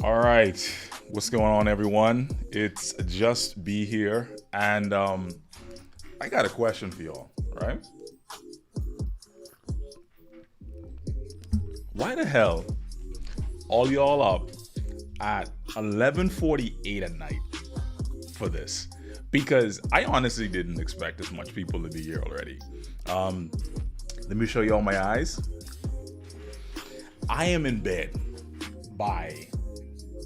All right, what's going on, everyone? It's Just Be here, and I got a question for y'all, right? Why the hell all y'all up at 11:48 at night for this? Because I honestly didn't expect this much people to be here already. Um, Let me show y'all my eyes. I am in bed by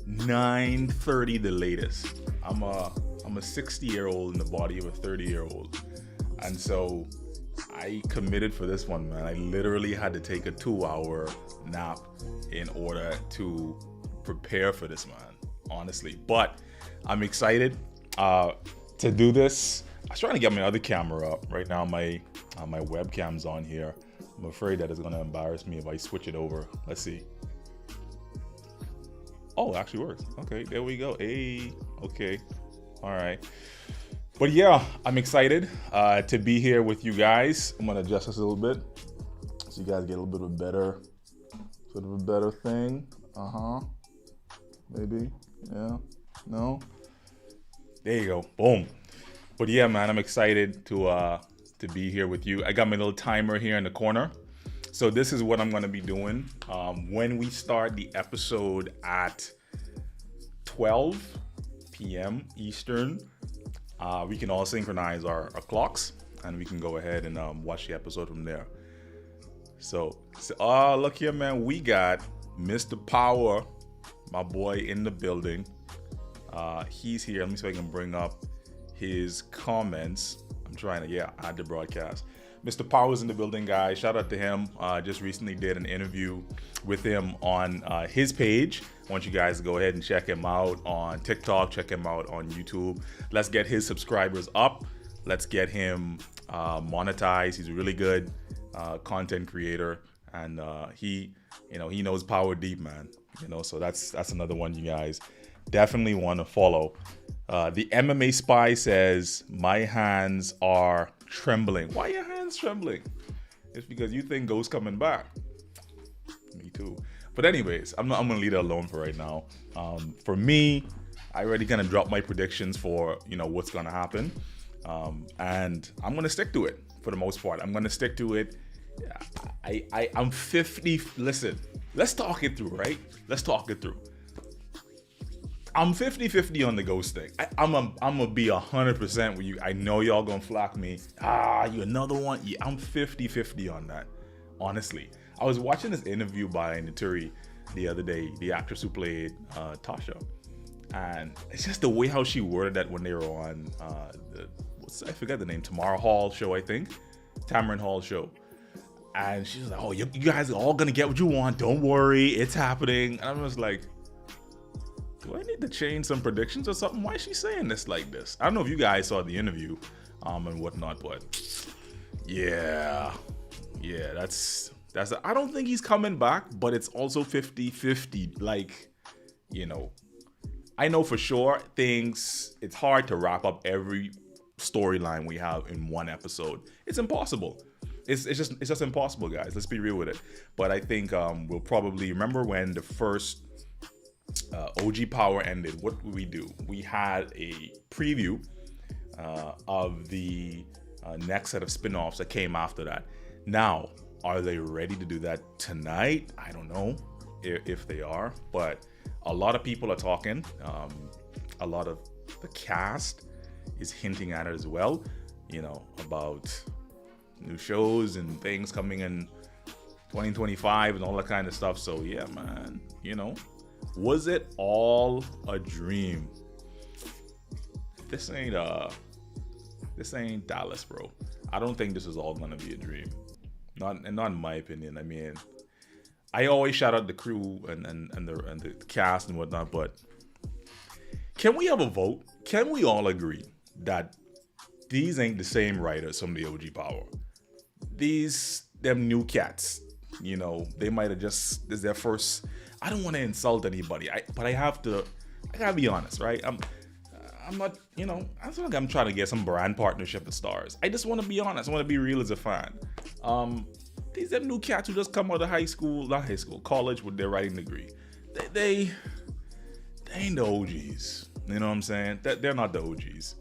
9:30 the latest. I'm a 60-year-old in the body of a 30-year-old. And so I committed for this one, man. I literally had to take a 2-hour nap in order to prepare for this, man. Honestly. But I'm excited to do this. I was trying to get my other camera up. Right now my webcam's on here. I'm afraid that it's gonna embarrass me if I switch it over. Let's see. Oh, it actually works. Okay, there we go. Hey, okay. All right. But yeah, I'm excited to be here with you guys. I'm gonna adjust this a little bit so you guys get a little bit of a better thing. Maybe. Yeah. No. There you go. Boom. But yeah, man, I'm excited to be here with you. I got my little timer here in the corner. So this is what I'm going to be doing when we start the episode at 12 p.m. Eastern. We can all synchronize our clocks and we can go ahead and watch the episode from there. So look here, man. We got Mr. Power, my boy, in the building. He's here. Let me see if I can bring up his comments. I'm trying to, add the broadcast. Mr. Power's in the building, guys. Shout out to him. Just recently did an interview with him on his page. I want you guys to go ahead and check him out on TikTok. Check him out on YouTube. Let's get his subscribers up. Let's get him monetized. He's a really good content creator, and he knows Power deep, man. So that's another one you guys definitely want to follow. The MMA Spy says, my hands are trembling. Why are your hands trembling? It's because you think Ghost coming back. Me too. But anyways, I'm gonna leave it alone for right now. For me, I already kind of dropped my predictions for what's gonna happen, and I'm gonna stick to it for the most part. I'm gonna stick to it. I'm 50. Listen, let's talk it through, right? Let's talk it through. I'm 50-50 on the Ghost thing. I'm gonna be 100% with you. I know y'all gonna flock me. You another one? Yeah, I'm 50-50 on that. Honestly, I was watching this interview by Naturi the other day, the actress who played Tasha, and it's just the way how she worded that when they were on I forget the name, Tamara Hall show, I think, Tamron Hall show, and she's like, "Oh, you guys are all gonna get what you want. Don't worry, it's happening." And I'm just like, do I need to change some predictions or something? Why is she saying this like this? I don't know if you guys saw the interview and whatnot, but yeah, that's I don't think he's coming back, but it's also 50-50. Like, I know for sure it's hard to wrap up every storyline we have in one episode. It's impossible. It's just impossible, guys. Let's be real with it. But I think we'll probably remember when the first OG Power ended. What would we do? We had a preview of the next set of spin-offs that came after that. Now, are they ready to do that tonight? I don't know if they are, but a lot of people are talking. A lot of the cast is hinting at it as well, about new shows and things coming in 2025 and all that kind of stuff. So yeah, man, was it all a dream? This ain't Dallas, bro. I don't think this is all gonna be a dream. Not in my opinion. I mean, I always shout out the crew and the cast and whatnot, but can we have a vote? Can we all agree that these ain't the same writers from the OG Power? Them new cats, they might have this is their first. I don't want to insult anybody, but I gotta be honest, right? I'm not, I feel like I'm trying to get some brand partnership with stars. I just want to be honest. I want to be real as a fan. These them new cats who just come out of college with their writing degree. They they ain't the OGs. You know what I'm saying? They're not the OGs.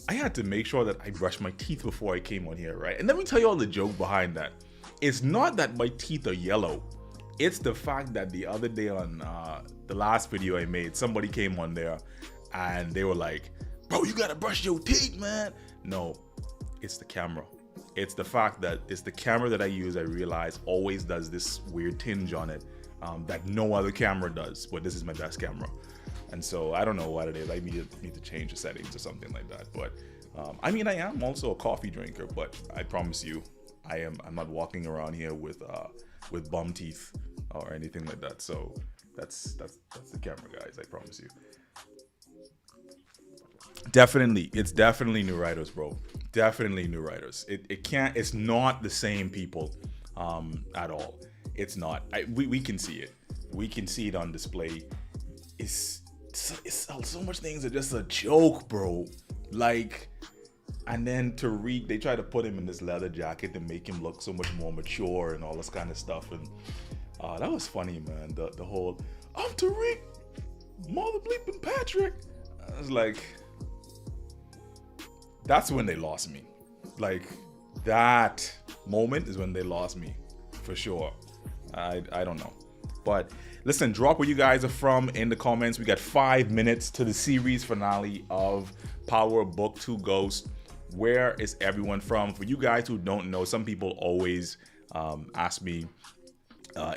I had to make sure that I brushed my teeth before I came on here, right? And let me tell you all the joke behind that. It's not that my teeth are yellow. It's the fact that the other day on the last video I made, somebody came on there and they were like, bro, you gotta brush your teeth, man. No, it's the camera. It's the fact that it's the camera that I use, I realize, always does this weird tinge on it that no other camera does, but this is my best camera. And so I don't know what it is. I need to change the settings or something like that. But I mean, I am also a coffee drinker, but I promise you, I'm not walking around here with bum teeth or anything like that. So that's the camera, guys. I promise you. Definitely, it's definitely new writers, bro. Definitely new writers. It's not the same people at all. It's not. We can see it. We can see it on display. It's so much things are just a joke, bro. Like, and then Tariq, they try to put him in this leather jacket to make him look so much more mature and all this kind of stuff. And that was funny, man. The whole, I'm Tariq, mother bleeping Patrick. I was like, that's when they lost me. Like, that moment is when they lost me, for sure. I don't know. But listen, drop where you guys are from in the comments. We got 5 minutes to the series finale of Power Book 2 Ghost. Where is everyone from? For you guys who don't know, some people always ask me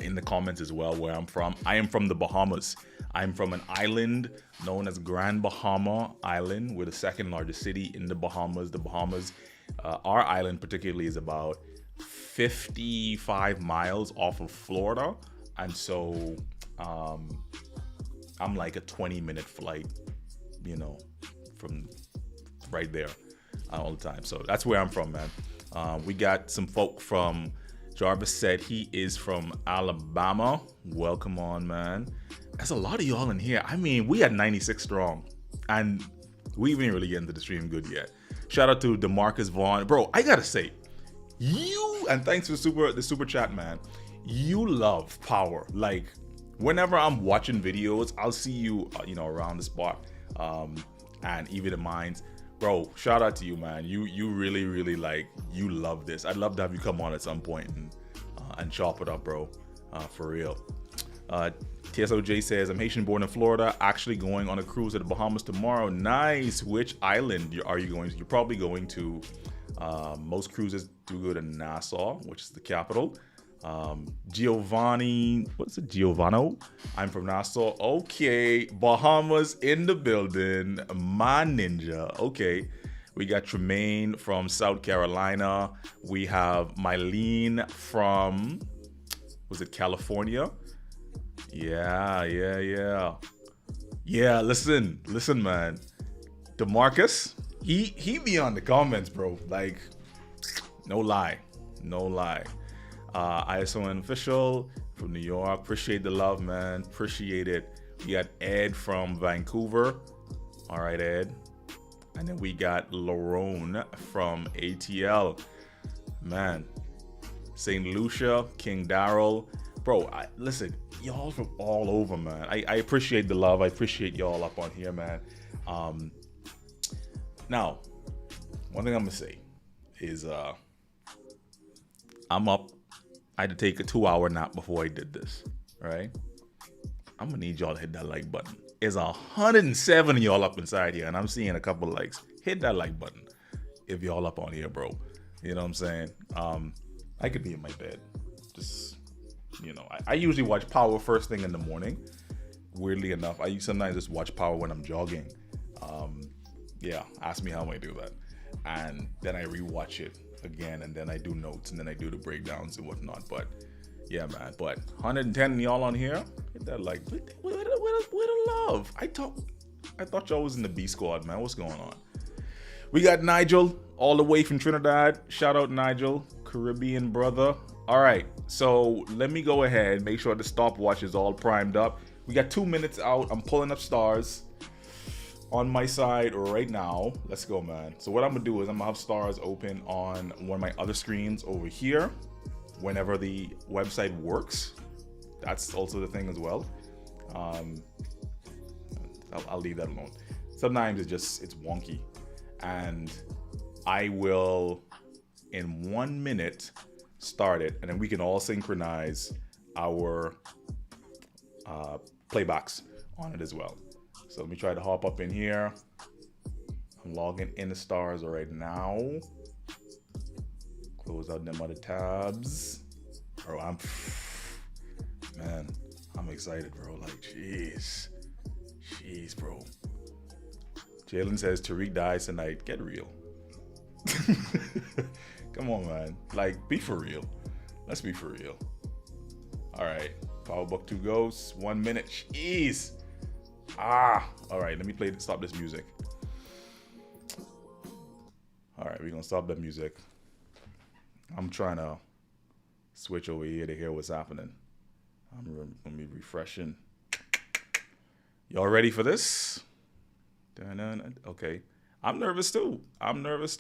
in the comments as well where I'm from. I am from the Bahamas. I'm from an island known as Grand Bahama Island. We're the second largest city in the Bahamas. The Bahamas, our island particularly, is about 55 miles off of Florida. And so I'm like a 20-minute flight, you know, from right there all the time. So that's where I'm from, man. We got some folk from, Jarvis said he is from Alabama. Welcome on, man. There's a lot of y'all in here. I mean, we had 96 strong, and we ain't really getting to the stream good yet. Shout out to DeMarcus Vaughn. Bro, I gotta say, you, and thanks for the super chat, man. You love power. Like, whenever I'm watching videos, I'll see you, around the spot. And even in mines, bro, shout out to you, man. You really, really, like, you love this. I'd love to have you come on at some point and chop it up, bro. For real. TSOJ says, I'm Haitian born in Florida, actually going on a cruise to the Bahamas tomorrow. Nice. Which island are you going to? You're probably going to, most cruises do go to Nassau, which is the capital. Giovanni, what's it? Giovanno? I'm from Nassau. Okay. Bahamas in the building. My ninja. Okay. We got Tremaine from South Carolina. We have Mylene from, was it California? Yeah. Yeah, listen, man. DeMarcus, he be on the comments, bro. Like, no lie. ISON official from New York. Appreciate the love, man. Appreciate it. We got Ed from Vancouver. All right, Ed. And then we got Larone from ATL. Man. St. Lucia, King Darrell. Bro, listen, y'all from all over, man. I appreciate the love. I appreciate y'all up on here, man. Now, one thing I'm going to say is I'm up. I had to take a 2-hour nap before I did this, right? I'm gonna need y'all to hit that like button. There's 107 of y'all up inside here, and I'm seeing a couple likes. Hit that like button if y'all up on here, bro. You know what I'm saying? I could be in my bed. Just, I usually watch Power first thing in the morning. Weirdly enough, I sometimes just watch Power when I'm jogging. Yeah, ask me how I do that. And then I rewatch it again, and then I do notes, and then I do the breakdowns and whatnot. But yeah, man. But 110 y'all on here, hit that like, where the love? I thought y'all was in the B squad, man. What's going on? We got Nigel all the way from Trinidad. Shout out Nigel, Caribbean brother. All right, so let me go ahead, make sure the stopwatch is all primed up. We got 2 minutes out. I'm pulling up stars on my side right now. Let's go, man. So what I'm gonna do is I'm gonna have stars open on one of my other screens over here whenever the website works. That's also the thing as well. I'll leave that alone. Sometimes it's wonky, and I will in 1 minute start it, and then we can all synchronize our playbacks on it as well. So let me try to hop up in here. I'm logging in the stars right now. Close out them other tabs. Bro, man, I'm excited, bro. Like, jeez, bro. Jalen says Tariq dies tonight. Get real. Come on, man. Like, be for real. Let's be for real. All right. PowerBook 2 goes. 1 minute. Jeez. All right. Let me stop this music. All right. We're going to stop that music. I'm trying to switch over here to hear what's happening. I'm going to be refreshing. Y'all ready for this? Okay. I'm nervous too. I'm nervous.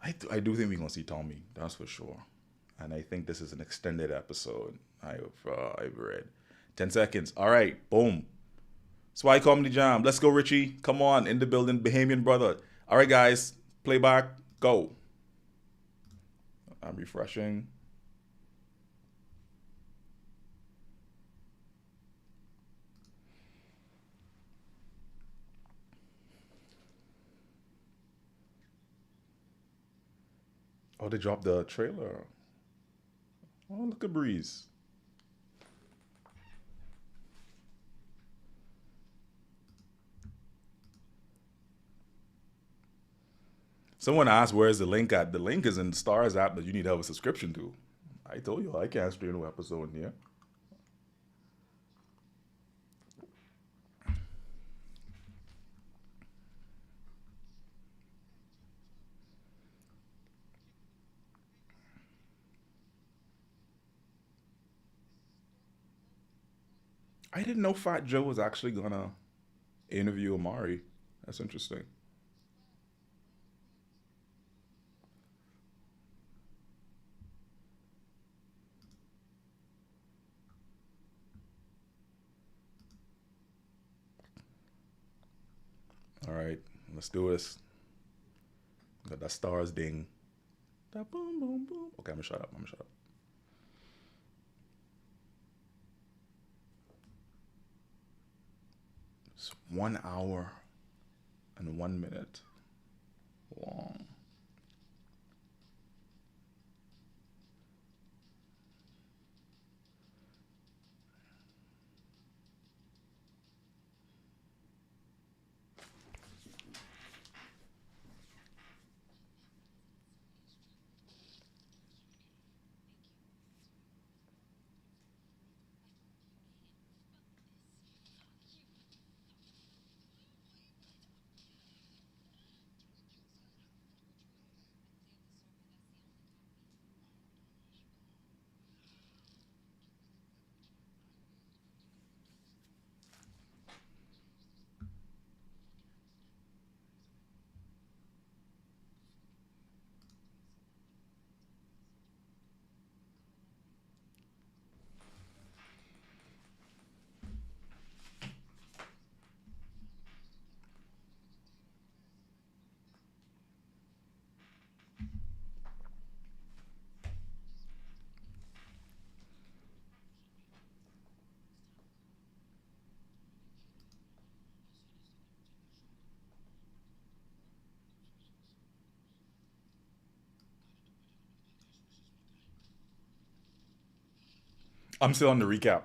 I do think we're going to see Tommy. That's for sure. And I think this is an extended episode. I've read. 10 seconds. All right. Boom. Spy Comedy Jam. Let's go, Richie. Come on. In the building. Bahamian brother. All right, guys. Playback. Go. I'm refreshing. Oh, they dropped the trailer. Oh, look at Breeze. Someone asked, where's the link at? The link is in the Stars app that you need to have a subscription to. I told you, I can't stream no episode in here. I didn't know Fat Joe was actually gonna interview Amari. That's interesting. All right, let's do this. Got that Stars ding. That boom, boom, boom. Okay, I'm gonna shut up. It's 1 hour and 1 minute long. I'm still on the recap.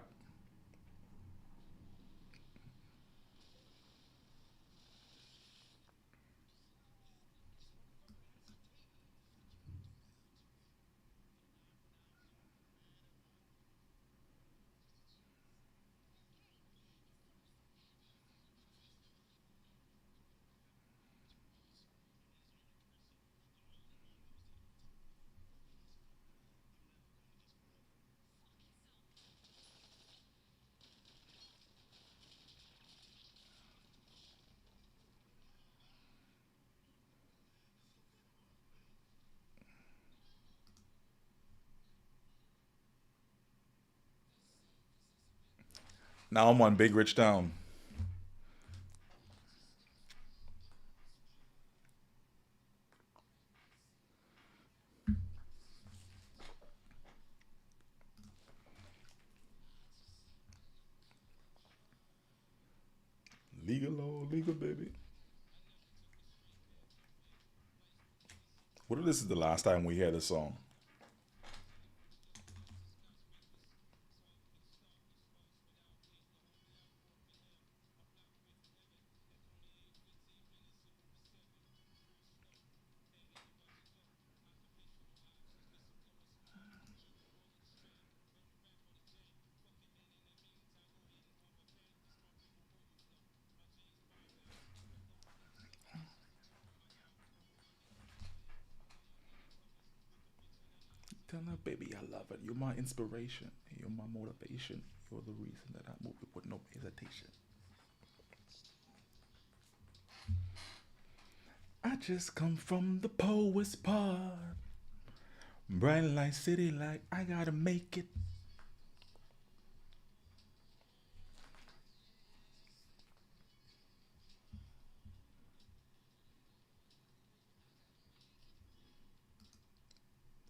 Now I'm on Big Rich Town. Legal, oh, legal, baby. What if this is the last time we hear this song? Tell her, baby, I love it. You're my inspiration. You're my motivation. You're the reason that I move it with no hesitation. I just come from the poet's part. Bright light, city light, I gotta make it.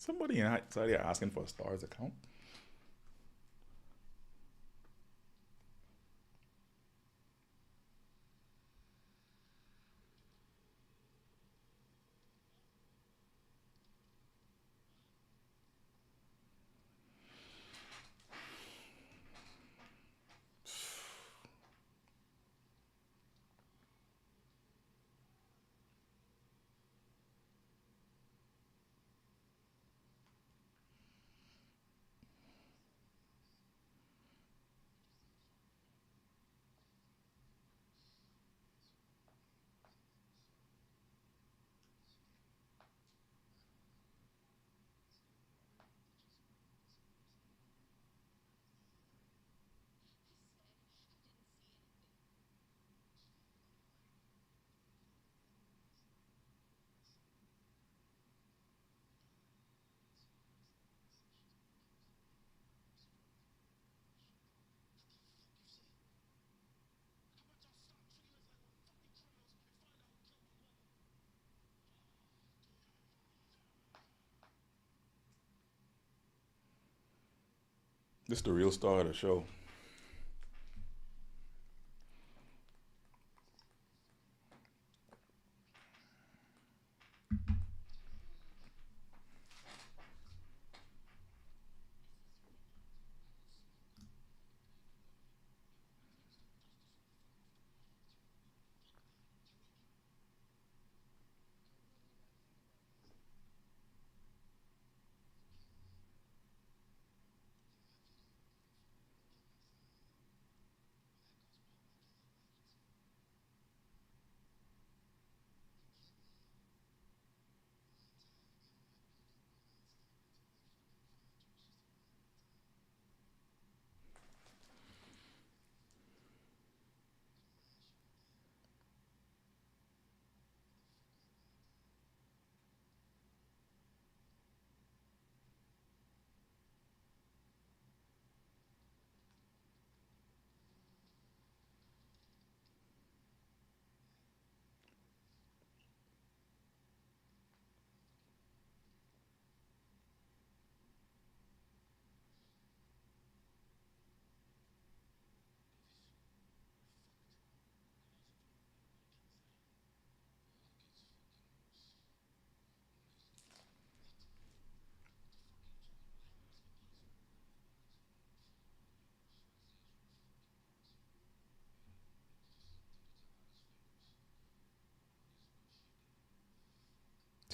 Somebody in Saudi asking for a stars account. This is the real star of the show.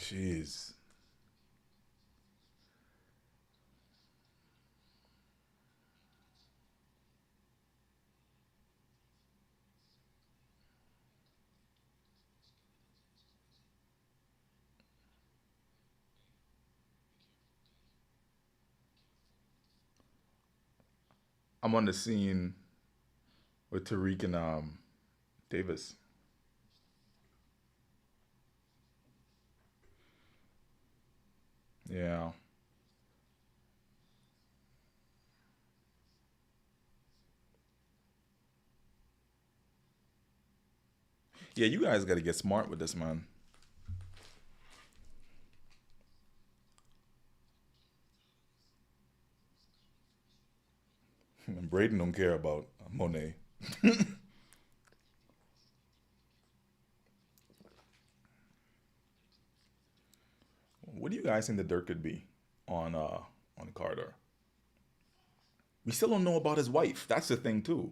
Jeez. I'm on the scene with Tariq and Davis. Yeah. Yeah, you guys got to get smart with this, man. Braden don't care about Monet. What do you guys think the dirt could be on Carter? We still don't know about his wife. That's the thing too.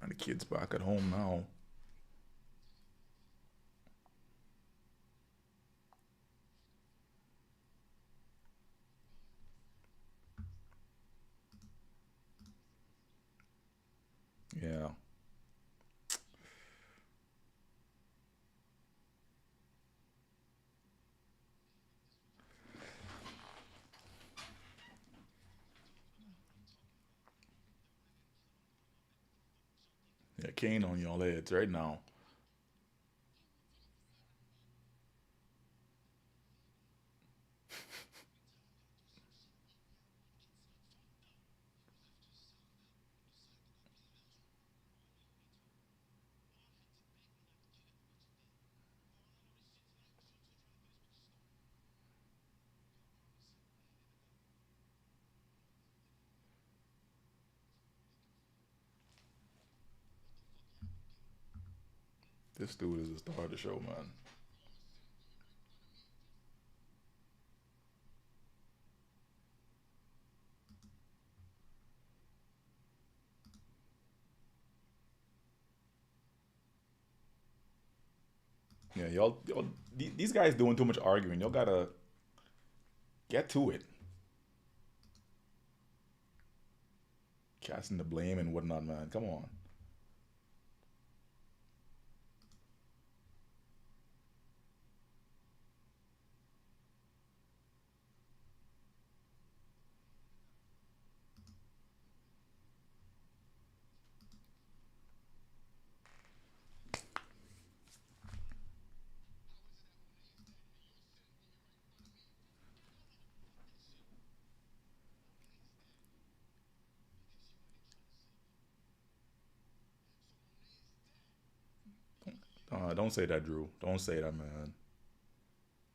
And the kid's back at home now. Yeah. Yeah, Kane on y'all heads right now. This dude is the star of the show, man. Yeah, y'all, these guys doing too much arguing. Y'all gotta get to it. Casting the blame and whatnot, man. Come on. Don't say that, Drew. Don't say that, man.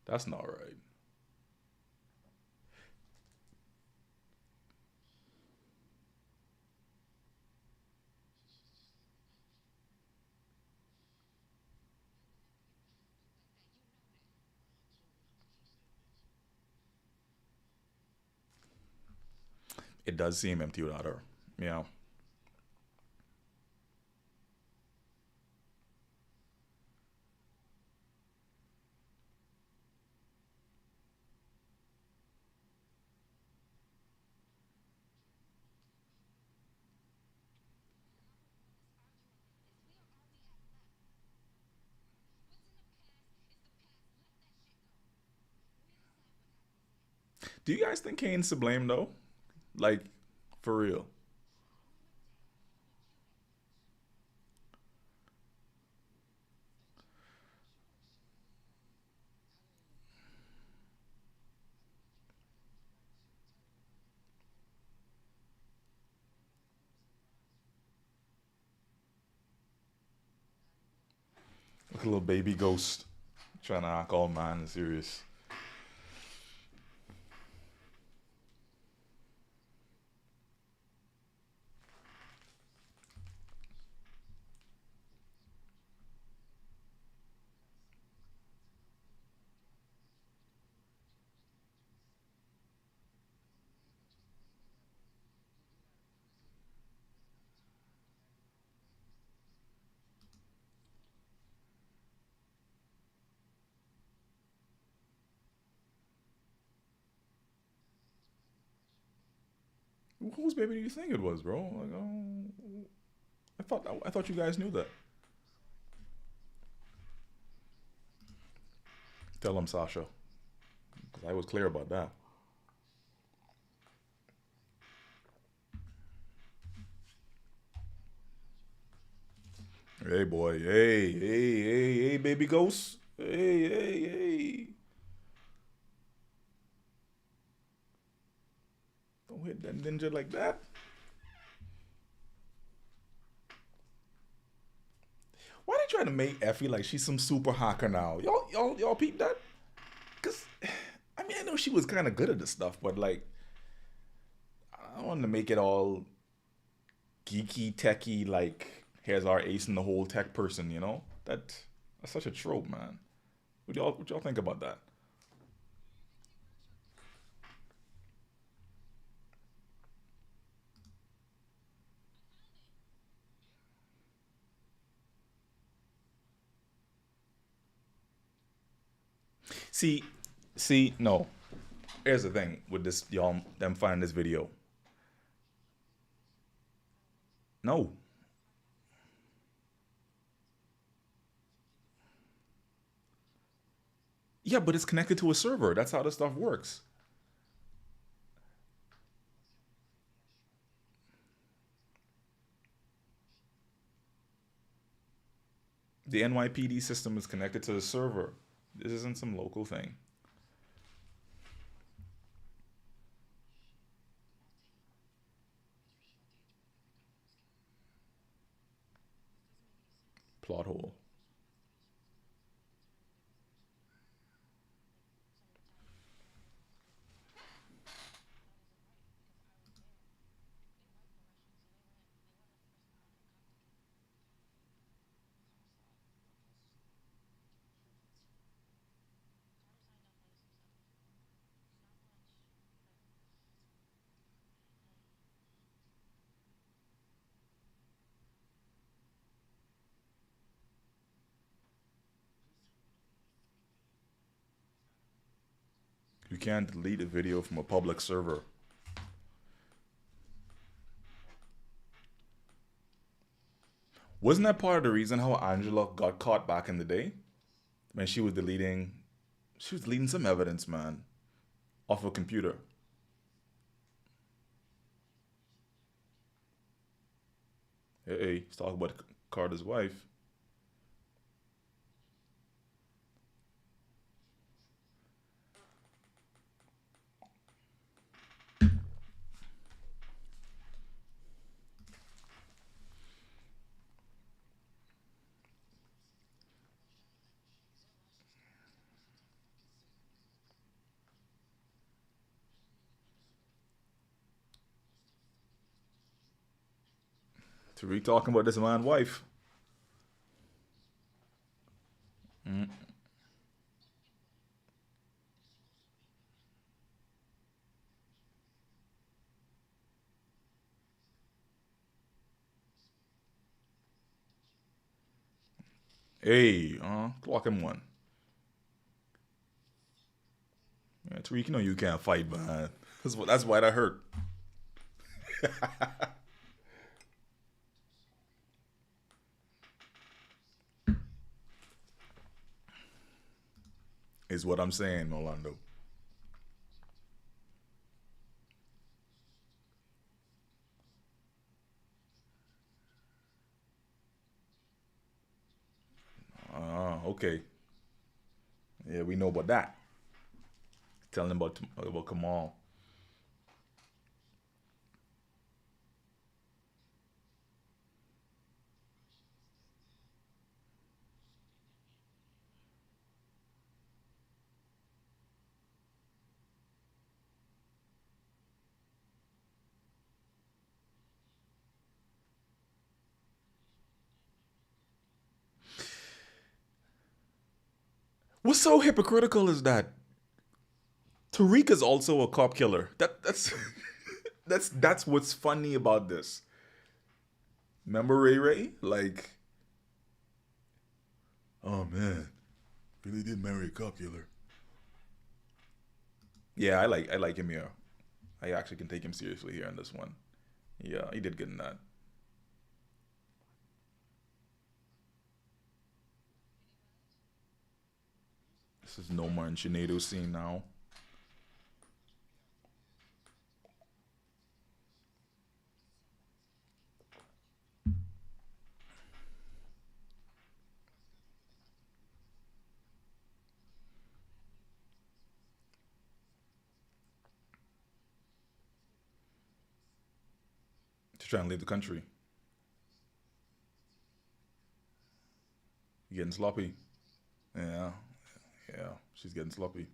That's not right. It does seem empty without her. Yeah. Do you guys think Kane's to blame though? Like, for real? Like a little baby ghost trying to act all man and serious. Whose baby do you think it was, bro? Like, oh, I thought you guys knew that. Tell him, Sasha, because I was clear about that. Hey, boy. Hey, baby ghost. Hey. Don't hit that ninja like that. Why they trying to make Effie like she's some super hacker now? Y'all peep that? Cause I mean I know she was kind of good at this stuff, but like I don't want to make it all geeky, techie. Like here's our ace in the hole tech person. You know that's such a trope, man. What y'all think about that? See, no. Here's the thing with this, y'all, them finding this video. No. Yeah, but it's connected to a server. That's how this stuff works. The NYPD system is connected to the server. This isn't some local thing. Plot hole. You can't delete a video from a public server. Wasn't that part of the reason how Angela got caught back in the day? When she was deleting some evidence, man, off a computer. Hey, let's talk about Carter's wife. Tariq talking about this man's wife. Mm. Hey, clock him one. Yeah, Tariq, you know you can't fight, man. That's why that hurt. Is what I'm saying, Orlando. Okay. Yeah, we know about that. Telling him about Kamal. What's so hypocritical is that Tariq is also a cop killer. That's that's what's funny about this. Remember Ray Ray? Like, oh man, really did marry a cop killer. Yeah, I like him here. I actually can take him seriously here in this one. Yeah, he did good in that. This is Noma and Sinead scene now. To try and leave the country. You getting sloppy? Yeah, yeah. She's getting sloppy.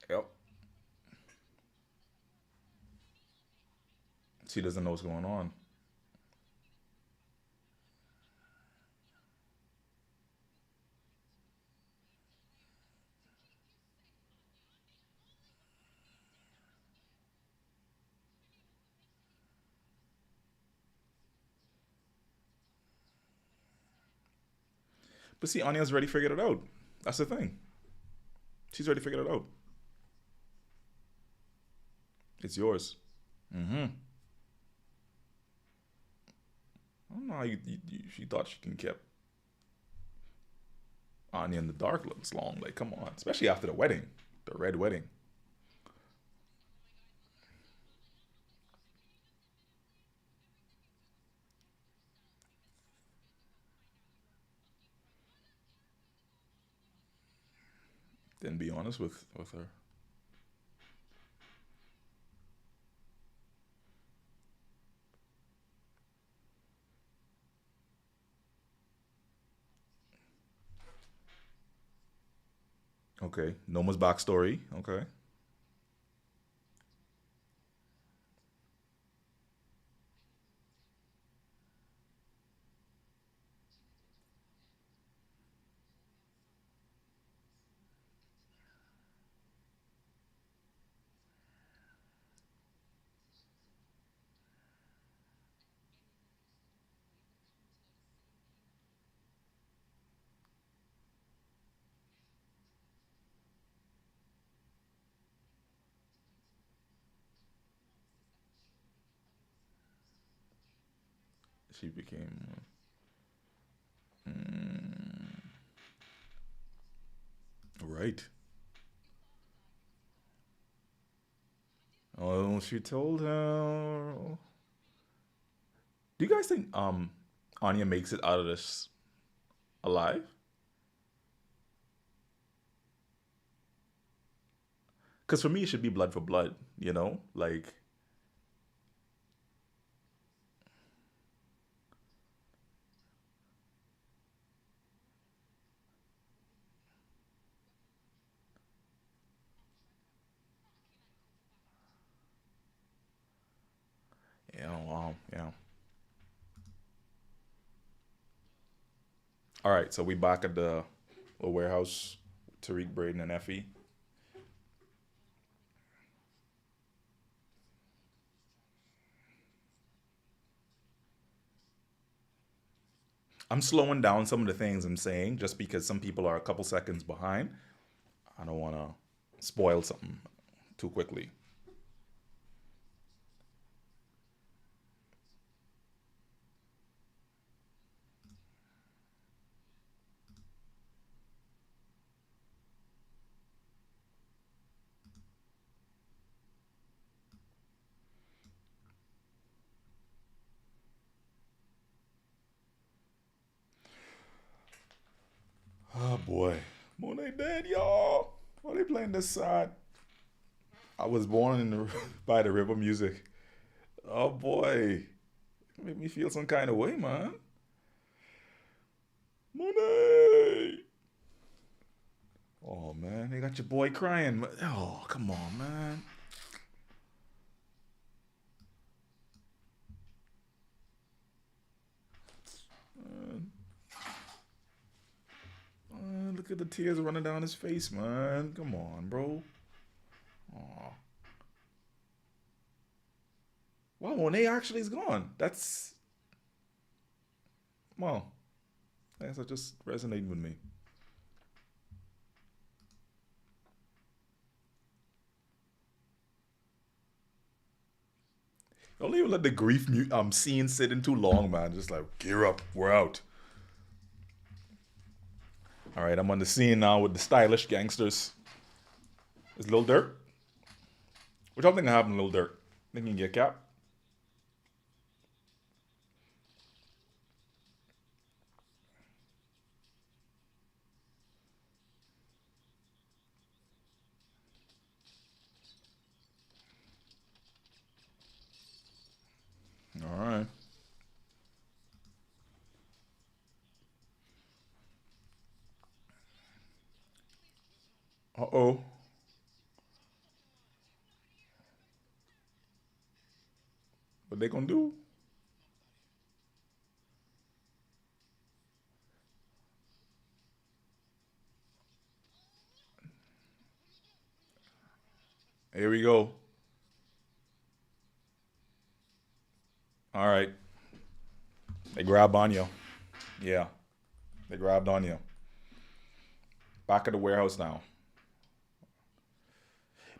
Yep. She doesn't know what's going on. But see, Anya's already figured it out. That's the thing. She's already figured it out. It's yours. Mm-hmm. I don't know how she thought she can keep Anya in the dark looks long. Like, come on. Especially after the wedding. The red wedding. Then be honest with her. Okay. Noma's backstory. Okay. She became. Mm, right. Oh, she told her. Do you guys think Anya makes it out of this alive? Because for me, it should be blood for blood. You know, like yeah. All right, so we back at the warehouse. Tariq, Braden, and Effie. I'm slowing down some of the things I'm saying just because some people are a couple seconds behind. I don't want to spoil something too quickly. Oh boy, Monet dead, y'all. Why they playing this side? I was born in the, by the river music. Oh boy, make me feel some kind of way, man. Monet. Oh man, they got your boy crying. Oh, come on, man. Look at the tears running down his face, man. Come on, bro. Oh. Wow, Monet actually is gone. That's well. That's just resonating with me. Don't even let the grief scene sit in too long, man. Just like gear up, we're out. All right, I'm on the scene now with the stylish gangsters. It's Lil Durk. What y'all think happened, Lil Durk? Think he can get cap? Uh-oh. What they gonna do? Here we go. All right. They grabbed on you. Yeah. They grabbed on you. Back at the warehouse now.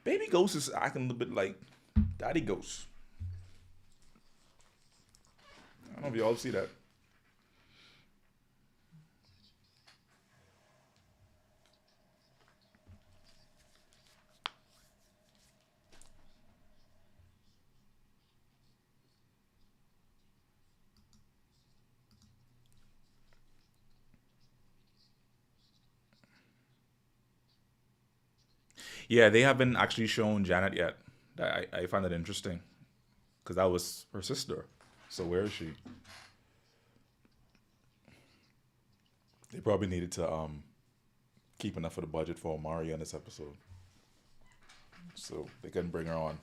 Baby Ghost is acting a little bit like Daddy Ghost. I don't know if y'all see that. Yeah, they haven't actually shown Janet yet. I find that interesting because that was her sister. So where is she? They probably needed to keep enough of the budget for Omari on this episode, so they couldn't bring her on.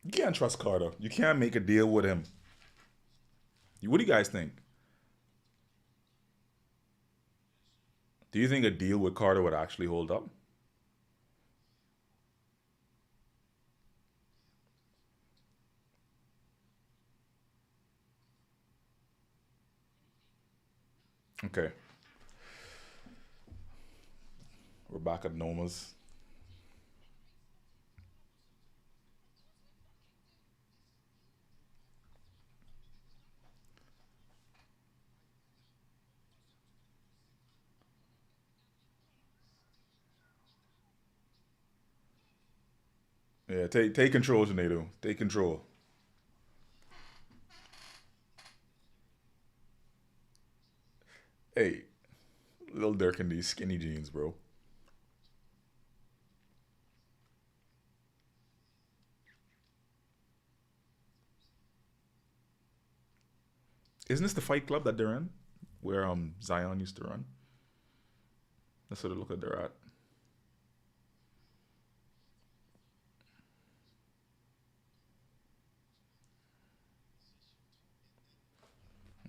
You can't trust Carter. You can't make a deal with him. What do you guys think? Do you think a deal with Carter would actually hold up? Okay, we're back at Noma's. Yeah, take control, Sinead. Take control. Hey, Lil Durk in these skinny jeans, bro. Isn't this the Fight Club that they're in, where Zion used to run? That's what it look like they're at.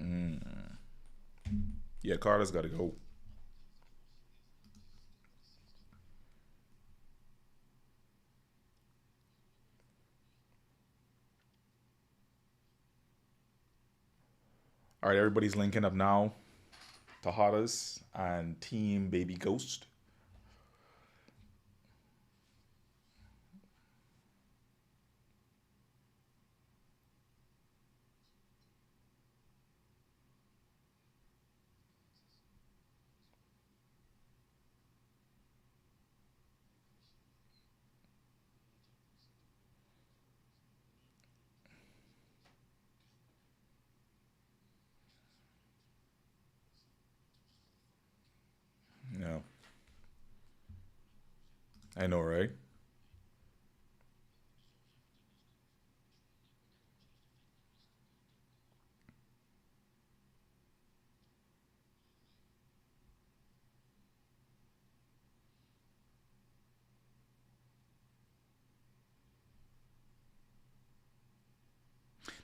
Mm. Yeah, Carter's got to go. All right, everybody's linking up now. Tahadas and Team Baby Ghost. Yeah, I know, right?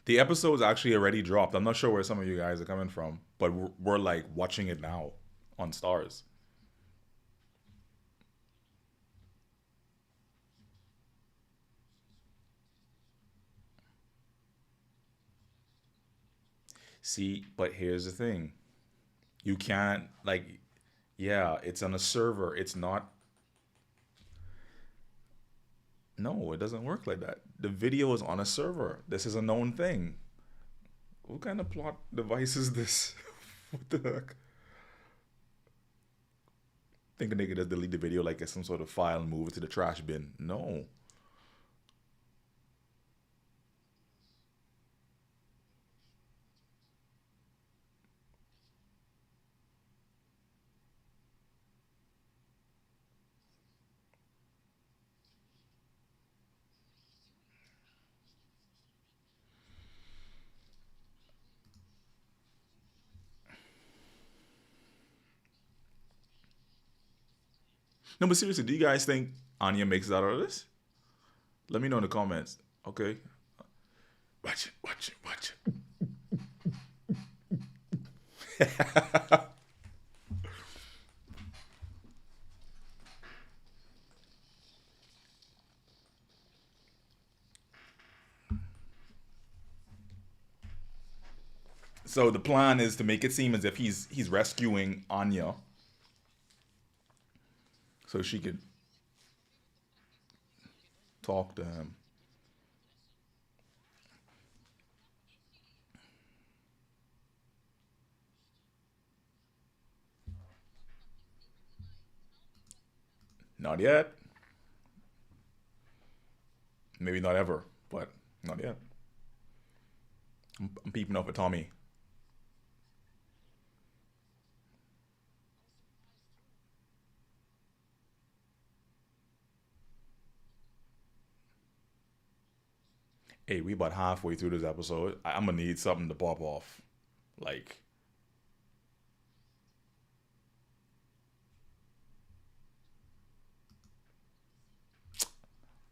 The episode's actually already dropped. I'm not sure where some of you guys are coming from, but we're like watching it now on Stars. See, but here's the thing. You can't like yeah, it's on a server. It's not. No, it doesn't work like that. The video is on a server. This is a known thing. What kind of plot device is this? What the heck? Thinking they could just delete the video like it's some sort of file and move it to the trash bin. No. No, but seriously, do you guys think Anya makes it out of this? Let me know in the comments. Okay. Watch it, watch it, watch it. So the plan is to make it seem as if he's rescuing Anya so she could talk to him. Not yet. Maybe not ever, but not yet. I'm peeping up at Tommy. Hey, we about halfway through this episode. I'm gonna need something to pop off. Like,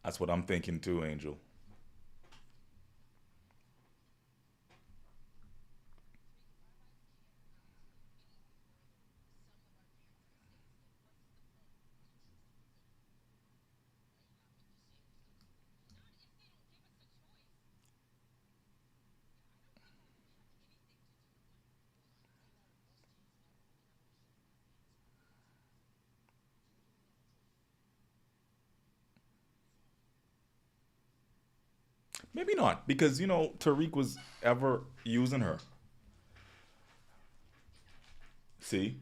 that's what I'm thinking too, Angel. Maybe not, because Tariq was ever using her. See,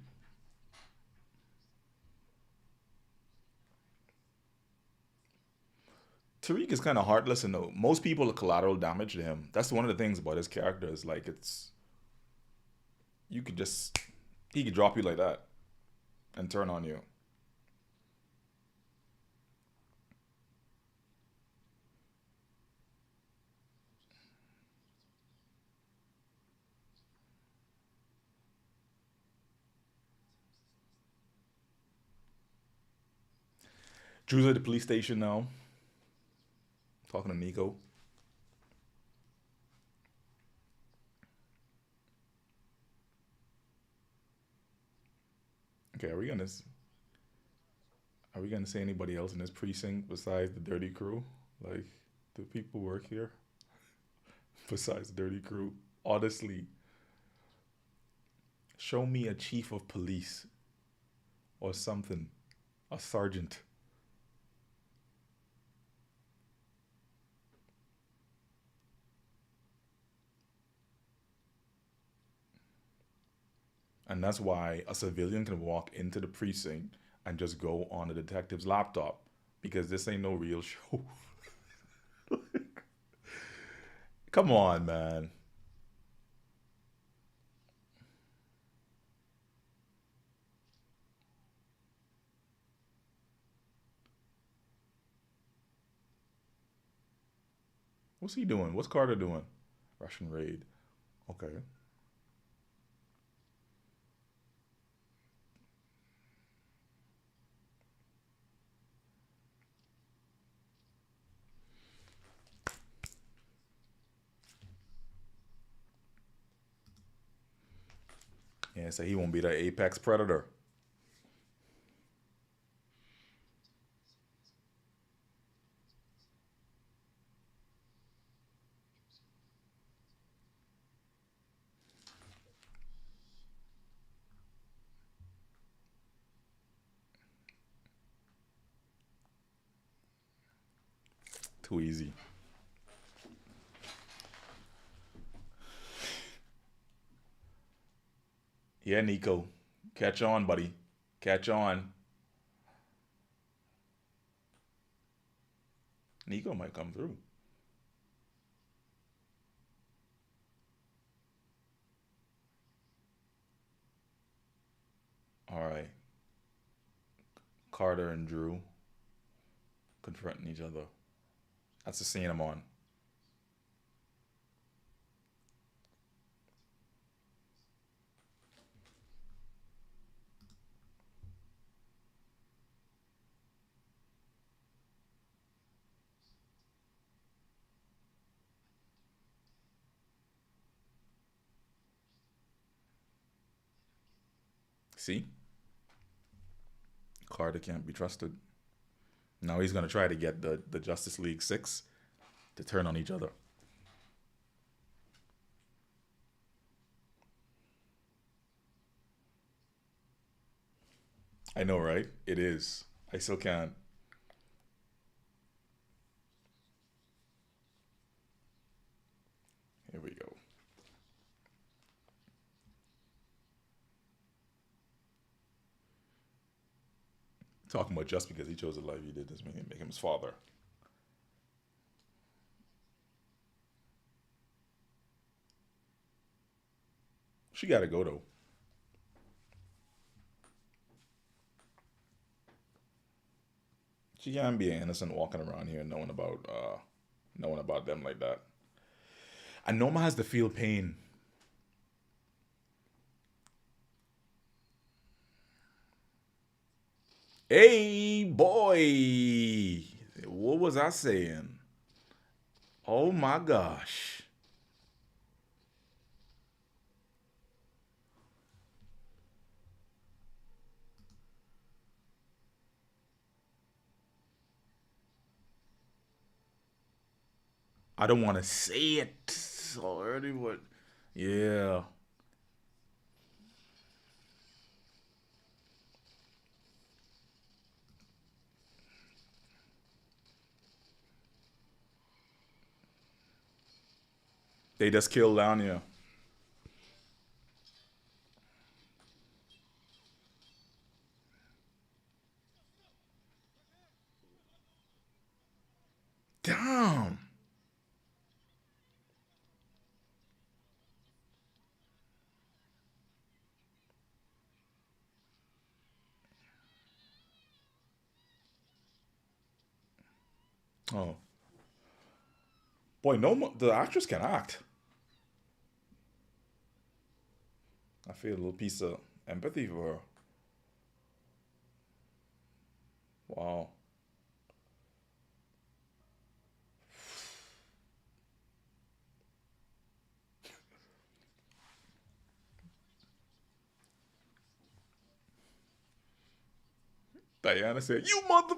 Tariq is kind of heartless, and most people are collateral damage to him. That's one of the things about his character is like you could just he could drop you like that and turn on you. Drew's at the police station now, talking to Nico. Okay, are we gonna say anybody else in this precinct besides the dirty crew? Like, do people work here besides the dirty crew? Honestly, show me a chief of police or something, a sergeant. And that's why a civilian can walk into the precinct and just go on the detective's laptop because this ain't no real show. Come on, man. What's he doing? What's Carter doing? Russian raid. Okay. Yeah, so he won't be the apex predator. Too easy. Yeah, Nico. Catch on, buddy. Catch on. Nico might come through. All right. Carter and Drew confronting each other. That's the scene I'm on. See, Carter can't be trusted. Now he's gonna try to get the Justice League Six to turn on each other. I know, right? It is. I still can't. Here we go. Talking about just because he chose a life he did doesn't mean make him his father. She gotta go though. She can't be an innocent walking around here knowing about them like that. And Noma has to feel pain. Hey boy, what was I saying? Oh my gosh. I don't want to say it already, but yeah. They just killed Lanya. Damn. Oh. Boy, no, the actress can act. I feel a little piece of empathy for her. Wow. Diana said, "You mother."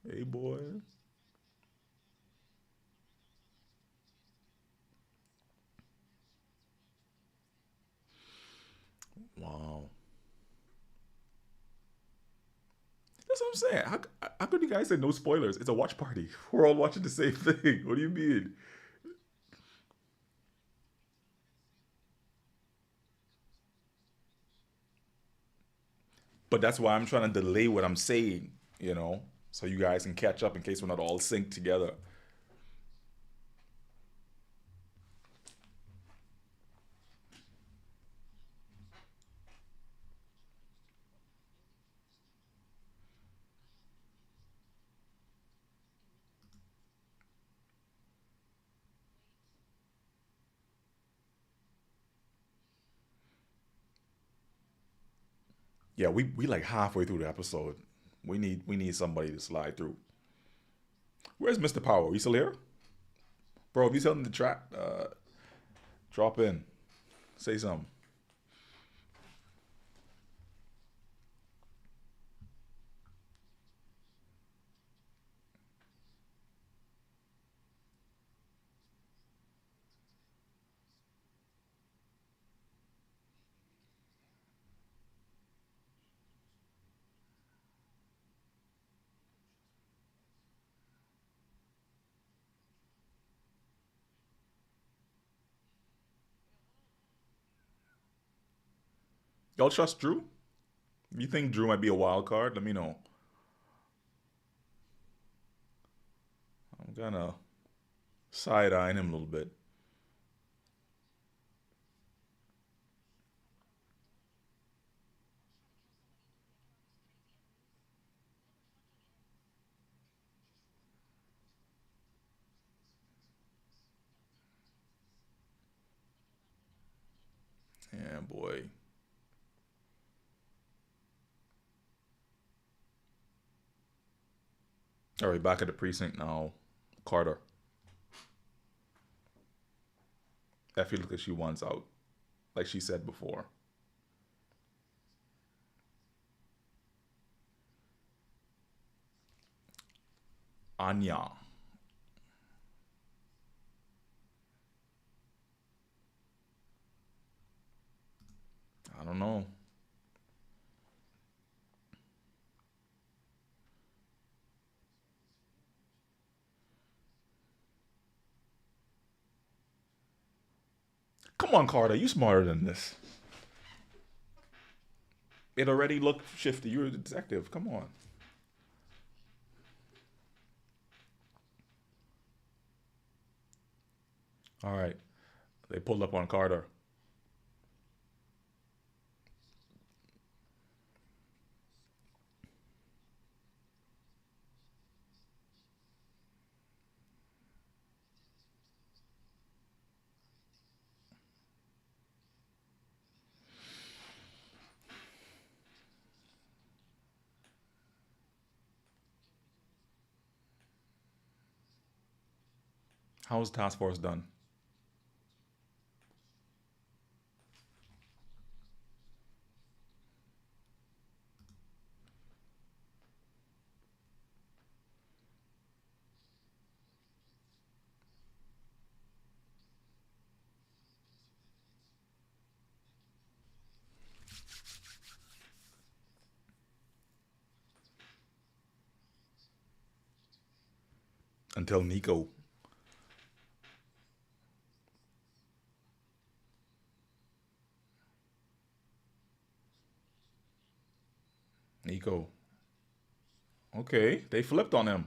Hey, boy. Wow. That's what I'm saying. How could you guys say no spoilers? It's a watch party. We're all watching the same thing. What do you mean? But that's why I'm trying to delay what I'm saying, so you guys can catch up in case we're not all synced together. Yeah, we like halfway through the episode. We need somebody to slide through. Where's Mr. Power? You still here? Bro, if you tell him to drop in. Say something. Y'all trust Drew? If you think Drew might be a wild card, let me know. I'm gonna side eyeing him a little bit. Yeah, boy. All right, back at the precinct now. Carter. I feel like she wants out, like she said before. Anya. I don't know. Come on, Carter. You smarter than this. It already looked shifty. You're a detective. Come on. All right. They pulled up on Carter. How was task force done? Until Nico. Nico. Okay, they flipped on him.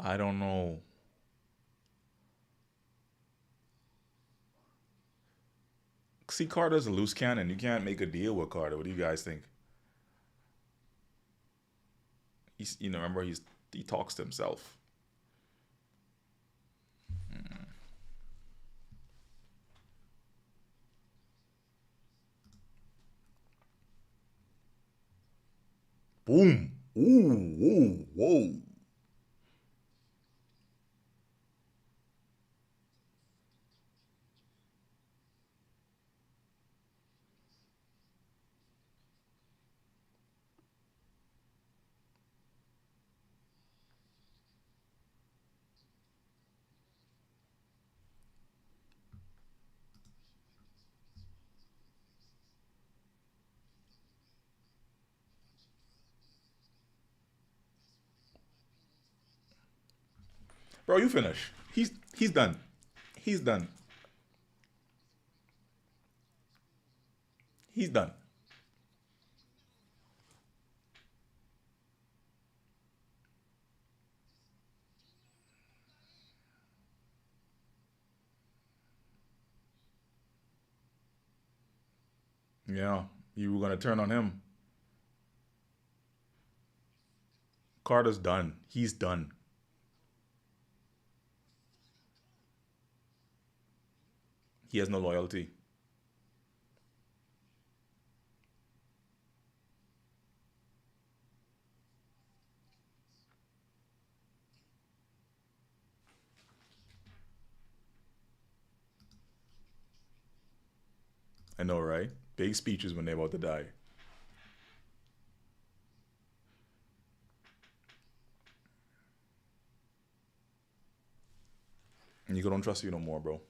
I don't know. See, Carter's a loose cannon. You can't make a deal with Carter. What do you guys think? Remember he talks to himself. Boom. Ooh, whoa, whoa. Bro, you finish. He's done. He's done. He's done. Yeah, you were gonna turn on him. Carter's done. He's done. He has no loyalty. I know, right? Big speeches when they're about to die. And Nico don't trust you no more, bro.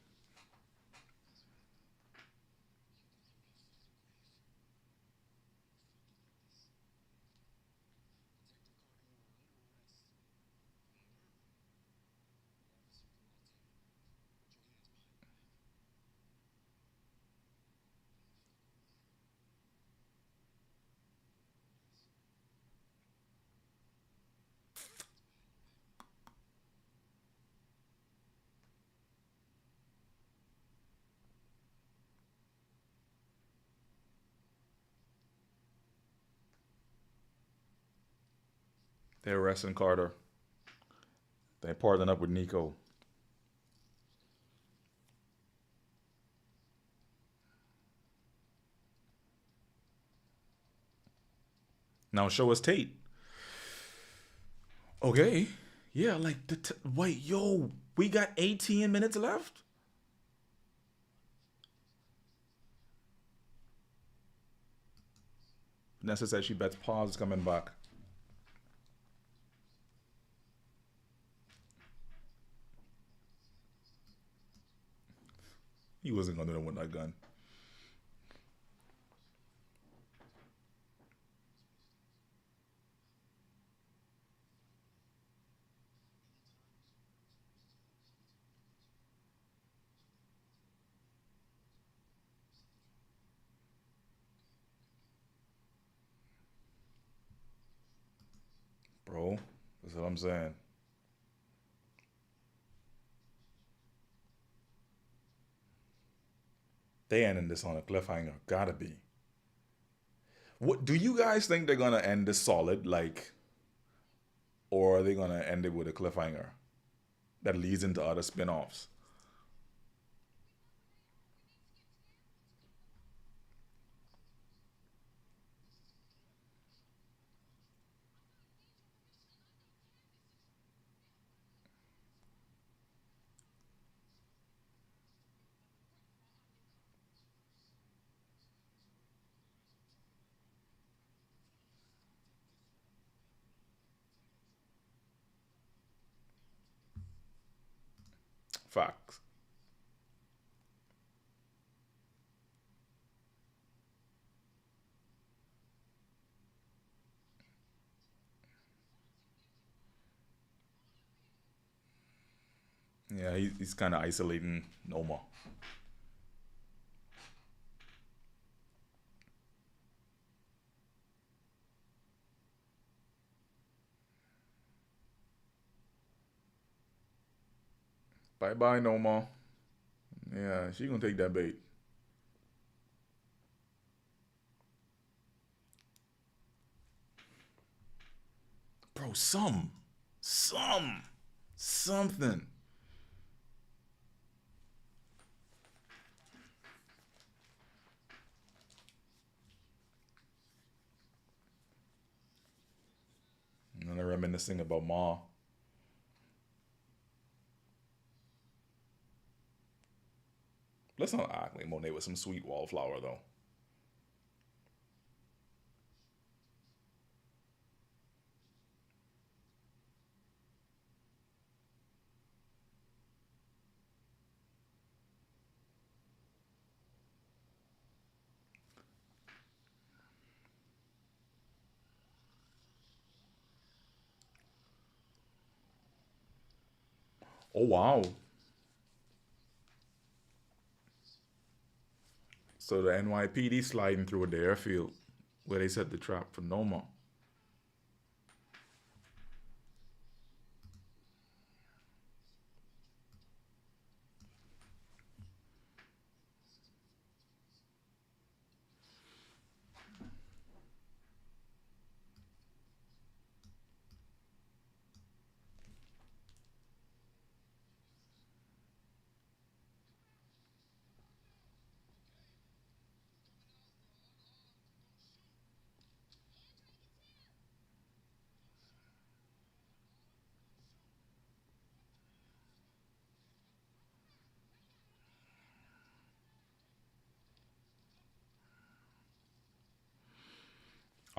They're arresting Carter. They partnered up with Nico. Now show us Tate. Okay. Yeah, like wait, yo, we got 18 minutes left. Nessa said she bets Pause is coming back. He wasn't gonna do that with that gun. Bro, that's what I'm saying. They ending this on a cliffhanger. Gotta be. What do you guys think they're gonna end this solid, like, or are they gonna end it with a cliffhanger that leads into other spin-offs? Facts. Yeah, he's kind of isolating Noma. Bye bye, Noma. Yeah, she gonna take that bait. Bro, something. And they're reminiscing about Ma. Let's not act like Monet was some sweet wallflower, though. Oh, wow. So the NYPD sliding through the airfield where they set the trap for Noma.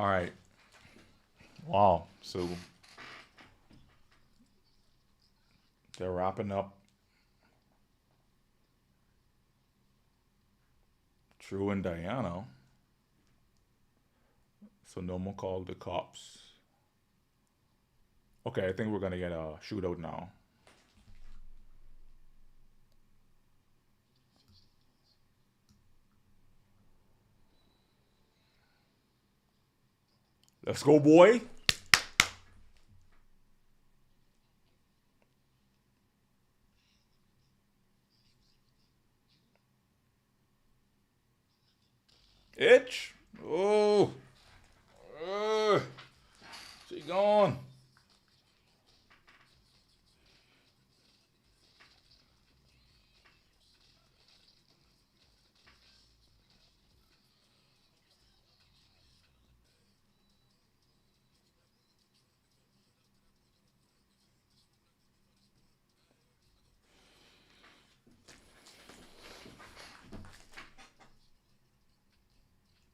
All right. Wow. So they're wrapping up True and Diana. So Noma called the cops. Okay, I think we're gonna get a shootout now. Let's go, boy. Itch. Oh. Uh, she gone.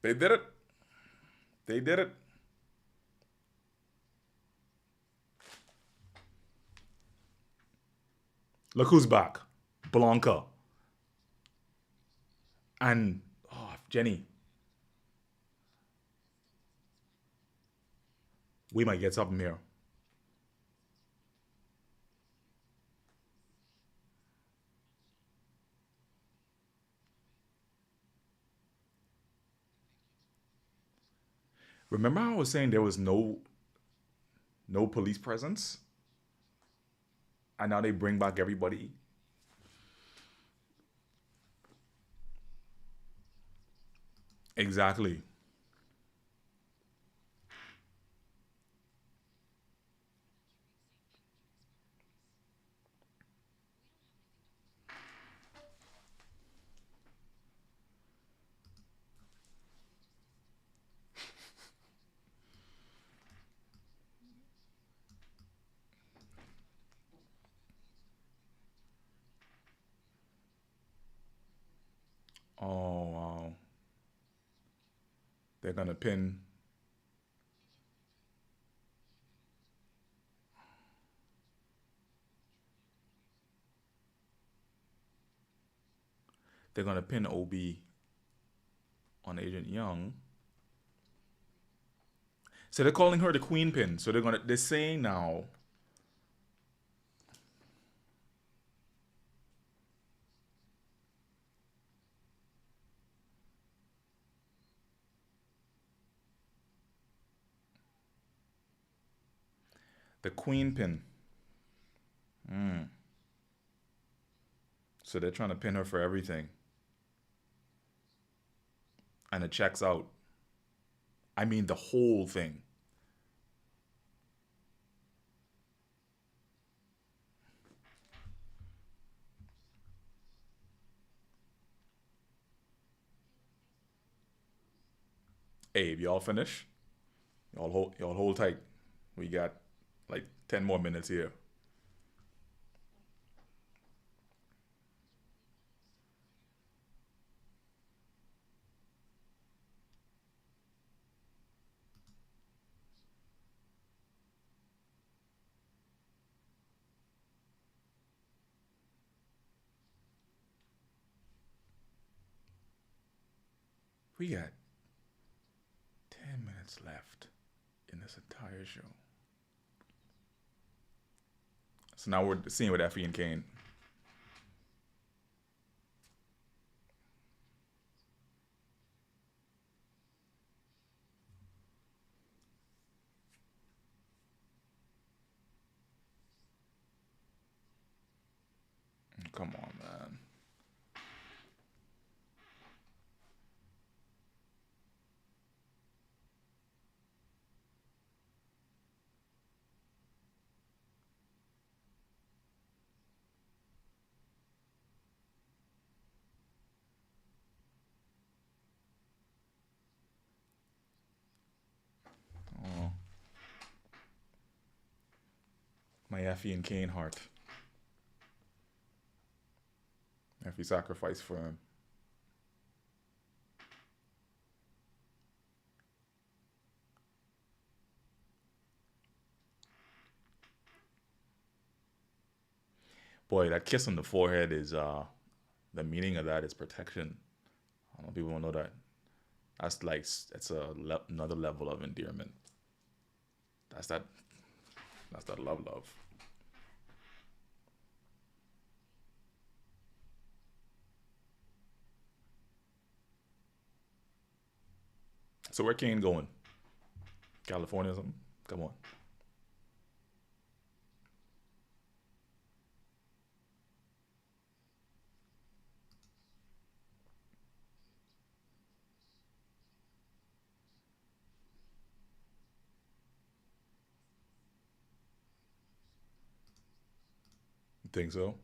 They did it. They did it. Look who's back. Blanca. And Jenny. We might get something here. Remember how I was saying there was no police presence? And now they bring back everybody. Exactly. Oh wow. They're gonna pin they're gonna pin OB on Agent Young. So they're calling her the queen pin. So they're saying now the queen pin. Mm. So they're trying to pin her for everything. And it checks out. I mean the whole thing. Hey, if y'all finish, y'all hold tight. We got like 10 more minutes here. We got 10 minutes left in this entire show. So now we're seeing with Effie and Kane. Come on, man. Oh, my Effie and Kane heart. Effie sacrificed for him. Boy, that kiss on the forehead is the meaning of that is protection. I don't know if people know that. That's like it's another level of endearment. That's that. That's that love. So where Kane going? California or something? Come on. You think so?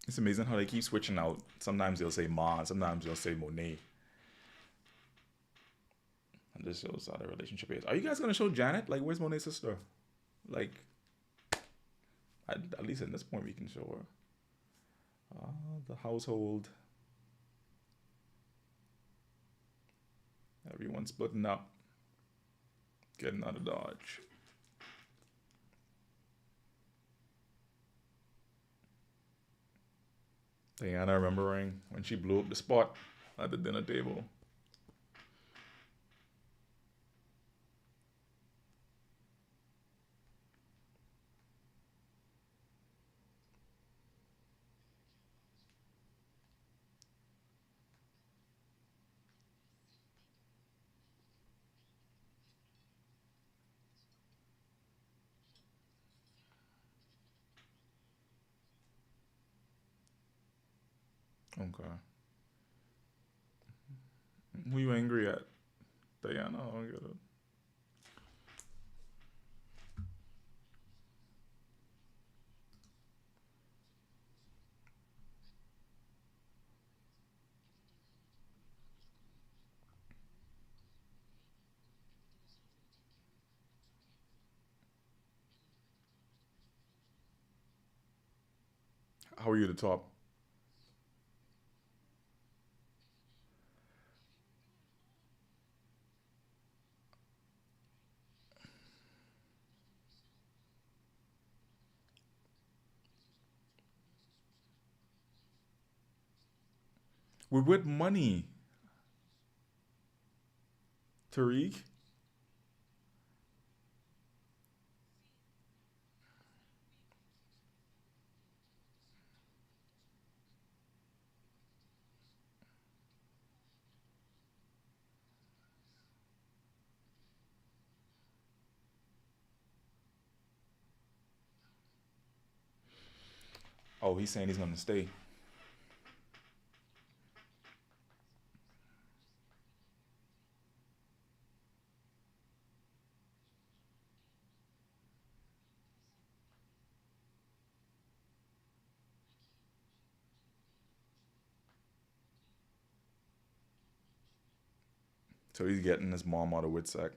It's amazing how they keep switching out. Sometimes they'll say Ma, sometimes they'll say Monet. And this shows how the relationship is. Are you guys gonna show Janet? Like, where's Monet's sister? Like, at least at this point we can show her. The household. Everyone's splitting up. Getting out of Dodge. Diana remembering when she blew up the spot at the dinner table. Okay. Who you angry at? Diana? I don't get it. How are you at the top? We're with money. Tariq? Oh, he's saying he's gonna stay. So he's getting his mom out of Witsec.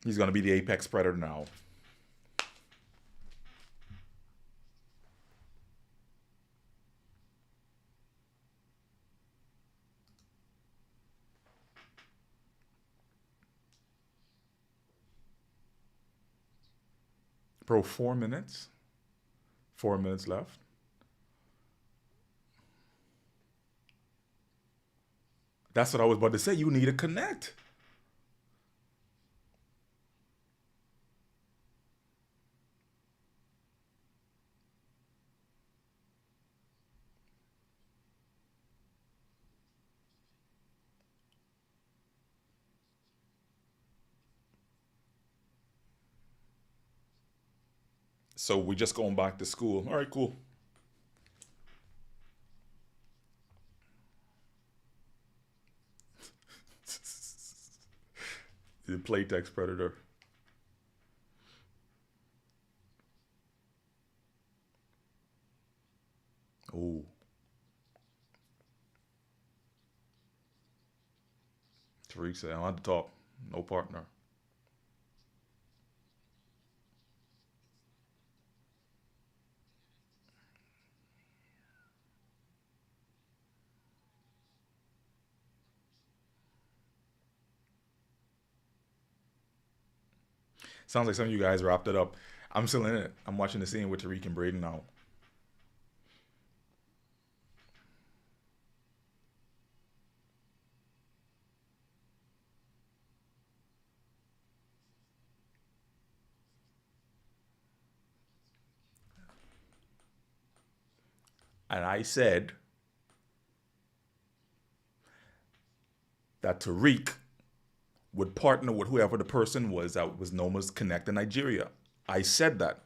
He's gonna be the apex predator now. Bro, 4 minutes? 4 minutes left? That's what I was about to say. You need to connect. So we're just going back to school. All right, cool. The playtext predator. Oh, Tariq said, I want to talk. No partner. Sounds like some of you guys wrapped it up. I'm still in it. I'm watching the scene with Tariq and Braden now. And I said that Tariq would partner with whoever the person was that was known as Connect in Nigeria. I said that.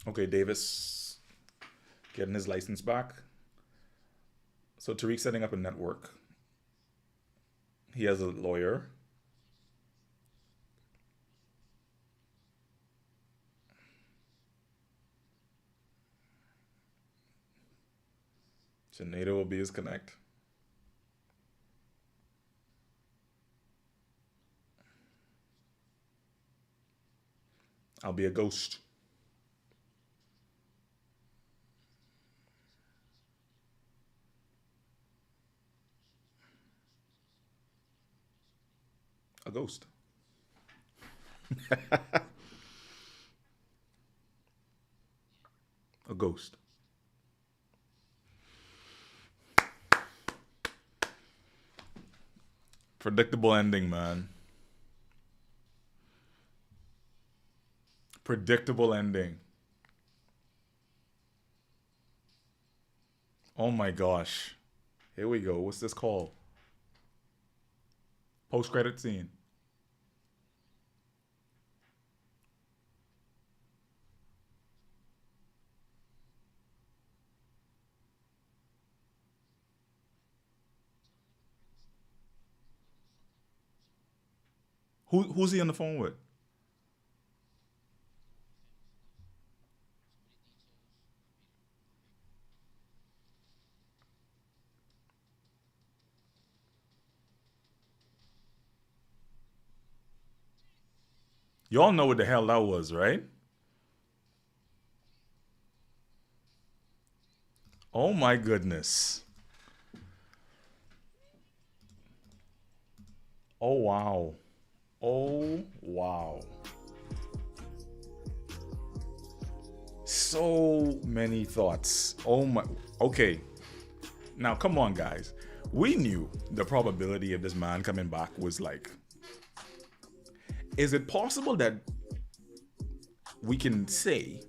Okay, Davis getting his license back. So Tariq's setting up a network. He has a lawyer. Janada will be his connect. I'll be a ghost. A ghost. A ghost. Predictable ending, man. Predictable ending. Oh my gosh. Here we go. What's this called? Post credit scene. Who's he on the phone with? Y'all know what the hell that was, right? Oh my goodness. Oh wow. Oh wow. So many thoughts. Oh my. Okay. Now come on, guys. We knew the probability of this man coming back was like. Is it possible that we can say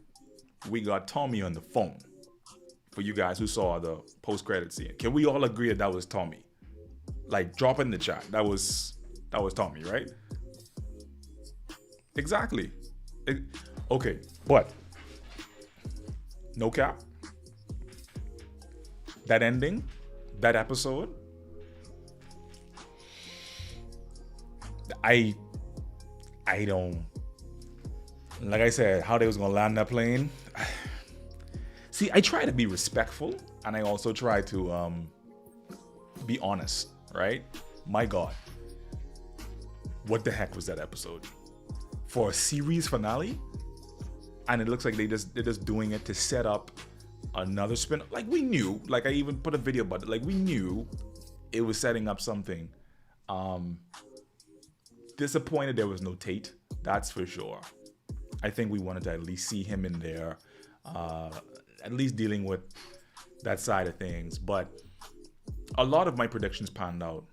we got Tommy on the phone? For you guys who saw the post-credit scene, can we all agree that that was Tommy? Like, drop in the chat. That was Tommy, right? Exactly. Okay, but no cap. That ending, that episode, I don't. Like I said, how they was gonna land that plane. See, I try to be respectful, and I also try to be honest, right? My God, what the heck was that episode? For a series finale, and it looks like they're just doing it to set up another spin. Like we knew, like I even put a video about it. Like we knew it was setting up something. Disappointed there was no Tate, that's for sure. I think we wanted to at least see him in there, at least dealing with that side of things. But a lot of my predictions panned out.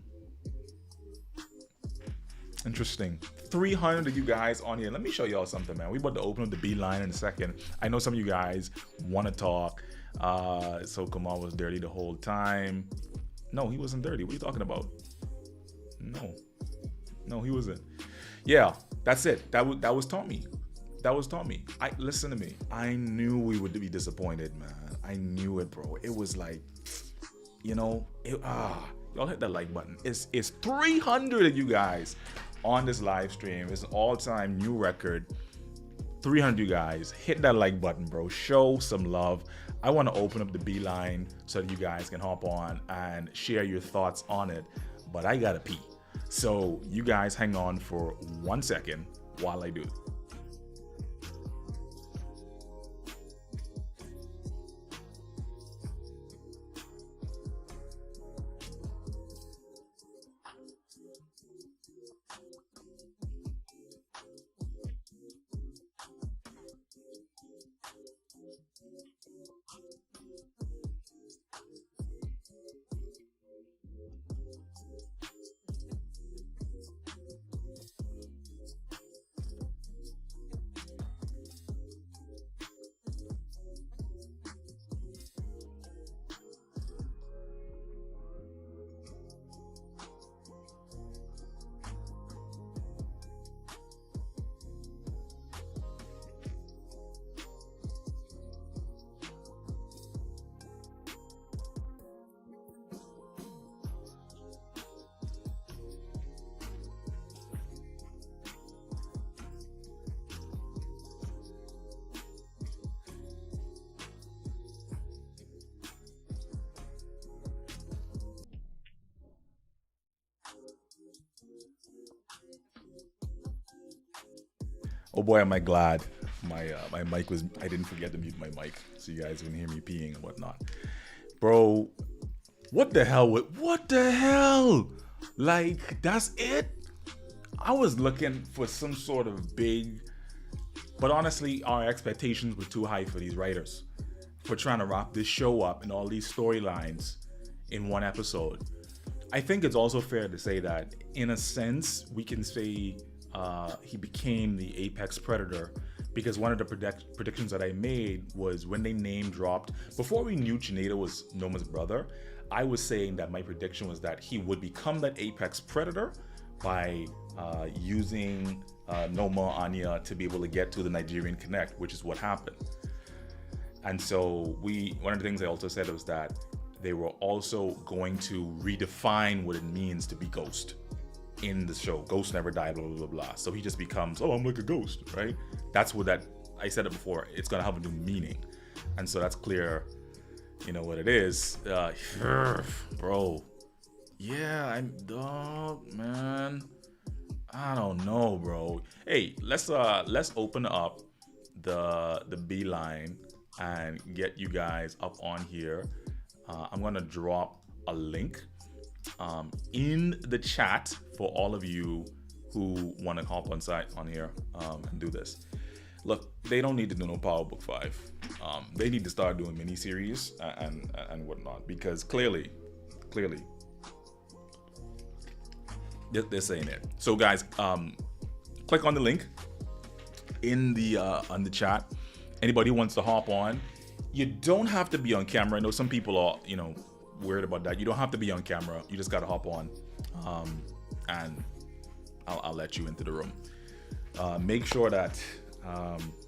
Interesting. 300 of you guys on here. Let me show y'all something, man. We about to open up the beeline in a second. I know some of you guys want to talk. So Kamal was dirty the whole time. No, he wasn't dirty. What are you talking about? No, he wasn't. Yeah, that's it. That was Tommy. That was Tommy. Listen to me. I knew we would be disappointed, man. I knew it, bro. It was like, y'all hit that like button. It's 300 of you guys on this live stream. It's an all-time new record. 300 you guys. Hit that like button, bro. Show some love. I want to open up the beeline so that you guys can hop on and share your thoughts on it. But I gotta pee. So you guys hang on for 1 second while I do it. Oh boy, am I glad my mic was. I didn't forget to mute my mic, so you guys can hear me peeing and whatnot. Bro, what the hell? What the hell? Like that's it? I was looking for some sort of big, but honestly, our expectations were too high for these writers. For trying to wrap this show up and all these storylines in one episode. I think it's also fair to say that, in a sense, we can say he became the apex predator because one of the predictions that I made was when they name dropped, before we knew Janeda was Noma's brother, I was saying that my prediction was that he would become that apex predator by using Noma Anya to be able to get to the Nigerian Connect, which is what happened. And so one of the things I also said was that they were also going to redefine what it means to be Ghost in the show. Ghost never died, blah, blah, blah, blah. So he just becomes, oh, I'm like a ghost, right? That's what I said it before, it's gonna have a new meaning. And so that's clear, what it is. Bro, yeah, I'm dog, man. I don't know, bro. Hey, let's open up the beeline and get you guys up on here. I'm gonna drop a link in the chat for all of you who want to hop on here and do this. Look, they don't need to do no Power Book 5. They need to start doing miniseries and whatnot, because clearly they're saying it. So guys, click on the link in the on the chat. Anybody who wants to hop on, you don't have to be on camera. I know some people are, worried about that. You don't have to be on camera. You just got to hop on, and I'll let you into the room. Make sure that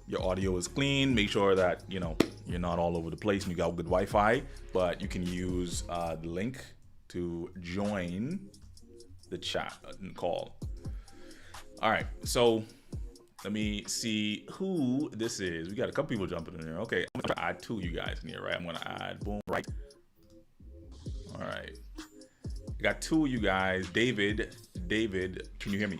your audio is clean. Make sure that you're not all over the place and you got good Wi-Fi. But you can use the link to join the chat and call. All right, so let me see who this is. We got a couple people jumping in here. Okay, I'm gonna add 2 of you guys in here, right? I'm gonna add, boom, right. All right, I got 2 of you guys. David, can you hear me?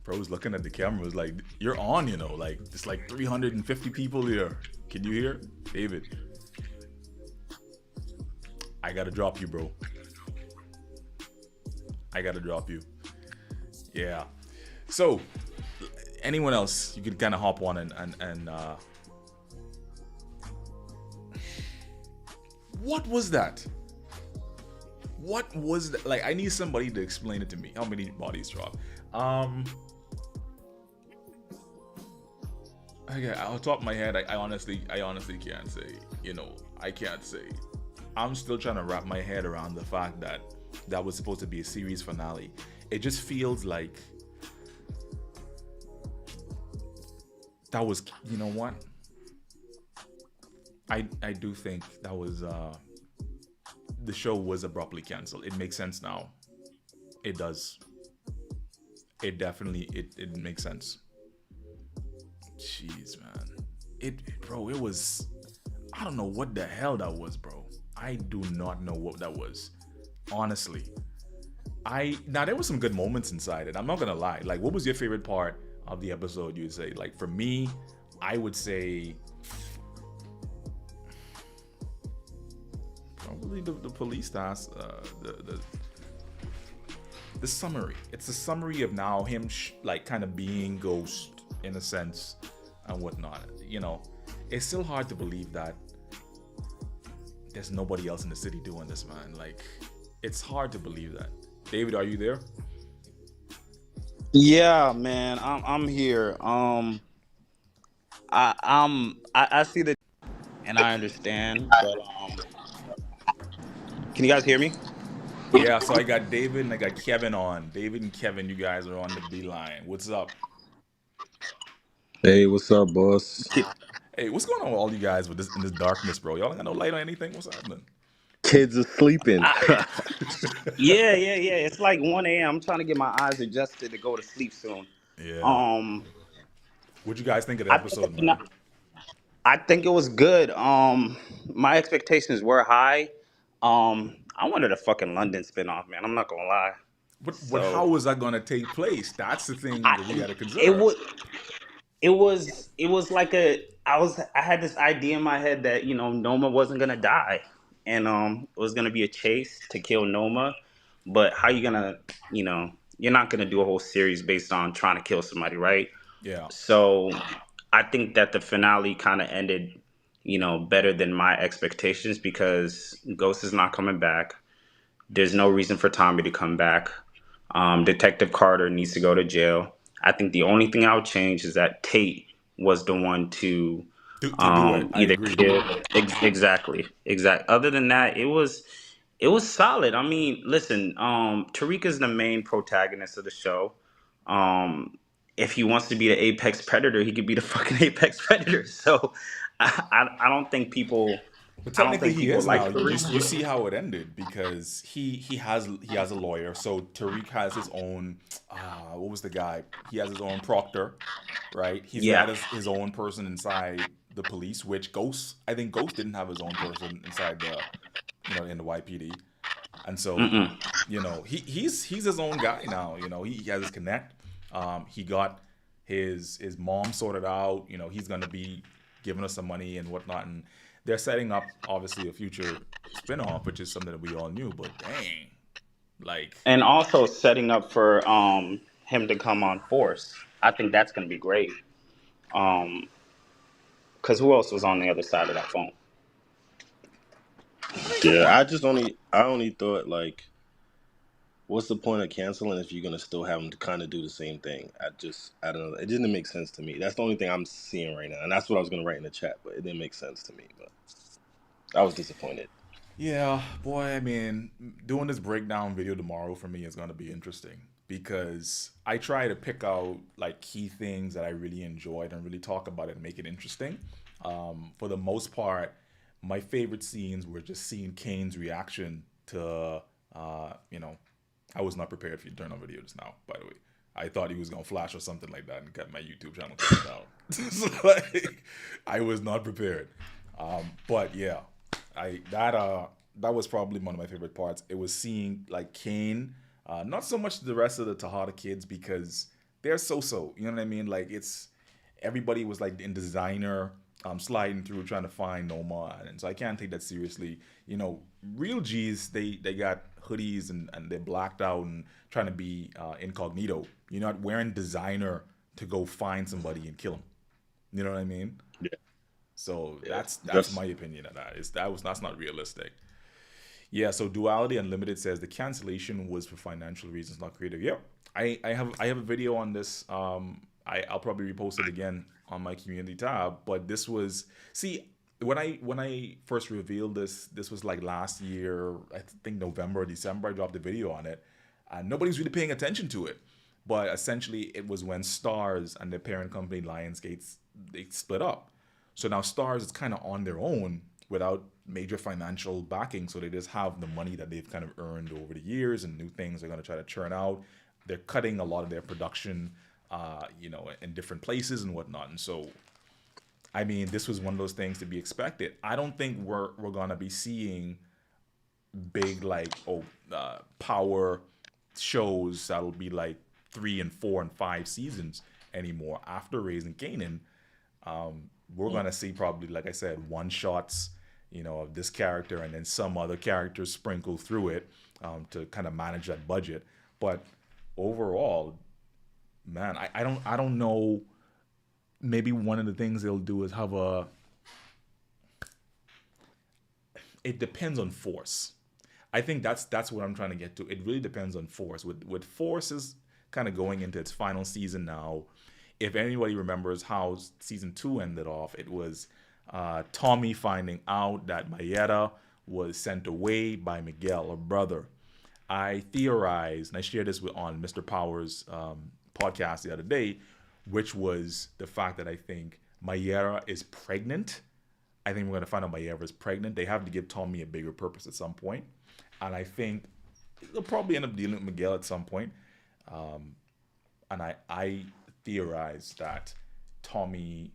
Bro's looking at the camera. Was like, you're on, like it's like 350 people here. Can you hear? David, I gotta drop you, bro. I gotta drop you. Yeah. So, anyone else, you could kind of hop on and what was that? What was that? Like, I need somebody to explain it to me. How many bodies dropped? Okay, off the top of my head, I honestly can't say. I can't say. I'm still trying to wrap my head around the fact that was supposed to be a series finale. It just feels like that was, what? I do think that was the show was abruptly canceled. It makes sense now. It does. It definitely it makes sense. Jeez, man. It was, I don't know what the hell that was, bro. I do not know what that was. Honestly. Now there were some good moments inside it. I'm not gonna lie. Like, what was your favorite part of the episode, you'd say? Like, for me, I would say probably the police task, the summary. It's a summary of now him like kind of being Ghost in a sense and whatnot. It's still hard to believe that there's nobody else in the city doing this, man. Like, it's hard to believe that. David, are you there? Yeah, man, I'm here. I see the and I understand, but can you guys hear me? Yeah, so I got David and I got Kevin on. David and Kevin, you guys are on the beeline. What's up? Hey, what's up, boss? Hey, what's going on with all you guys with this in this darkness, bro? Y'all ain't got no light on anything? What's happening? Kids are sleeping. Yeah. It's like 1 a.m. I'm trying to get my eyes adjusted to go to sleep soon. Yeah. Um, What'd you guys think of the I think episode, man? I think it was good. My expectations were high. I wanted a fucking London spinoff, man. I'm not gonna lie. But So how is that gonna take place? That's the thing I that we got to it consider. would it was like I had this idea in my head that Noma wasn't gonna die, and it was gonna be a chase to kill Noma, but how you gonna you're not gonna do a whole series based on trying to kill somebody, right? Yeah. So I think that the finale kind of ended better than my expectations because Ghost is not coming back. There's no reason for Tommy to come back. Detective Carter needs to go to jail. I think the only thing I would change is that Tate was the one to To do it, I either agree. kill. Exactly. Other than that, it was solid. I mean, listen, Tariq is the main protagonist of the show. Um, if he wants to be the apex predator, he could be the fucking apex predator. So, I don't think people, But I don't technically, think he people is like now. You Tariq. see how it ended because he has a lawyer. So Tariq has his own. What was the guy? He has his own proctor, right? He's got Yeah. his own person inside the police. Which Ghost, I think Ghost didn't have his own person inside the, in the YPD, and so, Mm-mm. he's his own guy now. He has his connect. He got his mom sorted out. He's gonna be giving us some money and whatnot, and they're setting up obviously a future spinoff, which is something that we all knew. But dang, like, And also setting up for him to come on Force. I think that's going to be great. Um, because who else was on the other side of that phone? Yeah, I only thought like, what's the point of canceling if you're gonna still have them to kind of do the same thing? I don't know. It didn't make sense to me. That's the only thing I'm seeing right now, and that's what I was gonna write in the chat, but it didn't make sense to me. But I was disappointed. yeah, boy. I mean, doing this breakdown video tomorrow for me is gonna be interesting because I try to pick out like key things that I really enjoyed and really talk about it and make it interesting. For the most part, my favorite scenes were just seeing Kane's reaction to, I was not prepared for you to turn on video just now, by the way. I thought he was gonna flash or something like that and got my YouTube channel taken down. So, like, I was not prepared. But yeah, I that was probably one of my favorite parts. It was seeing like Kane, not so much the rest of the Tahada kids because they're so. You know what I mean? Like everybody was like in designer, sliding through trying to find Noma, and so I can't take that seriously. Real G's they got hoodies and they're blacked out and trying to be incognito. You're not wearing designer to go find somebody and kill them. You know what I mean? Yeah, So yeah. that's Just my opinion of that. That's not realistic. Yeah, so Duality Unlimited says the cancellation was for financial reasons, not creative. Yep. I have a video on this. I'll probably repost it again on my community tab. But this was, see, when I first revealed this was like last year, I think November or December, I dropped a video on it. And nobody's really paying attention to it. But essentially it was when Stars and their parent company Lionsgate, they split up. So now Stars is kind of on their own without major financial backing. So they just have the money that they've kind of earned over the years and new things they're going to try to churn out. They're cutting a lot of their production, in different places and whatnot. And so, I mean, this was one of those things to be expected. I don't think we're going to be seeing big, like, power shows that'll be like 3 and 4 and 5 seasons anymore after Raising Kanan. We're gonna see probably, like I said, one shots, of this character and then some other characters sprinkle through it, to kind of manage that budget. But overall, man, I don't know. Maybe one of the things they'll do is have a. It depends on Force. I think that's what I'm trying to get to. It really depends on Force. With Force is kind of going into its final season now. If anybody remembers how season 2 ended off, it was Tommy finding out that Mayetta was sent away by Miguel, her brother. I theorized, and I shared this on Mr. Power's podcast the other day, which was the fact that I think Mayera is pregnant. I think we're going to find out Mayera is pregnant. They have to give Tommy a bigger purpose at some point. And I think they'll probably end up dealing with Miguel at some point. And I theorize that Tommy,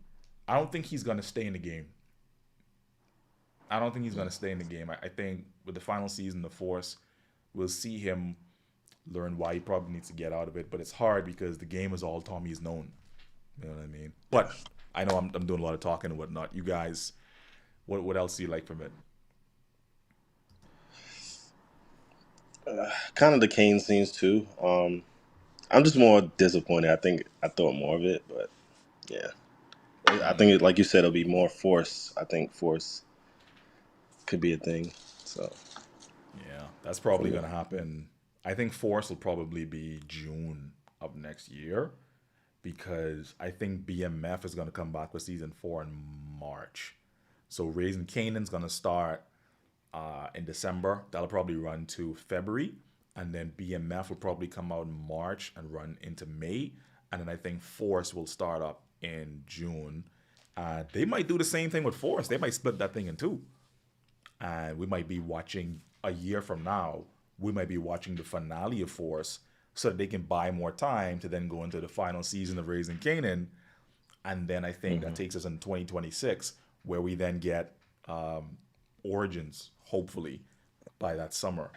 I don't think he's going to stay in the game. I don't think he's gonna stay in the game. I think with the final season, the Force, we'll see him learn why he probably needs to get out of it. But it's hard because the game is all Tommy's known. You know what I mean? But I know I'm doing a lot of talking and whatnot. You guys, what else do you like from it? Kind of the Kane scenes too. I'm just more disappointed. I think I thought more of it, but yeah, I think like you said, it'll be more Force. I think Force could be a thing. So Yeah, that's probably gonna happen. I think Force will probably be June of next year because I think BMF is gonna come back with season 4 in March. So Raising Kanan's gonna start in December. That'll probably run to February, and then BMF will probably come out in March and run into May, and then I think Force will start up in June. They might do the same thing with Force. They might split that thing in two, and we might be watching a year from now. We might be watching the finale of Force so that they can buy more time to then go into the final season of Raising Kanan, and then I think that takes us in 2026, where we then get Origins, hopefully, by that summer.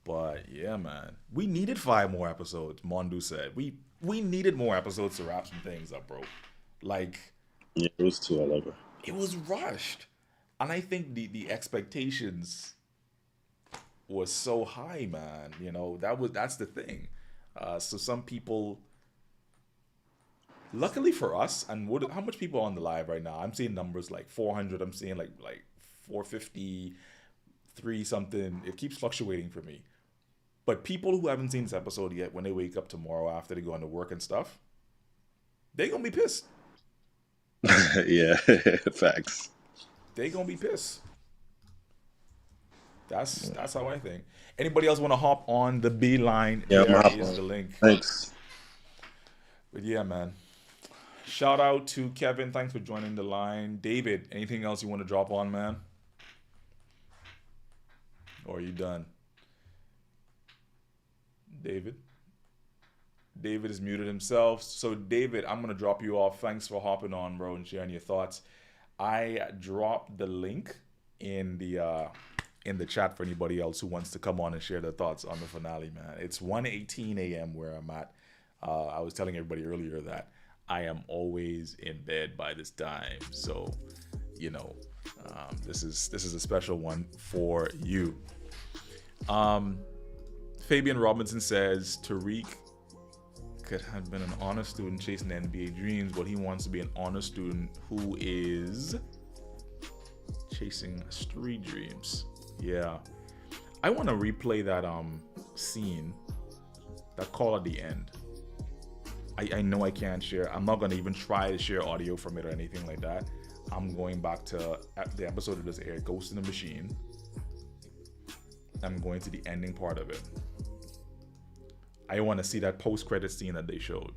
But yeah, man, we needed 5 more episodes. Mondu said we needed more episodes to wrap some things up, bro. Like, yeah, it was too all over. it was rushed, and I think the expectations was so high, man. You know, that's the thing. So some people, luckily for us, and how much people are on the live right now? I'm seeing numbers like 400. I'm seeing like 453 something. It keeps fluctuating for me. But people who haven't seen this episode yet, when they wake up tomorrow after they go into work and stuff, they gonna be pissed. Yeah, facts. They gonna be pissed. That's how I think. Anybody else want to hop on the B line? Yeah, I'm There hopping is on. the link. Thanks. But yeah, man. Shout out to Kevin. Thanks for joining the line. David, anything else you want to drop on, man? Or are you done? David? David has muted himself. So David, I'm gonna drop you off. Thanks for hopping on, bro, and sharing your thoughts. I dropped the link in the chat for anybody else who wants to come on and share their thoughts on the finale, man. It's 1:18 a.m. where I'm at. I was telling everybody earlier that I am always in bed by this time, so you know, this is a special one for you. Fabian Robinson says Tariq could have been an honor student chasing NBA dreams, but he wants to be an honor student who is chasing street dreams. Yeah, I want to replay that scene, that call at the end. I know I can't share. I'm not gonna even try to share audio from it or anything like that. I'm going back to the episode of this aired, Ghost in the Machine. I'm going to the ending part of it. I want to see that post-credit scene that they showed.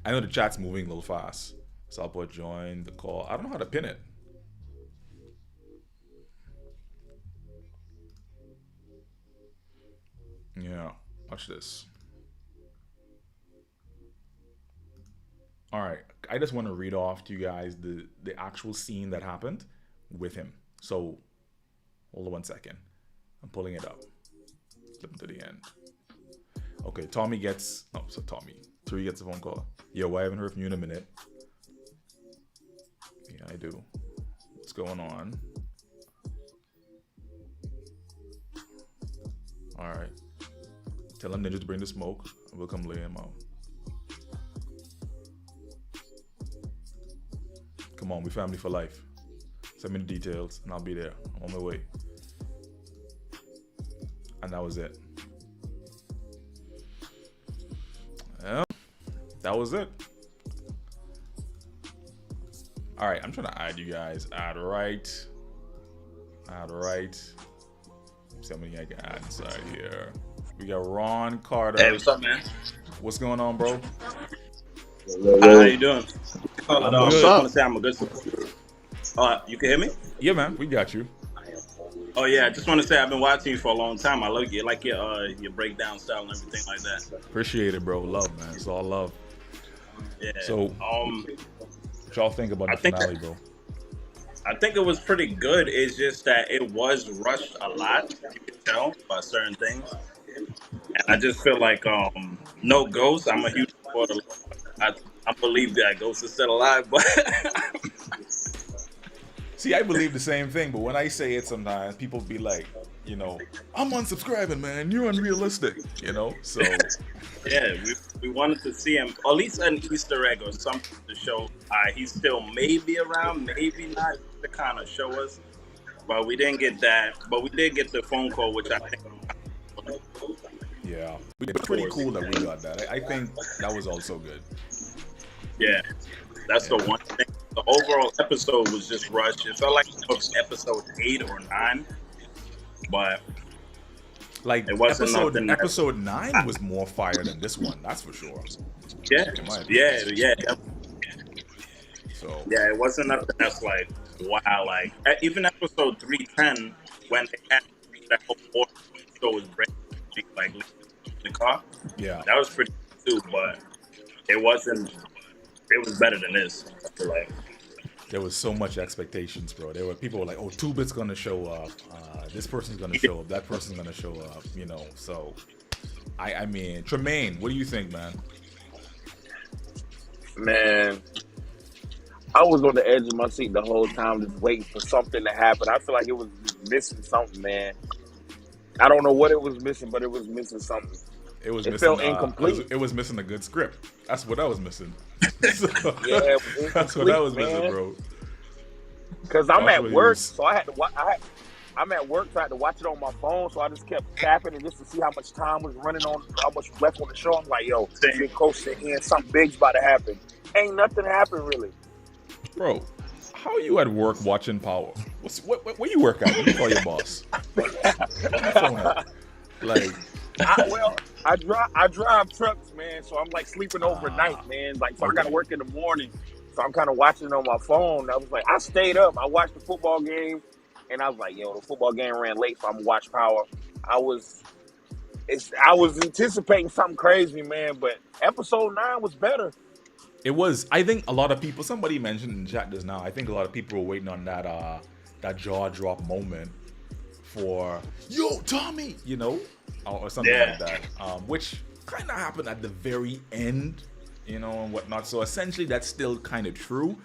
I know the chat's moving a little fast, so I'll put join the call. I don't know how to pin it. Yeah, watch this. All right, I just want to read off to you guys the actual scene that happened with him. So, hold on 1 second. I'm pulling it up. Flip to the end. Okay, Tommy gets... Oh, so Tommy. Tariq gets a phone call. Yo, I haven't heard from you in a minute. Yeah, I do. What's going on? All right. Tell them ninjas to bring the smoke. We'll come lay him out. Come on, we family for life. Send me the details, and I'll be there. I'm on my way. And that was it. Yeah, that was it. All right, I'm trying to add you guys. Add right. See how many I can add inside here. We got Ron Carter. Hey, what's up, man? What's going on, bro? How you doing? I'm I good. just want to say I'm a good supporter. You can hear me? Yeah, man, we got you. Oh yeah, I just want to say I've been watching you for a long time. I like your breakdown style and everything like that. Appreciate it, bro. Love, man. It's all love. Yeah. So, what y'all think about the finale, bro? I think it was pretty good. It's just that it was rushed a lot. You could tell by certain things, and I just feel like no Ghost. I'm a huge supporter. I, I believe that Ghost is still alive, but See, I believe the same thing, but when I say it sometimes, people be like, I'm unsubscribing, man. You're unrealistic, So, yeah, we wanted to see him, or at least an Easter egg or something to show he's still maybe around, maybe not, to kind of show us. But we didn't get that. But we did get the phone call, which I think. yeah. It's pretty cool that we got that. I think that was also good. Yeah, that's the one thing. The overall episode was just rushed. It felt like it was episode 8 or 9, but like it wasn't episode 9 was more fire than this one. That's for sure. Yeah. So yeah, it wasn't nothing that's like wow. Like even episode 310 when they had that whole board show was breaking like in the car. Yeah, that was pretty good too, but it wasn't. It was better than this. I feel like there was so much expectations, bro. People were like, "Oh, Two-Bit's gonna show up. This person's gonna show up. That person's gonna show up." So I mean, Tremaine, what do you think, man? Man, I was on the edge of my seat the whole time, just waiting for something to happen. I feel like it was missing something, man. I don't know what it was missing, but it was missing something. It missing, felt incomplete. It was missing a good script. That's what I was missing. Yeah, that's what I was missing, bro. Because I'm at work, so I had to watch. I'm at work, so I had to watch it on my phone. So I just kept tapping and just to see how much time was running on, how much left on the show. I'm like, yo, big coach sitting here, something big's about to happen. Ain't nothing happened really, bro. How are you at work watching Power? Where you work at? Let me call your boss. Like. I drive trucks, man. So I'm like sleeping overnight, man. Like, so I gotta work in the morning. So I'm kind of watching it on my phone. I was like, I stayed up. I watched the football game, and I was like, yo, the football game ran late, so I'm gonna watch Power. I was anticipating something crazy, man. But episode 9 was better. It was. I think a lot of people. Somebody mentioned in the chat just now. I think a lot of people were waiting on that jaw drop moment for yo Tommy, or something like that, which kind of happened at the very end, and whatnot. So essentially, that's still kind of true.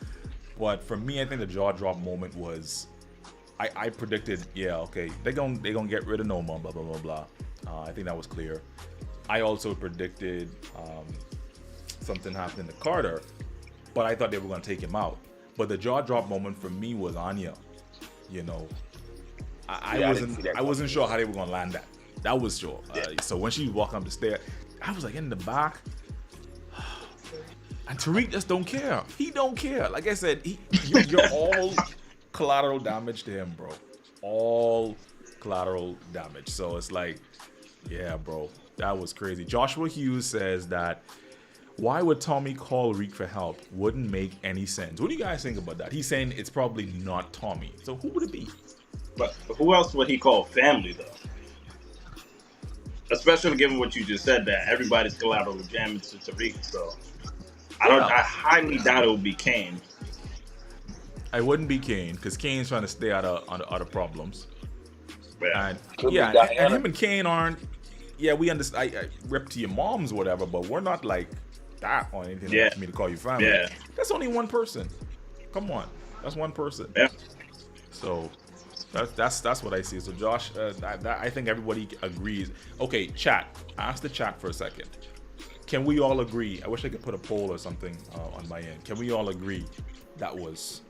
But for me, I think the jaw drop moment was, I predicted, okay, they're gonna get rid of Noma, blah blah blah blah. I think that was clear. I also predicted something happened to Carter, but I thought they were gonna take him out. But the jaw drop moment for me was Anya, I wasn't sure how they were gonna land that. That was sure. So when she walked up the stairs, I was like in the back. And Tariq just don't care. He don't care. Like I said, you're all collateral damage to him, bro. All collateral damage. So it's like, yeah, bro, that was crazy. Joshua Hughes says that, why would Tommy call Reek for help? Wouldn't make any sense. What do you guys think about that? He's saying it's probably not Tommy. So who would it be? But who else would he call family, though? Especially given what you just said, that everybody's collateral damage to Tariq. So I highly doubt it would be Kane. I wouldn't be Kane, because Kane's trying to stay out of problems. Yeah. And him and Kane aren't. Yeah, we understand. I rip to your moms, whatever, but we're not like that or anything like for me to call you family. Yeah. That's only one person. Come on, that's one person. Yeah. So that's what I see. So Josh, I think everybody agrees. Okay, chat. Ask the chat for a second. Can we all agree? I wish I could put a poll or something on my end. Can we all agree that was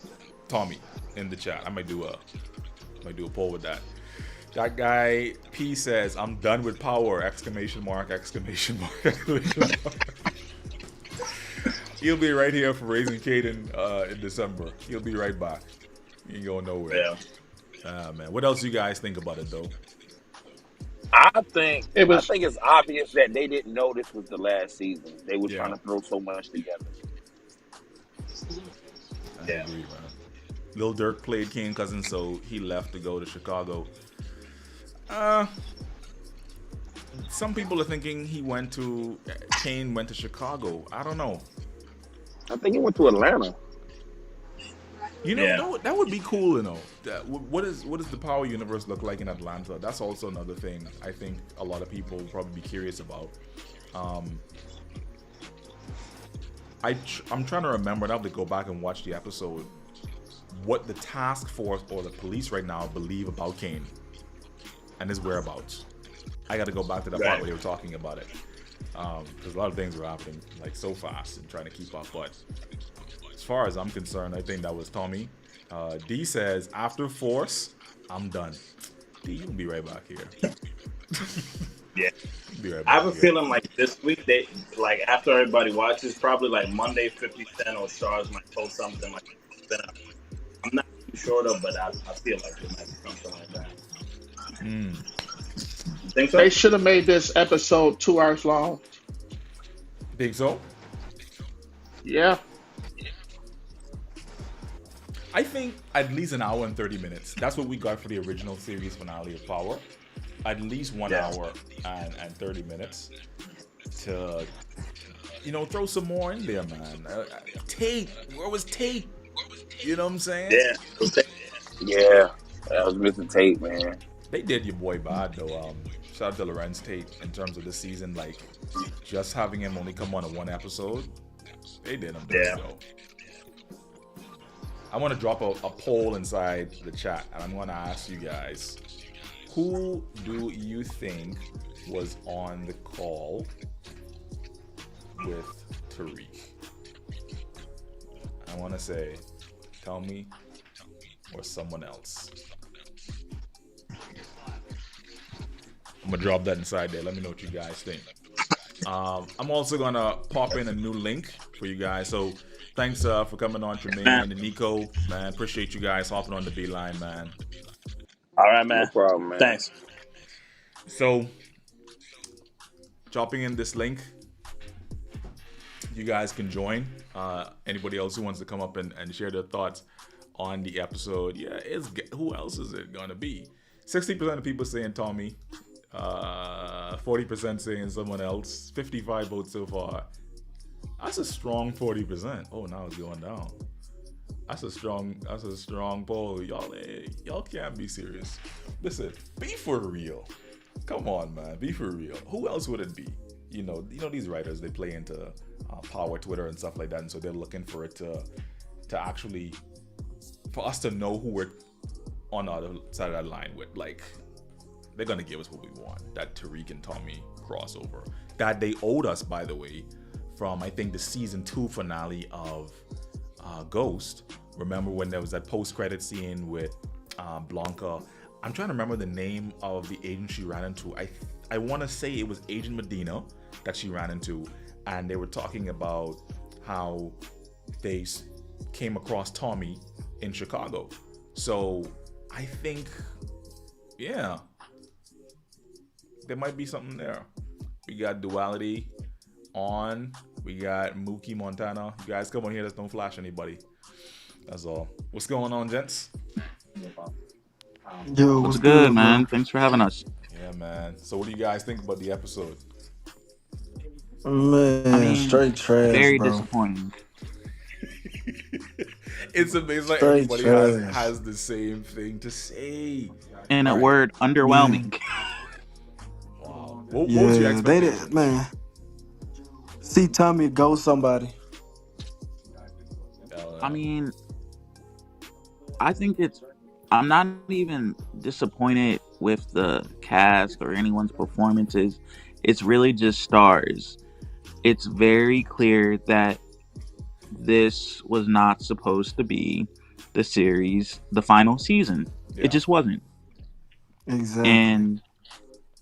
Tommy in the chat? I might do a poll with that. That guy P says, "I'm done with Power!" Exclamation mark! Exclamation mark! Exclamation mark! He'll be right here for Raising Caden in December. He'll be right back. He ain't going nowhere. Yeah. Man. What else you guys think about it though? I think it's obvious that they didn't know this was the last season. They were trying to throw so much together. I agree, man. Lil Durk played Kane Cousins, so he left to go to Chicago. Some people are thinking Kane went to Chicago. I don't know. I think he went to Atlanta. You know Yeah. that would be cool. You know, what does the power universe look like in Atlanta? That's also another thing I think a lot of people will probably be curious about. Um, I'm trying to remember. I have to go back and watch the episode. What the task force or the police right now believe about Kane and his whereabouts. I got to go back to that part Right. where they were talking about it, because a lot of things were happening like so fast and trying to keep up. But as far as I'm concerned, I think that was Tommy. D says after Force, I'm done. D, you'll be right back here. Yeah. Be right I back have a here. feeling like this week they like after everybody watches, probably like Monday 50 Cent or Stars might post something like that. I'm not too sure though, but I feel like it might be something like that. Mm, You think They so? should have made this episode 2 hours long. think so? Yeah. I think at least an hour and 30 minutes. That's what we got for the original series finale of Power. At least one Yeah. hour and 30 minutes to, throw some more in there, man. Tate, where was Tate? You know what I'm saying? Yeah. Yeah, that was Mr. Tate, man. They did your boy bad though. Shout out to Lorenz Tate in terms of this season. Like, just having him only come on a one episode, they did him dirty Yeah. though. I want to drop a poll inside the chat, and I'm going to ask you guys, who do you think was on the call with Tariq? I want to say, tell me, or someone else. I'm gonna drop that inside there. Let me know what you guys think. I'm also gonna pop in a new link for you guys. So thanks for coming on, Tremaine and Nico. Man, appreciate you guys hopping on the beeline, man. All right, No man. problem, man. Thanks. So dropping in this link, you guys can join. Anybody else who wants to come up and share their thoughts on the episode, who else is it gonna be? 60% of people saying Tommy, 40% saying someone else, 55 votes so far. That's a strong 40%. Oh, now it's going down. That's a strong poll. Y'all can't be serious. Listen, be for real. Come on, man, be for real. Who else would it be? You know these writers, they play into Power Twitter and stuff like that, and so they're looking for it to actually, for us to know who we're on the other side of that line with. Like, they're gonna give us what we want. That Tariq and Tommy crossover that they owed us, by the way, from I think the season 2 finale of Ghost. Remember when there was that post-credit scene with Blanca? I'm trying to remember the name of the agent she ran into. I want to say it was Agent Medina that she ran into, and they were talking about how they came across Tommy in Chicago. So I think, yeah, there might be something there. We got Duality on. We got Mookie Montana. You guys come on here. Just don't flash anybody. That's all. What's going on, gents? Yo, What's what's good, good, man? bro? Thanks for having us. Yeah, man. So what do you guys think about the episode? I Man, mean, straight trash, very bro. disappointing. It's amazing like Straight everybody trash. has the same thing to say. In a All right. word, underwhelming. Wow. What was your Yeah, they expectation? did, man. See Tommy go somebody. I mean, I think I'm not even disappointed with the cast or anyone's performances. It's really just stars. It's very clear that this was not supposed to be the series, the final season. It Yeah. just wasn't. Exactly. And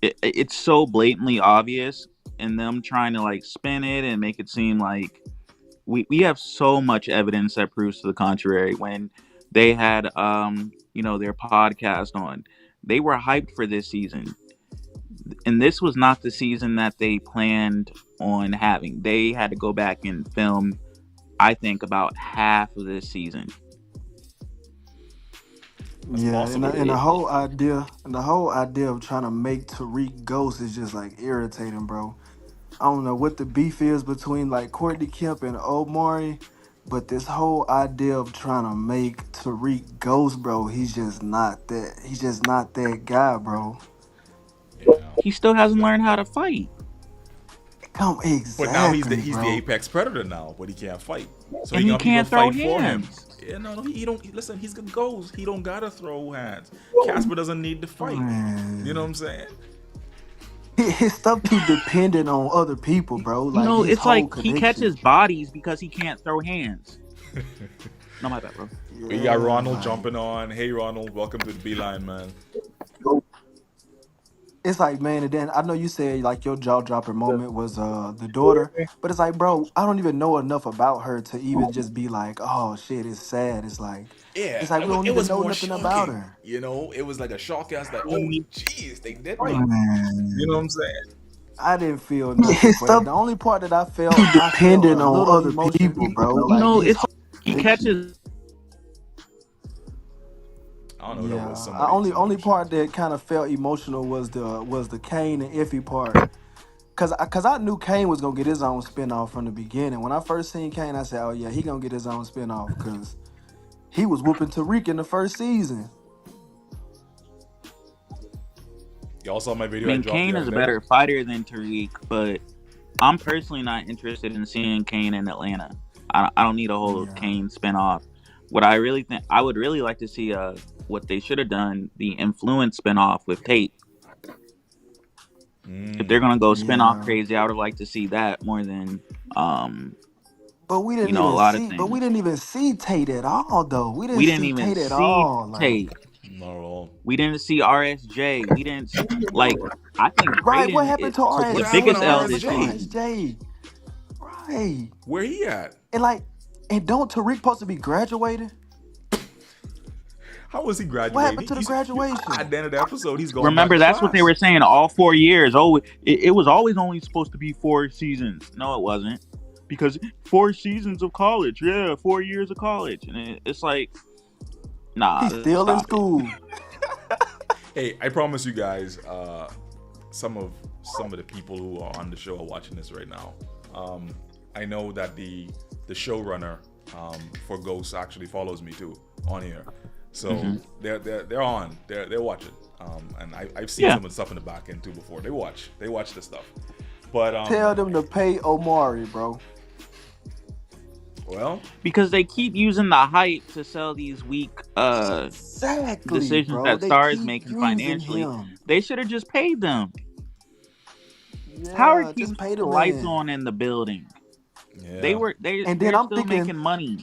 it's so blatantly obvious, and them trying to like spin it and make it seem like we have so much evidence that proves to the contrary. When they had their podcast on, they were hyped for this season, and this was not the season that they planned on having. They had to go back and film, I think, about half of this season. That's Yeah, possible. and the whole idea of trying to make Tariq Ghost is just like irritating, bro. I don't know what the beef is between like Courtney Kemp and Omari, But this whole idea of trying to make Tariq Ghost, bro, he's just not that. He's just not that guy, bro. Yeah. He still hasn't learned how to fight, Come But now he's the exactly, bro. apex predator now, but he can't fight. So he and he got people can't throw fight for him. hands. Yeah, no, he don't listen. He's gonna goes. He don't gotta throw hands. Casper doesn't need to fight. You know what Man, I'm saying? his stuff too dependent on other people, bro. You Like know, his it's whole like he connection. catches bodies because he can't throw hands. No, my bad, bro. We got Yeah, Ronald like jumping on. Hey, Ronald, welcome to the Beeline, man. it's like, man, and then I know you said like your jaw dropper moment was the daughter, but it's like, bro, I don't even know enough about her to even just be like, oh shit, it's sad. Yeah, It's like we don't it even was know more nothing about shocking. her. You know, it was like a shock as like, oh, jeez, they did make. You know what Man, I'm saying? I didn't feel His nothing for stuff that. The only part that too I felt dependent a on little other emotion, people, bro. You like know, his it's whole like he connection. catches. I don't know. That was Yeah, I somebody too only much. part that kind of felt emotional was the Kane and Iffy part. Cause I knew Kane was gonna get his own spinoff from the beginning. When I first seen Kane, I said, "Oh yeah, he gonna get his own spinoff." Cause he was whooping Tariq in the first season. Y'all saw my I video I mean, dropped the Kane other is a day. better fighter than Tariq, but I'm personally not interested in seeing Kane in Atlanta. I don't need a whole Yeah, Kane spinoff. What I really think I would really like to see what they should have done, the Influence spinoff with Tate. If they're gonna go spinoff yeah. crazy, I would like to see that more than um But we you didn't know, a even lot of see. But we things. didn't even see Tate at all, though. We didn't We didn't see even Tate at see all. Like, Tate. Not at all. We didn't see RSJ. We didn't like. I think right? What Braden happened to took What the happened RSJ? to biggest What L happened this to RSJ? season. RSJ? Right. Where he at? And like, and don't Tariq supposed to be graduating? How was he What graduating? happened to the At graduation? the end of the episode, he's going back Remember, to that's what they class. were saying all 4 years. Oh, it was always only supposed to be 4 seasons. No, it wasn't. Because 4 seasons of college. Yeah, 4 years of college. And it's like, He's nah, still in stop it. school. Hey, I promise you guys, some of the people who are on the show are watching this right now. I know that the showrunner for Ghost actually follows me too on here, so they're on, they're watching, and I've seen Yeah. some of the stuff in the back end too before. They watch the stuff, but Tell them to pay Omari, bro. well, Because they keep using the hype to sell these weak Exactly, decisions bro. that They stars keep making using financially. him. They should have just paid them. Howard Yeah, keeps just pay the the lights man. on in the building. yeah, And then They're still making money.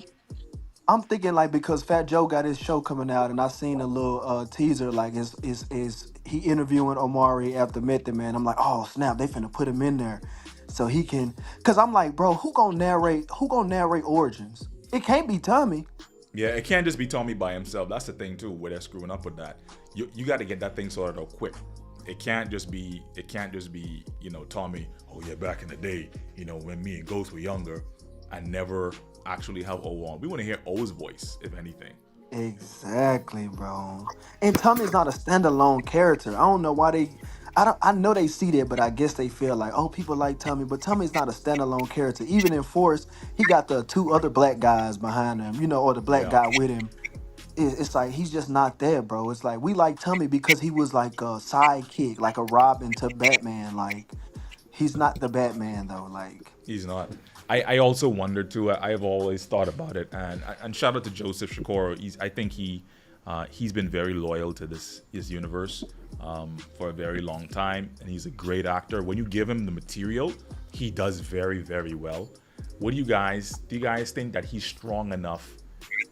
I'm thinking like because Fat Joe got his show coming out, and I seen a little teaser like is he interviewing Omari after Method Man. I'm like, oh snap, they finna put him in there, so he can. Cause I'm like, bro, who gonna narrate? Who gonna narrate Origins? It can't be Tommy. yeah. It can't just be Tommy by himself. That's the thing too, where they're screwing up with that. You got to get that thing sorted out quick. It can't just be Tommy. Oh yeah, back in the day, when me and Ghost were younger, I never actually have O on. We want to hear O's voice, if anything. Exactly, bro. And Tommy's not a standalone character. I don't know why they. I don't. I know they see that, but I guess they feel like, oh, people like Tommy, but Tommy's not a standalone character. Even in Force, he got the two other black guys behind him, or the black Yeah. guy with him. It's like he's just not there, bro. It's like we like Tommy because he was like a sidekick, like a Robin to Batman. Like he's not the Batman though. Like He's not. I also wondered too. I've always thought about it, and shout out to Joseph Shikoro. I think he's been very loyal to his universe for a very long time, and he's a great actor. When you give him the material, he does very, very well. Do you guys think that he's strong enough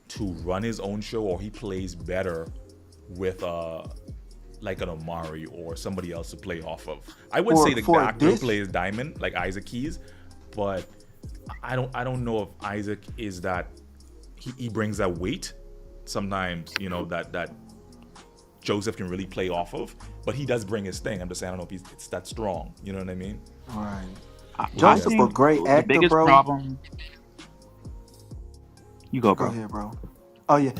to run his own show, or he plays better with like an Omari or somebody else to play off of? I would say the for actor who this, plays Diamond, like Isaac Keys, but I don't know if Isaac is that he brings that weight sometimes, that Joseph can really play off of, but he does bring his thing. I'm just saying I don't know if it's that strong. You know what I mean? all right. What do you I guys Joseph a think think? great the actor, biggest bro. problem. You go, Go bro. ahead, bro. Oh yeah.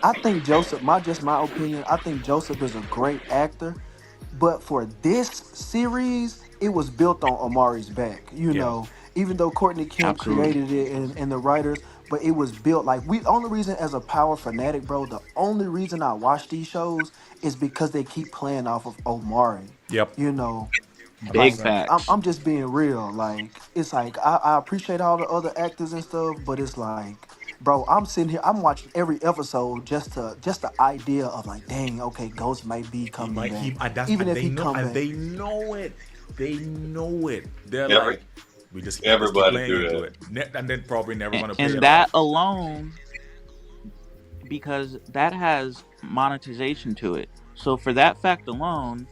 I think Joseph. My opinion. I think Joseph is a great actor, but for this series, it was built on Omari's back. Yeah. Even though Courtney Kemp Absolutely. created it and the writers, but it was built like we. Only reason as a power fanatic, bro. The only reason I watch these shows is because they keep playing off of Omari. Yep. You know, Big like 100%. facts. I'm just being real. Like it's like I appreciate all the other actors and stuff, but it's like, bro, I'm sitting here, I'm watching every episode just the idea of like, dang, okay, Ghost might be He coming might back, he and that's even and if they he know come and back. they know it. They know it. They're Every like, we just keep everybody playing do into that. it, and then probably never And, gonna pay and it that off. alone, because that has monetization to it. So for that fact alone,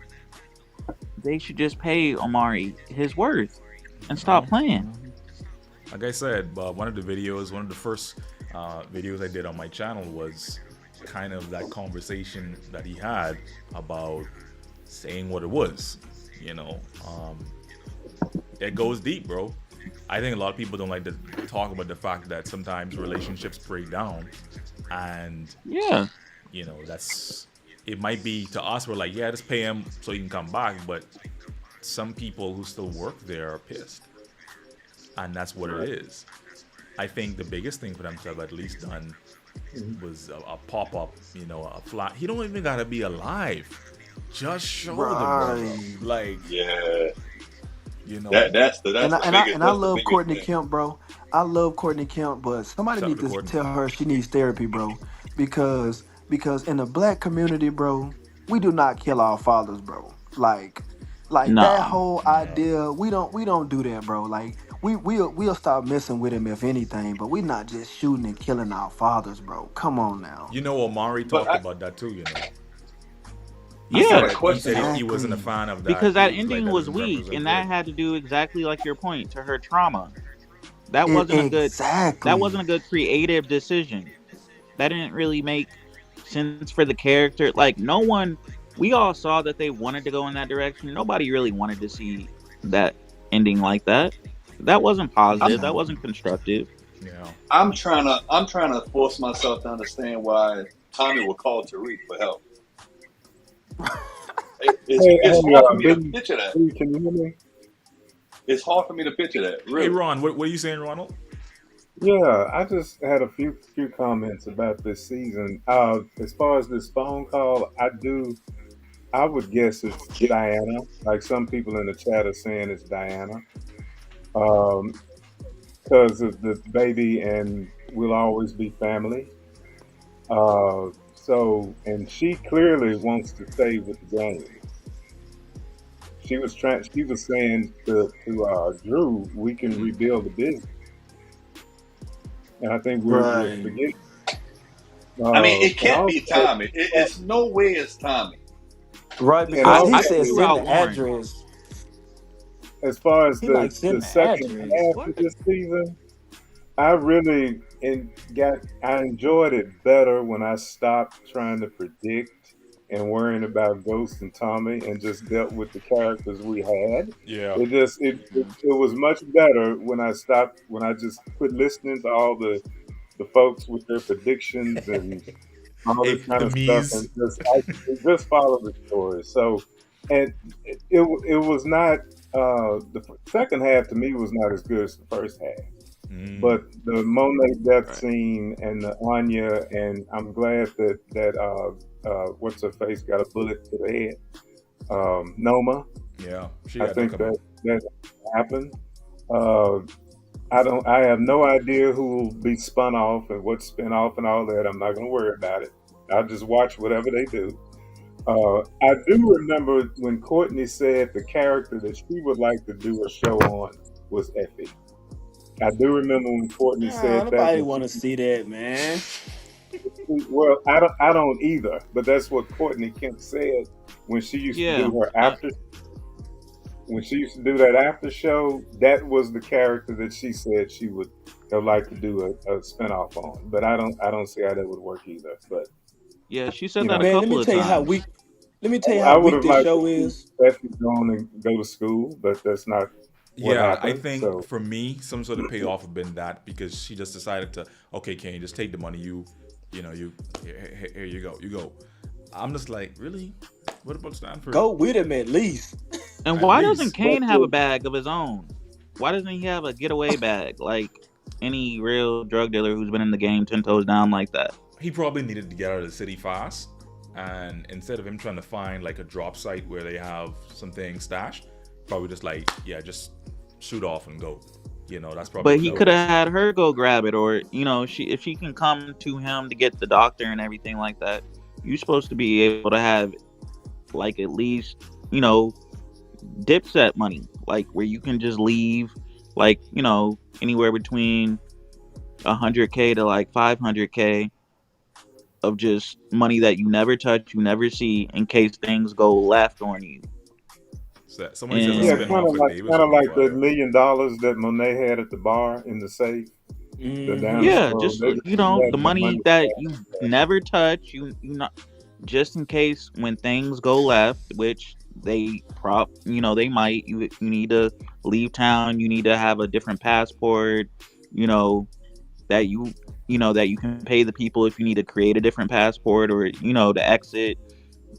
they should just pay Omari his worth and stop playing. Like I said, one of the videos, one of the first videos I did on my channel was kind of that conversation that he had about saying what it was. You know, it goes deep, bro. I think a lot of people don't like to talk about the fact that sometimes relationships break down, and Yeah. that's it. Might be to us, we're like, yeah, just pay him so he can come back, but some people who still work there are pissed, and that's what it Right. is. I think the biggest thing for them to have at least done was a pop up, a flat. He don't even gotta be alive. Just show the brother, Right. like Yeah, you know. And that's I the and I biggest and I that's the love biggest Courtney thing. Kemp, bro. I love Courtney Kemp, but somebody Shout out need to to Courtney. tell her she needs therapy, bro. Because in the black community, bro, we do not kill our fathers, bro. Like that Nah. whole No, idea, we don't do that, bro. Like we'll stop messing with him if anything, but we not just shooting and killing our fathers, bro. Come on now. Omari But talked about that too. He I got Yeah, a said he question said though. he wasn't a Exactly. fan of that. because He that was like, ending that was doesn't weak, represent and that good. had to do exactly like your point to her trauma. That wasn't a good. That wasn't Exactly. a good creative decision. That didn't really make sense for the character. Like no one, we all saw that they wanted to go in that direction. Nobody really wanted to see that ending like that. That wasn't I'm positive. That Exactly. wasn't constructive. Yeah. I'm trying to force myself to understand why Tommy would call Tariq for help. It's Hey, hard for me to B, picture that. B, can you hear me? It's hard for me to picture that, Hey really. Ron, what are you saying, Ronald? Yeah, I just had a few comments about this season. As far as this phone call, I would guess it's Diana. Like some people in the chat are saying it's Diana, um, because of the baby and we'll always be family. And she clearly wants to stay with the gang. She was saying to Drew, we can rebuild the business. And I think we're Right. forgetting. I mean, it And can't be Tommy. It's no way it's Tommy. Right, and because he I also could said see send Route the One. address. as far as He like the send the second address. half of What? this season, I really I enjoyed it better when I stopped trying to predict and worrying about Ghost and Tommy and just dealt with the characters we had. Yeah. It was much better when I just quit listening to all the folks with their predictions and all this kind The of stuff and Mies. just follow the story. So, and it was not the second half to me was not as good as the first half. But the Monet death Right. scene and the Anya, and I'm glad that what's her face got a bullet to the head. Noma, Yeah, she I had that think coming. that happened. Uh, I have no idea who will be spun off and what spin off and all that. I'm not going to worry about it. I'll just watch whatever they do. I do remember when Courtney said the character that she would like to do a show on was Effie. I do remember when Courtney Nah, said that. nobody want to see that, man. Well, I don't either, but that's what Courtney Kemp said when she used to Yeah. do her after. When she used to do that after show, that was the character that she said she would like to do a spinoff on. But I don't see how that would work either. But Yeah, she said you that know, a Man, let me couple of tell you how times. weak. Let me tell you how I would weak have this liked show to see is. Effie going and go to school, but that's not what Yeah, I happened. think So for me, some sort of payoff have been that because she just decided to, okay, Kane, just take the money. Here you go, you go. I'm just like, really? What about Stanford? Go with him at least. And At why doesn't least. Kane have a bag of his own? Why doesn't he have a getaway bag? Like, any real drug dealer who's been in the game 10 toes down like that. He probably needed to get out of the city fast, and instead of him trying to find like a drop site where they have something stashed, probably just like, yeah, just shoot off and go. That's probably But what he it could have was. had her go grab it, or if she can come to him to get the doctor and everything like that. You're supposed to be able to have like at least dipset money, like where you can just leave, like anywhere between 100K to like 500K of just money that you never touch, you never see, in case things go left on you. So somebody says a Yeah, And spin off of Davis kind of would be like the fire. $1 million that Monet had at the bar in the safe, the down the yeah, road. just They the had that money money. that you never touch, you not, just in case when things go left, which they might. You need to leave town. You need to have a different passport. You know that that you can pay the people if you need to create a different passport, or to exit.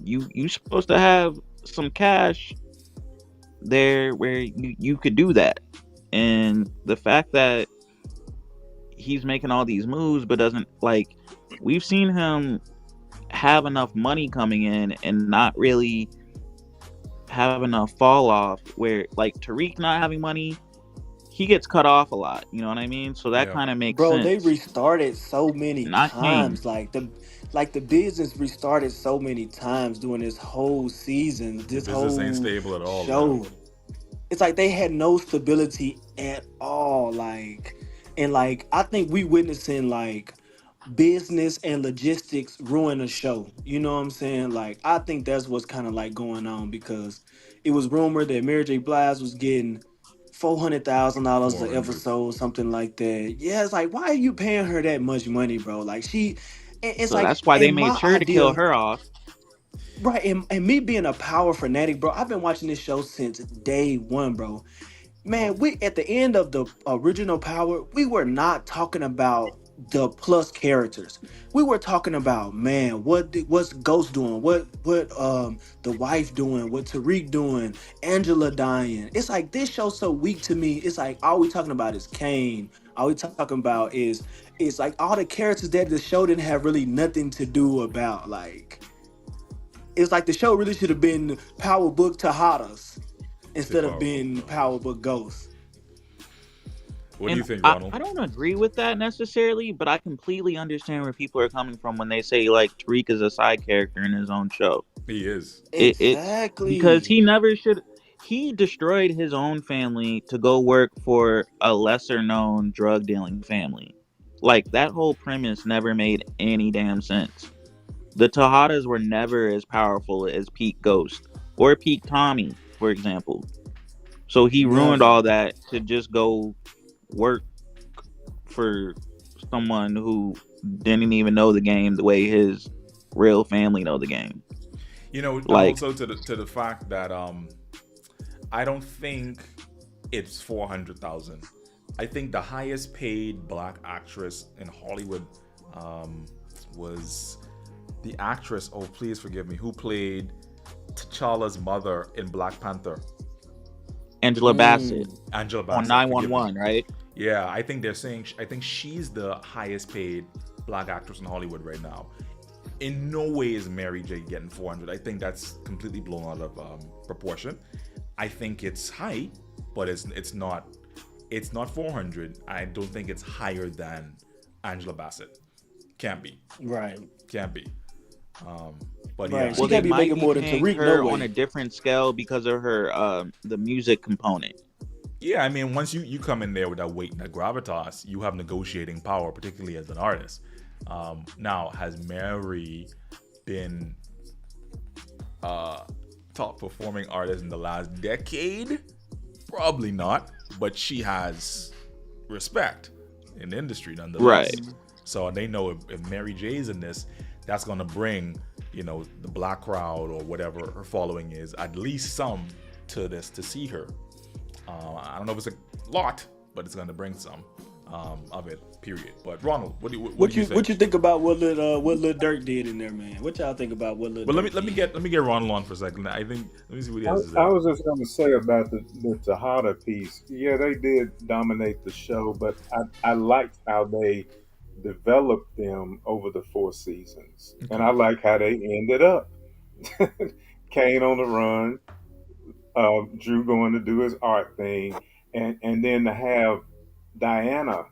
You supposed to have some cash there where you could do that. And the fact that he's making all these moves but doesn't, like, we've seen him have enough money coming in and not really have enough fall off, where like Tariq not having money, he gets cut off a lot, you know what I mean? So that Yeah, kind of makes Bro, they sense. restarted so many Not King. times. Like the business restarted so many times during this whole season, the this business ain't whole stable at all, man. show. It's like they had no stability at all. And I think we witnessing like business and logistics ruin a show. You know what I'm saying? Like I think that's what's kind of like going on, because it was rumored that Mary J. Blige was getting $400,000 an 400. episode, something like that. Yeah, it's like, why are you paying her that much money, bro? Like it's So like, that's why they in made my sure to kill idea, her off. right? And me being a power fanatic, bro, I've been watching this show since day one, bro. Man, we at the end of the original Power, we were not talking about the plus characters. We were talking about, man, what's Ghost doing? What the wife doing? What Tariq doing? Angela dying. It's like this show's so weak to me. It's like all we talking about is Kane. All we talking about is it's like all the characters that the show didn't have really nothing to do about. Like it's like the show really should have been Power Book Tejadas Say instead of Power Book being Ghost. Power Book Ghost. What do And you think, I Ronald? don't agree with that necessarily, but I completely understand where people are coming from when they say like Tariq is a side character in his own show. He is. It's because Exactly. he never should. He destroyed his own family to go work for a lesser known drug dealing family. Like that whole premise never made any damn sense. The Tejadas were never as powerful as Pete Ghost or Pete Tommy, for example. So he ruined Never. all that to just go work for someone who didn't even know the game the way his real family know the game. And Like, also to the fact that I don't think it's 400,000. I think the highest paid black actress in Hollywood was the actress. Oh, please forgive me. Who played T'Challa's mother in Black Panther? Angela Bassett Mm. Angela on Bassett. Forgive me. 911, right? Yeah, I think they're saying. I think she's the highest paid black actress in Hollywood right now. In no way is Mary J getting 400. I think that's completely blown out of proportion. I think it's high, but it's not 400. I don't think it's higher than Angela Bassett. Can't be. Right. Can't be. But yeah, Right. She Well, they can't be might making be more than paying Tariq, no her on a way. different scale because of her the music component. yeah. I mean, once you come in there with that weight and that gravitas, you have negotiating power, particularly as an artist. Now, has Mary been top performing artist in the last decade? Probably not, but she has respect in the industry nonetheless. Right. So they know if Mary J's in this, that's gonna bring the black crowd or whatever her following is, at least some to this to see her. I don't know if it's a lot, but it's gonna bring some. of it. Period. But Ronald, what What do you you think? what you think about what Lil Durk did in there, man? What y'all think about what Lil But Durk did? let me get Ronald on for a second. I think let me see what he has to I say. was just going to say about the Tejada piece. Yeah, they did dominate the show, but I liked how they developed them over the 4 seasons, and Okay. I like how they ended up. Kane on the run, Drew going to do his art thing, and then to have Diana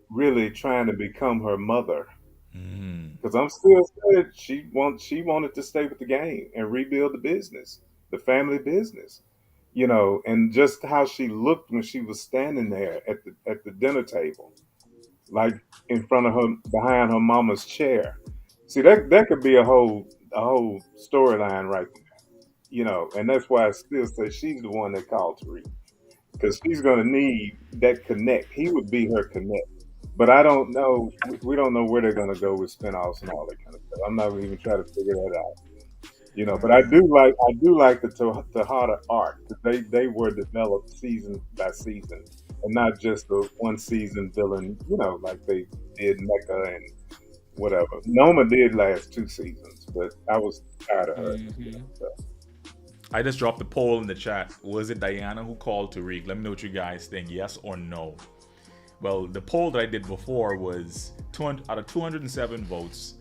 really trying to become her mother. Mm. Because I'm still scared she wanted to stay with the game and rebuild the business, the family business, and just how she looked when she was standing there at the dinner table, like in front of her behind her mama's chair. See, that could be a whole storyline right there, and that's why I still say she's the one that called Tariq because she's gonna need that connect. He would be her connect. But I don't know. We don't know where they're going to go with spinoffs and all that kind of stuff. I'm not even trying to figure that out. But I do like the Tejada arc because they were developed season by season and not just the one season villain. Like they did Mecca and whatever. Noma did last 2 seasons, but I was tired of her. Hmm. So. I just dropped the poll in the chat. Was it Diana who called Tariq? Let me know what you guys think. Yes or no? Well, the poll that I did before was 200, out of 207 votes,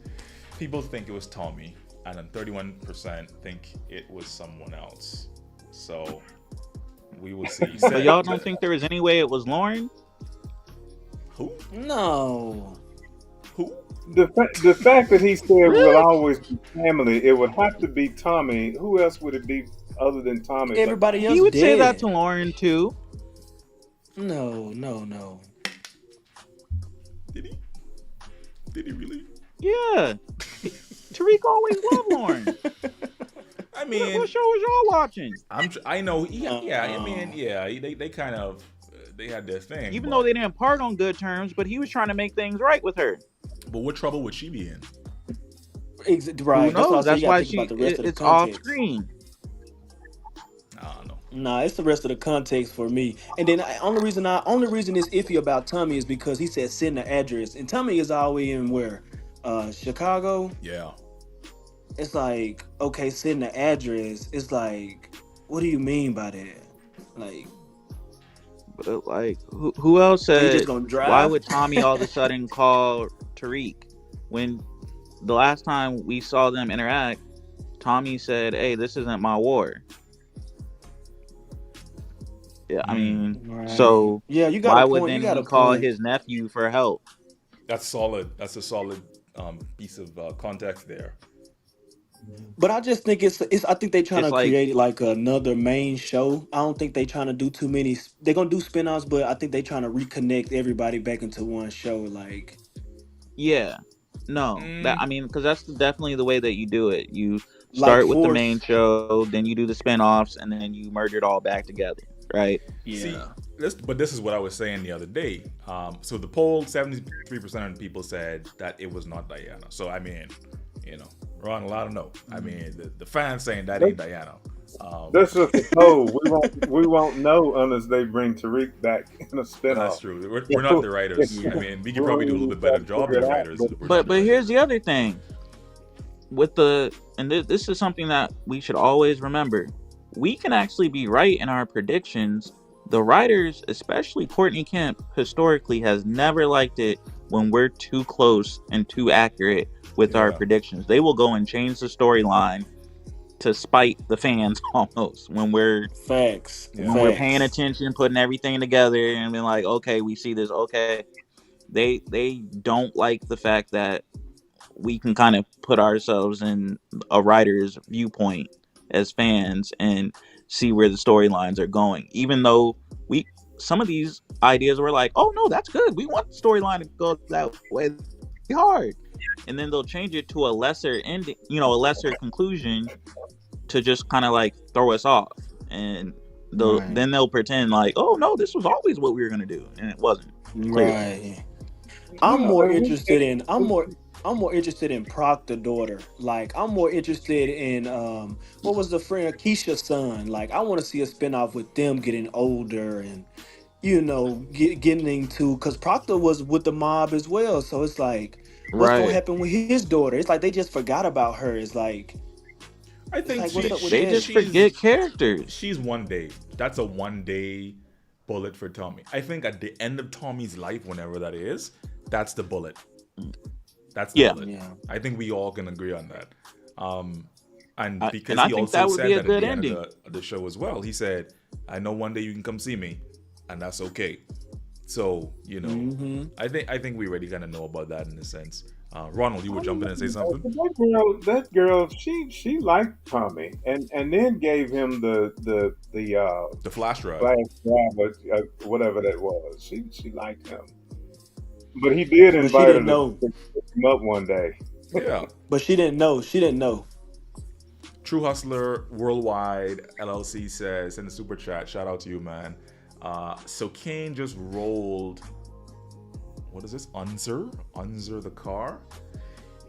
people think it was Tommy, and then 31% think it was someone else. So we will see. So y'all don't think there was any way it was Lauren? Who? No. Who? The fact that he said we'll Really? always be family, it would have to be Tommy. Who else would it be other than Tommy? But Everybody He else would say that dead. to Lauren too. No, no, no. Did he? Did he really? Yeah. Tariq always loved Lauren. I What mean, show was y'all watching? I know. Yeah. I mean, Uh, yeah. They kind of they had their thing, Even though but they didn't part on good terms, but he was trying to make things right with her. what trouble would she be in? Who right. That's what I knows? said. That's You got to why think about the rest of the it's off context. screen. I don't know. Nah, it's the rest of the context for me. And then only reason it's iffy about Tommy is because he said send the address, and Tommy is all the way in where, Chicago. Yeah. It's like, okay, send the address. It's like, what do you mean by that? Like, But like, who else are you just said? gonna Why drive? would Tommy all of a sudden call Tariq when the last time we saw them interact? Tommy said, "Hey, this isn't my war." Yeah, I Hmm. mean, Right. so Yeah, you got a why would point. You then got he a call point. his nephew for help? That's solid. That's a solid piece of context there. But I just think it's. I think they trying It's to like, create like another main show. I don't think they trying to do too many. They're gonna do spin-offs, but I think they trying to reconnect everybody back into one show. Like yeah, no, that Mm, I mean, because that's definitely the way that you do it. You like start with the main Force. show, then you do the spin-offs, and then you merge it all back together, right? see, Yeah. this is what I was saying the other day. So the poll, 73% of people said that it was not Diana. So I mean, Ron, a lot of no. I mean, the fans saying that ain't Diana. Um, that's just a poll. We won't know unless they bring Tariq back in a that's spinoff. true. We're not the writers. I Yeah. mean, we could We'll probably do a little even bit try better to job figure than it out. writers. But We're not But the here's writers. the other thing with this is something that we should always remember. We can actually be right in our predictions. The writers, especially Courtney Kemp, historically has never liked it when we're too close and too accurate with our Yeah. predictions. They will go and change the storyline to spite the fans almost Facts. when Yeah. we're paying Facts. attention, putting everything together and being like, okay, we see this, okay. They don't like the fact that we can kind of put ourselves in a writer's viewpoint as fans and see where the storylines are going. Even though we some of these ideas were like, oh no, that's good. We want the storyline to go that way hard. And then they'll change it to a lesser ending, a lesser conclusion to just kind of like throw us off. And Right. then they'll pretend like, oh no, this was always what we were gonna do. And it wasn't, clearly. Right. I'm more and interested in. I'm more interested in Proctor daughter. Like I'm more interested in what was the friend Keisha's son. Like I want to see a spinoff with them getting older and getting into, because Proctor was with the mob as well. So it's like, what's gonna Right. happen with his daughter? It's like they just forgot about her. I It's think like what's up with They that? just forget characters. she's one day. That's a one day bullet for Tommy. I think at the end of Tommy's life, whenever that is, that's the bullet. That's the Yeah. bullet. Yeah. I think we all can agree on that. Um, and And because I he think also that would be said a that at good the end ending. of the show as well, he said, "I know one day you can come see me, and that's okay." So Hmm. I think we already kind of know about that in a sense. Ronald, you I were don't jumping in and say know. something. That girl, she liked Tommy, and then gave him the The flash drive. flash drive, whatever that was. She liked him, but he did But she invite her didn't to know. pick him up one day. Yeah. But she didn't know. She didn't know. True Hustler Worldwide LLC says in the super chat, shout out to you, man. So Kane just rolled. What is this? Unzer the car.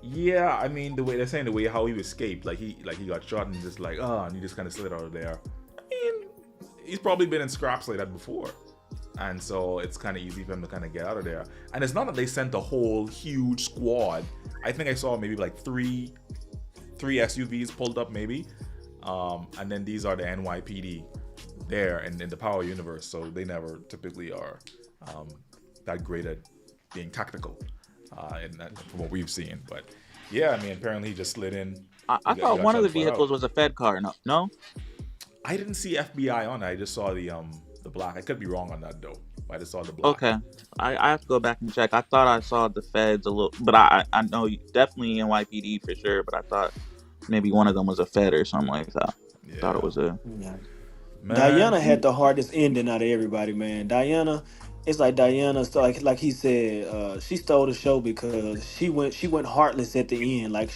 Yeah, I mean the way they're saying the way how he escaped, like he got shot and just like and he just kind of slid out of there. I mean, he's probably been in scraps like that before, and so it's kind of easy for him to kind of get out of there. And it's not that they sent a whole huge squad. I think I saw maybe like three SUVs pulled up maybe, and then these are the NYPD there and in the Power universe, so they never typically are um, that great at being tactical, from what we've seen. But yeah, I mean, apparently he just slid in. I He thought got one shot of the the flat out. vehicles was a Fed car. No, no. I didn't see FBI on it. I just saw the black. I could be wrong on that though. I just saw the black. Okay, I have to go back and check. I thought I saw the Feds a little, but I know definitely NYPD for sure. But I thought maybe one of them was a Fed or something like that. Thought it Yeah, was a. Yeah. man. Diana had the hardest ending out of everybody, man. Diana, it's like Diana, so like he said, she stole the show because she went heartless at the end. Like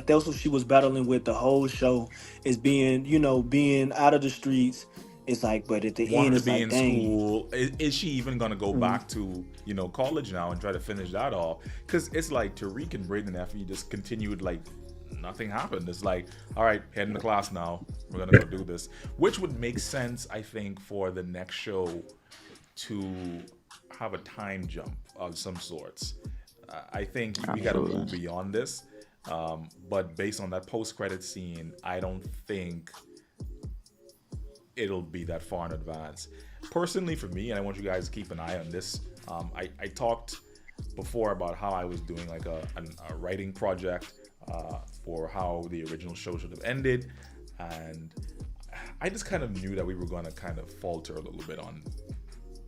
that's what she was battling with the whole show, is being out of the streets. It's like, but at the Wanted end, to it's be like, in dang. school. Is she even gonna go Mhm. back to college now and try to finish that off? Because it's like Tariq and Braden after you just continued like nothing happened. It's like, all right, heading to class now. We're gonna go do this, which would make sense, I think, for the next show to have a time jump of some sorts. I think we got to Absolutely. move beyond this. But based on that post-credit scene, I don't think it'll be that far in advance. Personally, for me, and I want you guys to keep an eye on this. I talked before about how I was doing like a writing project for how the original show should have ended, and I just kind of knew that we were going to kind of falter a little bit on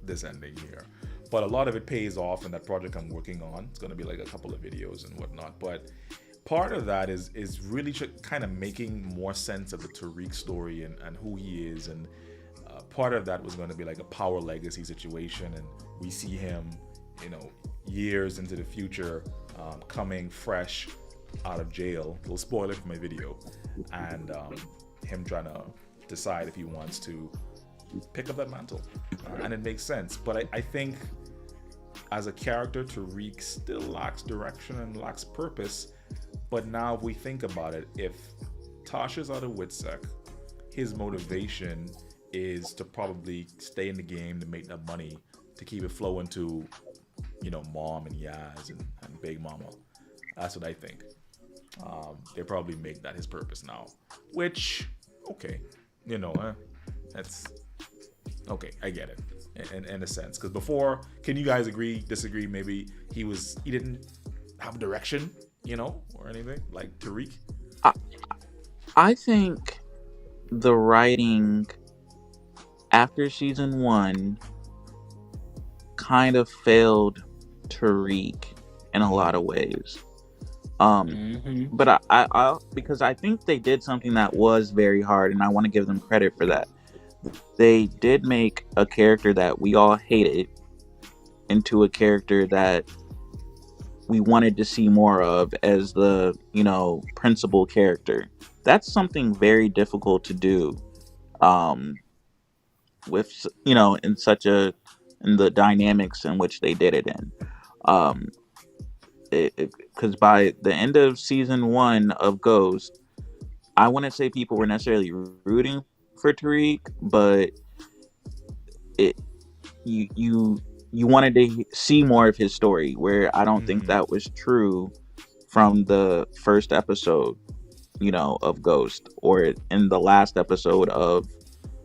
this ending here. But a lot of it pays off in that project I'm working on. It's going to be like a couple of videos and whatnot. But part of that is really kind of making more sense of the Tariq story and who he is. And part of that was going to be like a power legacy situation. And we see him, years into the future, coming fresh out of jail. Little spoiler for my video. And him trying to decide if he wants to pick up that mantle. And it makes sense. But I think as a character, Tariq still lacks direction and lacks purpose. But now, if we think about it, if Tasha's out of Witsec, his motivation is to probably stay in the game to make that money to keep it flowing to, mom and Yaz and Big Mama. That's what I think. They probably make that his purpose now, which, okay, that's okay. I get it in a sense, because before, can you guys agree, disagree? Maybe he didn't have direction, or anything like Tariq. I, I think the writing after season one kind of failed Tariq in a lot of ways. Hmm. But I because I think they did something that was very hard, and I want to give them credit for that. They did make a character that we all hated into a character that we wanted to see more of as the principal character. That's something very difficult to do, um, with in the dynamics in which they did it in. Um, because by the end of season one of Ghost, I wouldn't say people were necessarily rooting for Tariq, but it you wanted to see more of his story, where I don't think that was true from the first episode, of Ghost, or in the last episode of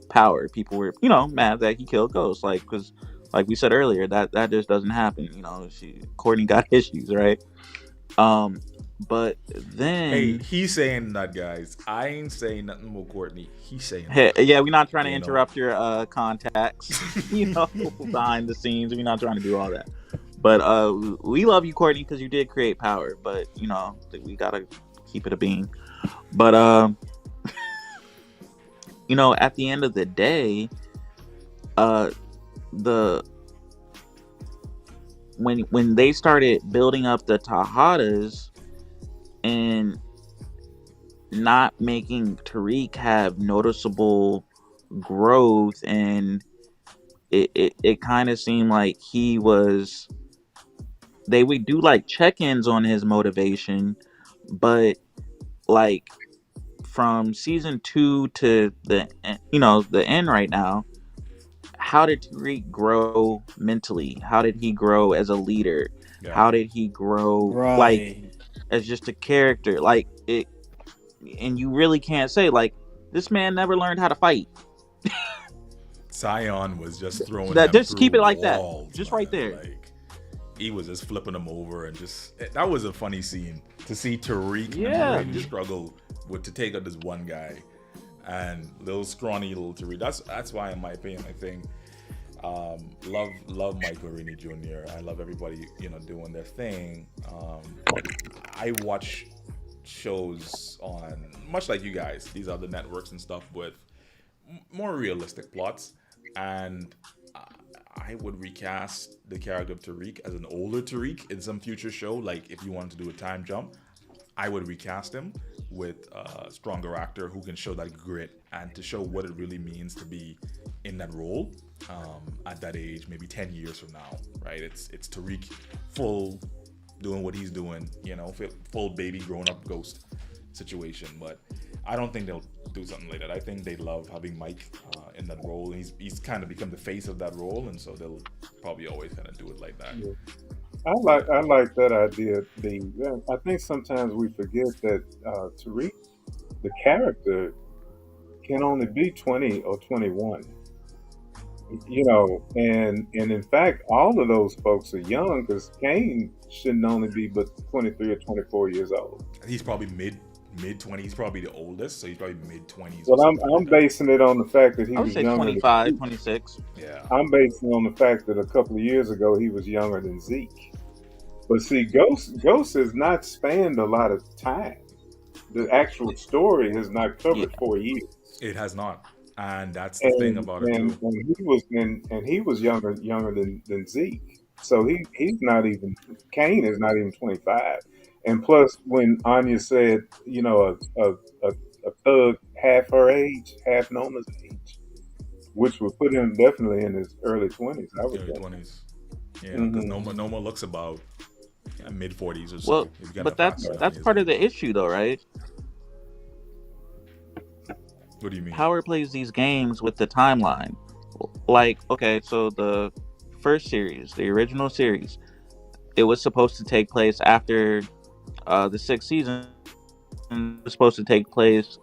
Power. People were, mad that he killed Ghost, like, because, like we said earlier, that just doesn't happen. Courtney got issues, right? But Hey, then, he's saying that, guys. I ain't saying nothing more, Courtney. He's saying hey, that. yeah, we're not trying to You know. interrupt your contacts, behind the scenes. We're not trying to do all that. But we love you, Courtney, because you did create Power. But we gotta keep it a bean. But at the end of the day, the when they started building up the Tahadas and not making Tariq have noticeable growth, and it kind of seemed like they would do like check-ins on his motivation, but like from season 2 to the end right now, how did Tariq grow mentally? How did he grow as a leader? Yeah. How did he grow like Right. as just a character? Like it, and you really can't say like this man never learned how to fight. Zion was just throwing That them just through keep it like that, walls, just man. right there. Like, he was just flipping them over, and that was a funny scene to see Tariq Yeah. and Brady struggle to take out this one guy, and little scrawny little Tariq. That's why, in my opinion, I think love Michael Rainey Jr. I love everybody doing their thing. I watch shows on, much like you guys, these other networks and stuff, with more realistic plots, and I would recast the character of Tariq as an older Tariq in some future show. Like, if you wanted to do a time jump, I would recast him with a stronger actor who can show that grit and to show what it really means to be in that role at that age, maybe 10 years from now, right? It's Tariq full doing what he's doing, full baby grown up Ghost situation. But I don't think they'll do something like that. I think they love having Mike in that role. He's kind of become the face of that role, and so they'll probably always kind of do it like that. Yeah. I like that idea. I think sometimes we forget that Tariq, the character, can only be 20 or 21. And in fact, all of those folks are young, because Kane shouldn't only be but 23 or 24 years old. He's probably mid 20s. He's probably the oldest, so he's probably mid 20s. Well, I'm basing it on the fact that he I would was say younger 25, than 26. Yeah. I'm basing it on the fact that a couple of years ago he was younger than Zeke. But see, Ghost has not spanned a lot of time. The actual story has not covered 4 years. It has not, and that's the thing about it too. And he was younger than Zeke. So he's not even, Kane is not even 25. And plus, when Anya said, a thug half her age, half Noma's age, which would put him definitely in his early 20s. I would Early think. 20s. Yeah, because Noma looks about mid 40s or so. Well, He's got but a fat guy on that's his part end. of the issue, though, right? What do you mean? Power plays these games with the timeline. Like, okay, so the first series, the original series, it was supposed to take place after the 6th season. It was supposed to take place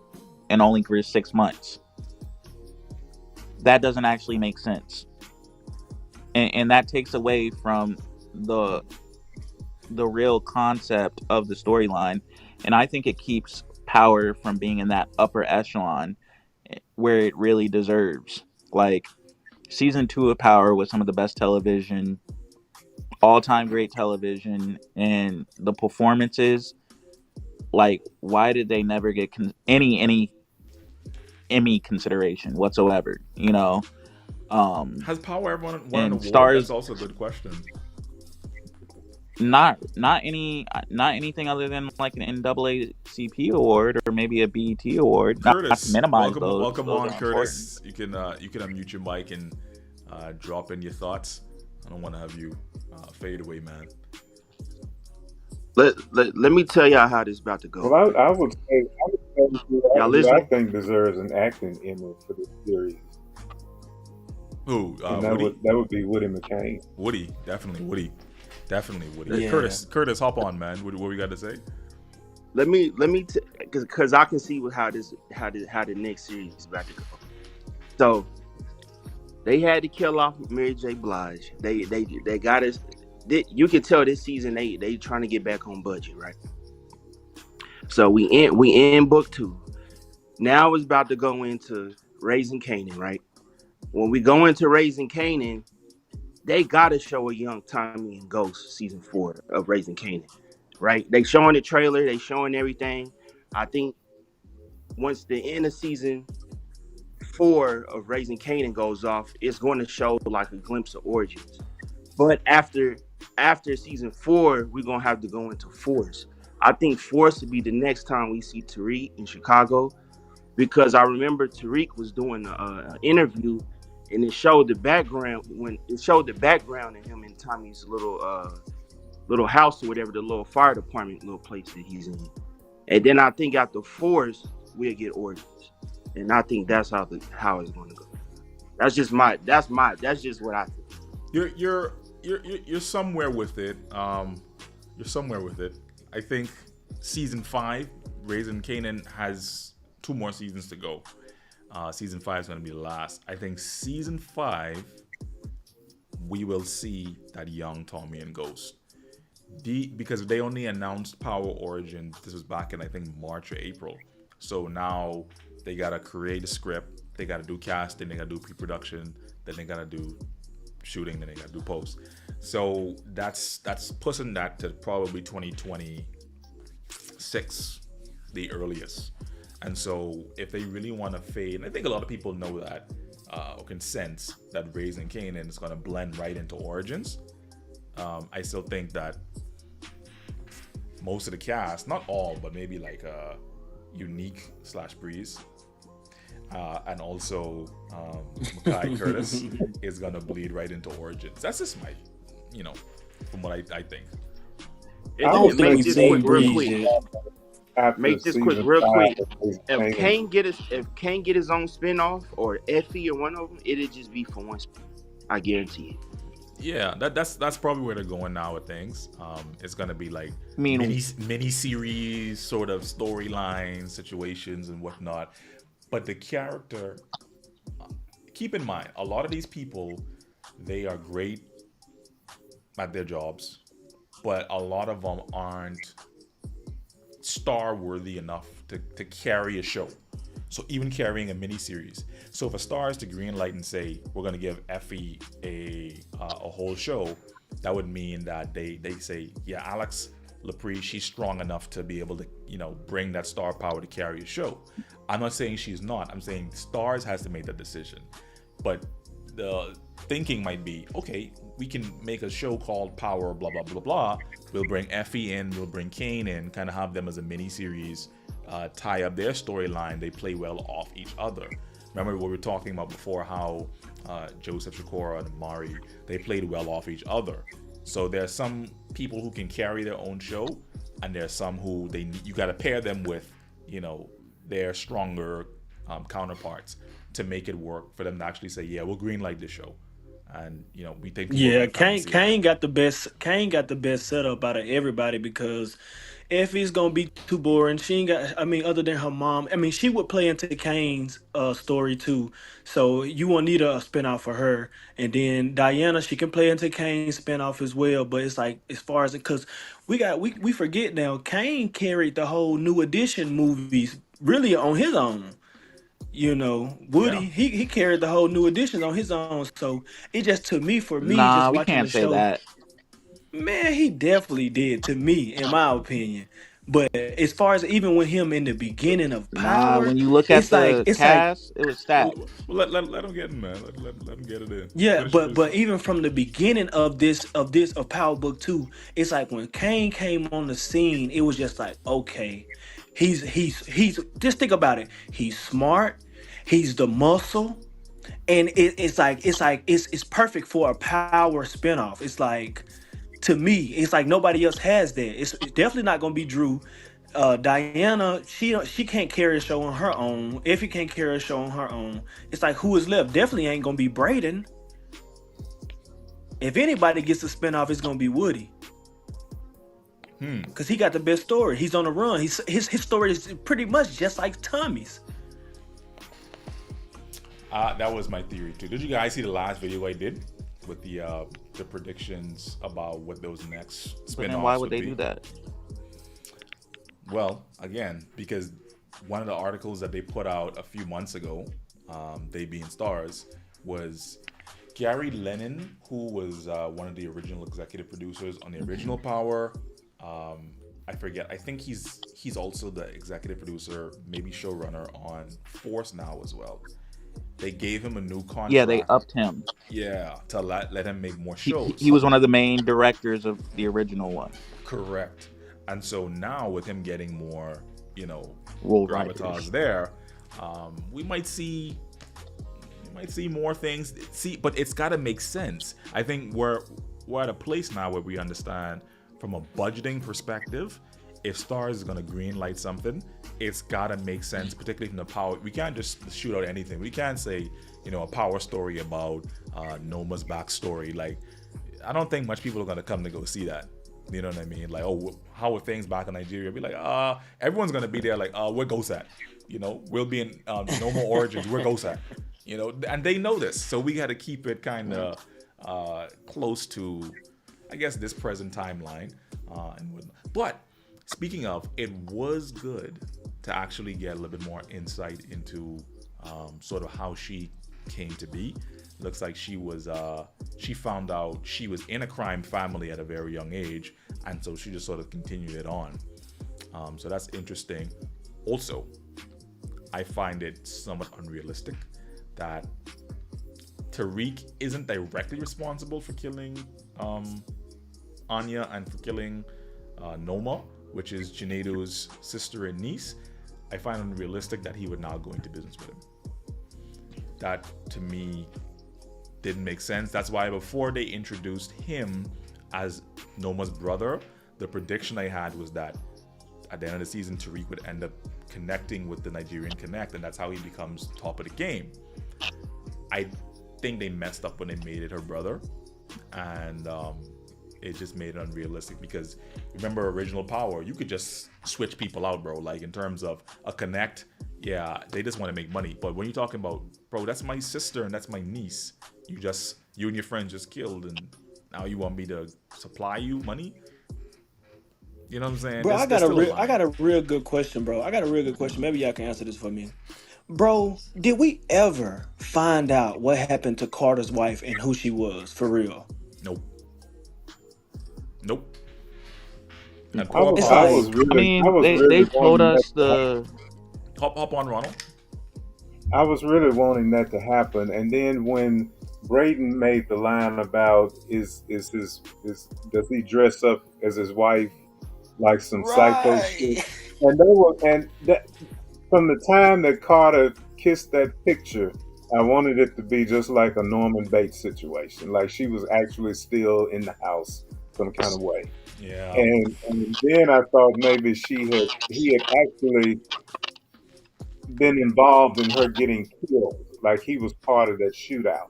and only for 6 months. That doesn't actually make sense, and that takes away from the real concept of the storyline. And I think it keeps Power from being in that upper echelon where it really deserves. Like, season 2 of Power was some of the best television, all-time great television, and the performances, like, why did they never get any Emmy consideration whatsoever? Has Power ever won an And award? stars, That's also a good question. not anything other than like an NAACP award or maybe a BET award. Not to Curtis, minimize welcome those. on, Those are Curtis. You can unmute your mic and drop in your thoughts. I don't want to have you fade away, man. Let me tell y'all how this about to go. Well, I would say Y'all who I listening? think deserves an acting Emmy for this series Who? and Woody. that would be Woody McCain. Woody, definitely Woody, definitely Woody. Yeah. Curtis, hop on, man. What we got to say? Let me because I can see how the next series is about to go. So they had to kill off Mary J. Blige. They got us. You can tell this season they trying to get back on budget, right? So we in book 2. Now it's about to go into Raising Canaan, right? When we go into Raising Canaan, they gotta show a young Tommy and Ghost season 4 of Raising Canaan, right? They showing the trailer, they showing everything. I think once the end of season 4 of Raising Canaan goes off, it's going to show like a glimpse of Origins. But after season 4, we're gonna have to go into Force. I think Force would be the next time we see Tariq in Chicago, because I remember Tariq was doing an interview, and it showed the background of him in Tommy's little house or whatever, the little fire department little place that he's in. And then I think after Force we'll get Origins, and I think that's how it's going to go. That's just what I think. You're somewhere with it. You're somewhere with it. I think season 5, Raising Canaan, has 2 more seasons to go. Season 5 is going to be the last. I think season 5, we will see that young Tommy and Ghost. Because they only announced Power Origins. This was back in, I think, March or April. So now they gotta create a script. They gotta do casting. They gotta do pre-production. Then they gotta do shooting. Then they gotta do post. So that's pushing that to probably 2026, the earliest. And so if they really want to fade, and I think a lot of people know that, or can sense that Raising Canaan is gonna blend right into Origins. I still think that most of the cast, not all, but maybe like Unique / Breeze, and also Makai Curtis is gonna bleed right into Origins. That's just my, from what I think. I don't think we've seen real Breeze quick. yet. After Make this quick, season real 5 quick. of Raising If Kanan. Kane get his own spinoff, or Effie or one of them, it'll just be for one spin. I guarantee it. Yeah, that's probably where they're going now with things. It's gonna be like I mean, mini series sort of storyline situations and whatnot. But the character, keep in mind, a lot of these people, they are great at their jobs, but a lot of them aren't star worthy enough to carry a show. So even carrying a mini series. So if a star is to green light and say we're going to give Effie a whole show, that would mean that they say, yeah, Alex Lepre, she's strong enough to be able to bring that star power to carry a show. I'm not saying she's not. I'm saying Stars has to make that decision. But the thinking might be, okay, we can make a show called Power, blah blah blah blah. We'll bring Effie in, we'll bring Kane in, kind of have them as a mini series. Tie up their storyline. They play well off each other. Remember what we were talking about before, how Joseph Sikora and Mari, they played well off each other. So there's some people who can carry their own show, and there's some who you got to pair them with their stronger counterparts to make it work for them to actually say, yeah, we'll greenlight this show. And we think Yeah, Kane got the best. Kane got the best setup out of everybody because Effie's gonna be too boring. She ain't got. I mean, other than her mom. I mean, she would play into Kane's story too. So you won't need a spinoff for her. And then Diana, she can play into Kane's spinoff as well. But it's like as far as because we forget now. Kane carried the whole New Edition movies really on his own. Woody, Yeah. he carried the whole New Editions on his own. So it just to me, for me, nah, just we watching can't the say show, that. man, he definitely did to me, in my opinion. But as far as even with him in the beginning of Nah, Power, when you look at it's like the it's like cast, it was stacked. Well, let them get in, man. Let them get it in. yeah, Finish but this. even from the beginning of Power Book 2, it's like when Kane came on the scene, it was just like, okay, he's just think about it. He's smart, he's the muscle, and it's perfect for a Power spinoff. It's like to me, it's like nobody else has that. It's definitely not gonna be Drew. Diana, she can't carry a show on her own. If you can't carry a show on her own, it's like who is left? Definitely ain't gonna be Braden. If anybody gets a spinoff, it's gonna be Woody. Cause he got the best story. He's on the run. His story is pretty much just like Tommy's. That was my theory too. Did you guys see the last video I did with the predictions about what those next But then why spin-offs would would they be? do that? Well, again, because one of the articles that they put out a few months ago, they being stars, was Gary Lennon, who was one of the original executive producers on the original Power. I forget. I think he's also the executive producer, maybe showrunner on Force now as well. They gave him a new Yeah, they contract. upped him. Yeah, to let him make more He shows. was one of the main directors of the original one. Correct. And so now with him getting more, Roll gravitas Riders. there, we might see more things. See, but it's got to make sense. I think we're at a place now where we understand from a budgeting perspective, if Stars is going to green light something, it's got to make sense, particularly from the Power. We can't just shoot out anything. We can't say, a Power story about Noma's backstory. Like, I don't think much people are going to come to go see that. You know what I mean? Like, oh, how are things back in Nigeria? Be like, everyone's going to be there like, where Ghost at? We'll be in Noma Origins. Where Ghost at? And they know this. So we got to keep it kind of close to, I guess, this present timeline. And whatnot. But speaking of, it was good to actually get a little bit more insight into sort of how she came to be. Looks like she found out she was in a crime family at a very young age, and so she just sort of continued it on. So that's interesting. Also, I find it somewhat unrealistic that Tariq isn't directly responsible for killing Anya and for killing Noma, which is Janedo's sister and niece. I find it unrealistic that he would now go into business with him. That, to me, didn't make sense. That's why before they introduced him as Noma's brother, the prediction I had was that at the end of the season, Tariq would end up connecting with the Nigerian Connect, and that's how he becomes top of the game. I think they messed up when they made it her brother, and it just made it unrealistic because remember original Power, you could just switch people out, bro. Like in terms of a Connect, yeah, they just want to make money. But when you're talking about, bro, that's my sister and that's my niece, you and your friend just killed, and now you want me to supply you money? You know what I'm saying? Bro, There's still a I line. got a real good question, bro. I got a real good question. Maybe y'all can answer this for me. Bro, did we ever find out what happened to Carter's wife and who she was for real? Nope. Nope. Mm. And I poor was, It's I Pops. was like, I really, I mean, was they really told wanting that us to the Hop on, Ronald. I was really wanting that to happen. And then when Braden made the line about does he dress up as his wife like some psycho shit? right. And they were and that from the time that Carter kissed that picture, I wanted it to be just like a Norman Bates situation, like she was actually still in the house some kind of way. Yeah. And then I thought maybe he had actually been involved in her getting killed, like he was part of that shootout.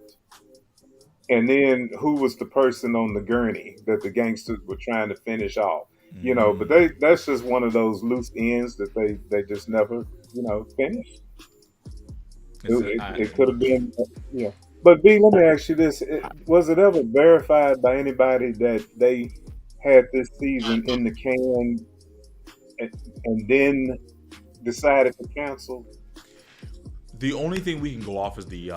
And then who was the person on the gurney that the gangsters were trying to finish off? But that's just one of those loose ends that they just never, finished. It's It could have been, yeah. But B, let me ask you this: was it ever verified by anybody that they had this season in the can and, and then decided to cancel? the only thing we can go off is the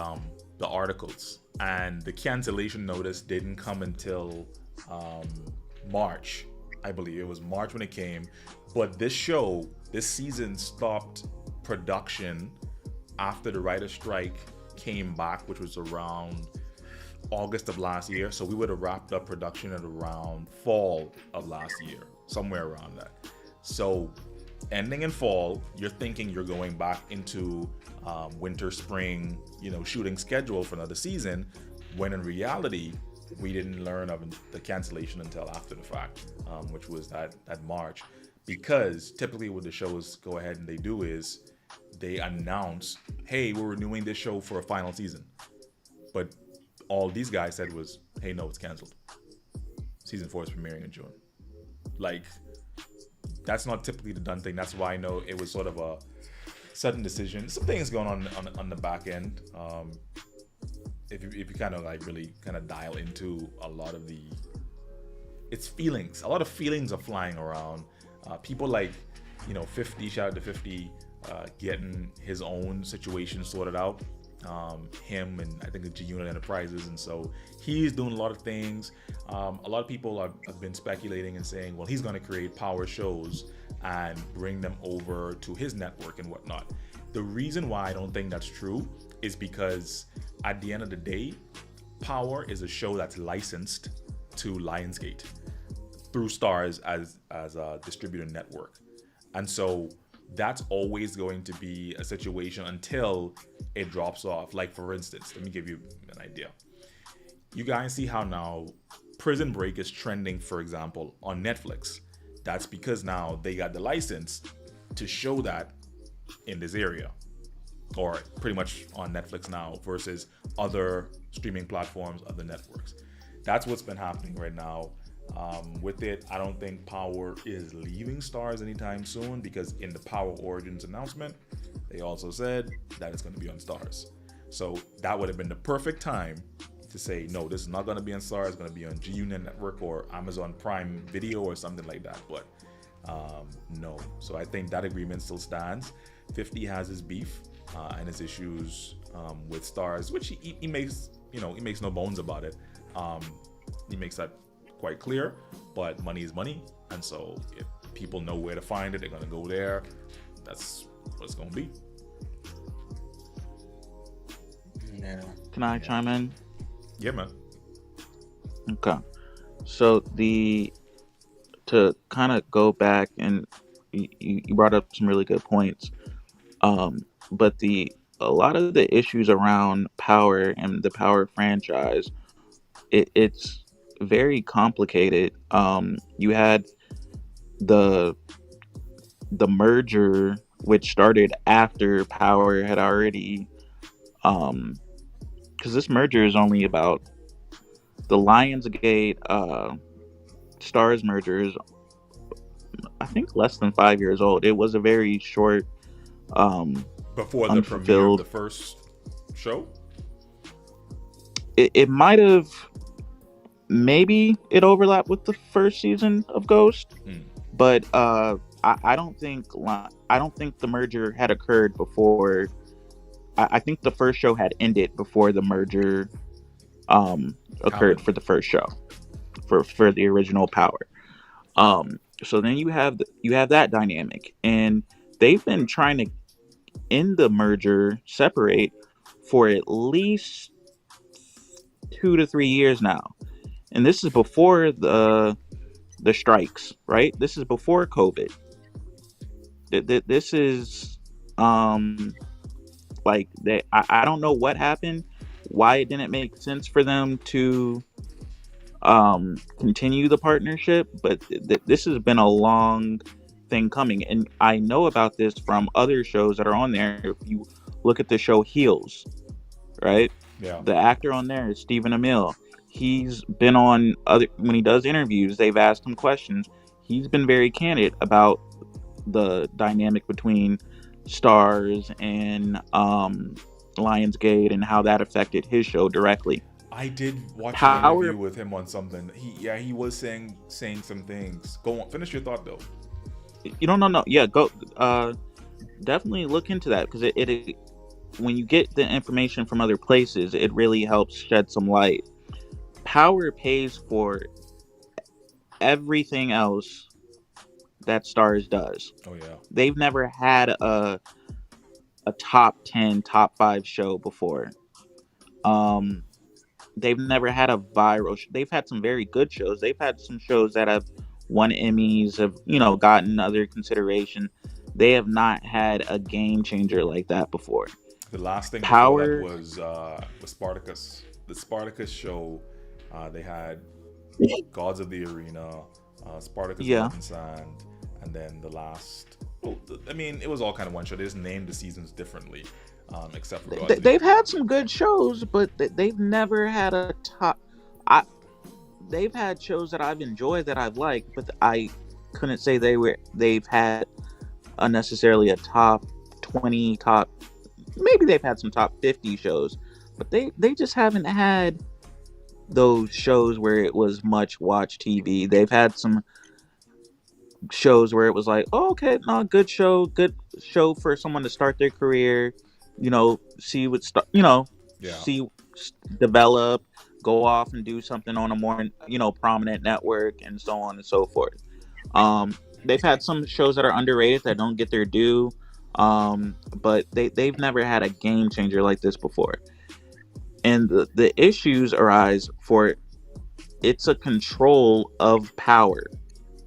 articles, and the cancellation notice didn't come until um, March. I believe it was March when it came. But this season stopped production after the writer strike came back, which was around August of last year. So we would have wrapped up production at around fall of last year, somewhere around that. So ending in fall, you're thinking you're going back into winter, spring, shooting schedule for another season, when in reality, we didn't learn of the cancellation until after the fact, which was that March. Because typically what the shows go ahead and they do is they announce, hey, we're renewing this show for a final season. But all these guys said was, hey, no, it's canceled. Season 4 is premiering in June. Like, that's not typically the done thing. That's why I know it was sort of a sudden decision. Some things going on the back end. If you kind of like really kind of dial into a lot of the, it's feelings. A lot of feelings are flying around. People like, 50, shout out to 50, getting his own situation sorted out. Him and I think the G Unit Enterprises, and so he's doing a lot of things. A lot of people have been speculating and saying, well, he's going to create power shows and bring them over to his network and whatnot. The reason why I don't think that's true is because at the end of the day, Power is a show that's licensed to Lionsgate through Stars as a distributor network. And so that's always going to be a situation until it drops off. Like, for instance, let me give you an idea. You guys see how now Prison Break is trending, for example, on Netflix. That's because now they got the license to show that in this area, or pretty much on Netflix now versus other streaming platforms, other networks. That's what's been happening right now. With it, I don't think Power is leaving Stars anytime soon, because in the Power Origins announcement, they also said that it's going to be on Stars. So that would have been the perfect time to say, no, this is not going to be on Stars, it's going to be on G-Unit Network or Amazon Prime Video or something like that. But no. So I think that agreement still stands. 50 has his beef and his issues with Stars, which he makes, he makes no bones about it. He makes that quite clear, but money is money, and so if people know where to find it, they're gonna go there. That's what it's gonna be. Yeah. Can I chime in? Yeah, man. Okay. So to kind of go back, and you brought up some really good points. But a lot of the issues around Power and the Power franchise, it's very complicated. You had the merger, which started after Power had already, because this merger is only about the Lionsgate Stars merger is, I think, less than 5 years old. It was a very short, Before the premiere of unfulfilled. the first show. It might have, maybe it overlapped with the first season of Ghost, but I don't think the merger had occurred before. I think the first show had ended before the merger occurred for the first show, for the original Power. So then you have that dynamic, and they've been trying to end the merger, separate, for at least 2 to 3 years now. And this is before the strikes, right? This is before COVID. This is like I don't know what happened, why it didn't make sense for them to continue the partnership, but this has been a long thing coming, and I know about this from other shows that are on there. If you look at the show Heels, right? Yeah. The actor on there is Stephen Amell. He's been on when he does interviews, they've asked him questions. He's been very candid about the dynamic between Stars and Lionsgate and how that affected his show directly. I did watch an Power, interview with him on something. He was saying some things. Go on, finish your thought though. you don't know. No, yeah, go. Definitely look into that, because it when you get the information from other places, it really helps shed some light. Power pays for everything else that Stars does. Oh yeah. They've never had a top 10, top 5 show before. They've never had a viral. They've had some very good shows. They've had some shows that have won Emmys, have gotten other consideration. They have not had a game changer like that before. The last thing Power before that was Spartacus. The Spartacus show. They had Gods of the Arena, Spartacus Blood and Sand, and then the last. Well, I mean, it was all kind of one show. They just named the seasons differently, except for Gods. They've had some good shows, but they've never had a top. I they've had shows that I've enjoyed that I've liked, but I couldn't say they've had a necessarily a top 20, top, maybe they've had some top 50 shows, but they just haven't had those shows where it was much watch TV. They've had some shows where it was like, oh, okay, no, good show for someone to start their career, see what start, Yeah. develop, go off and do something on a more, prominent network and so on and so forth. They've had some shows that are underrated that don't get their due, but they've never had a game changer like this before. And the issues arise for it's a control of power.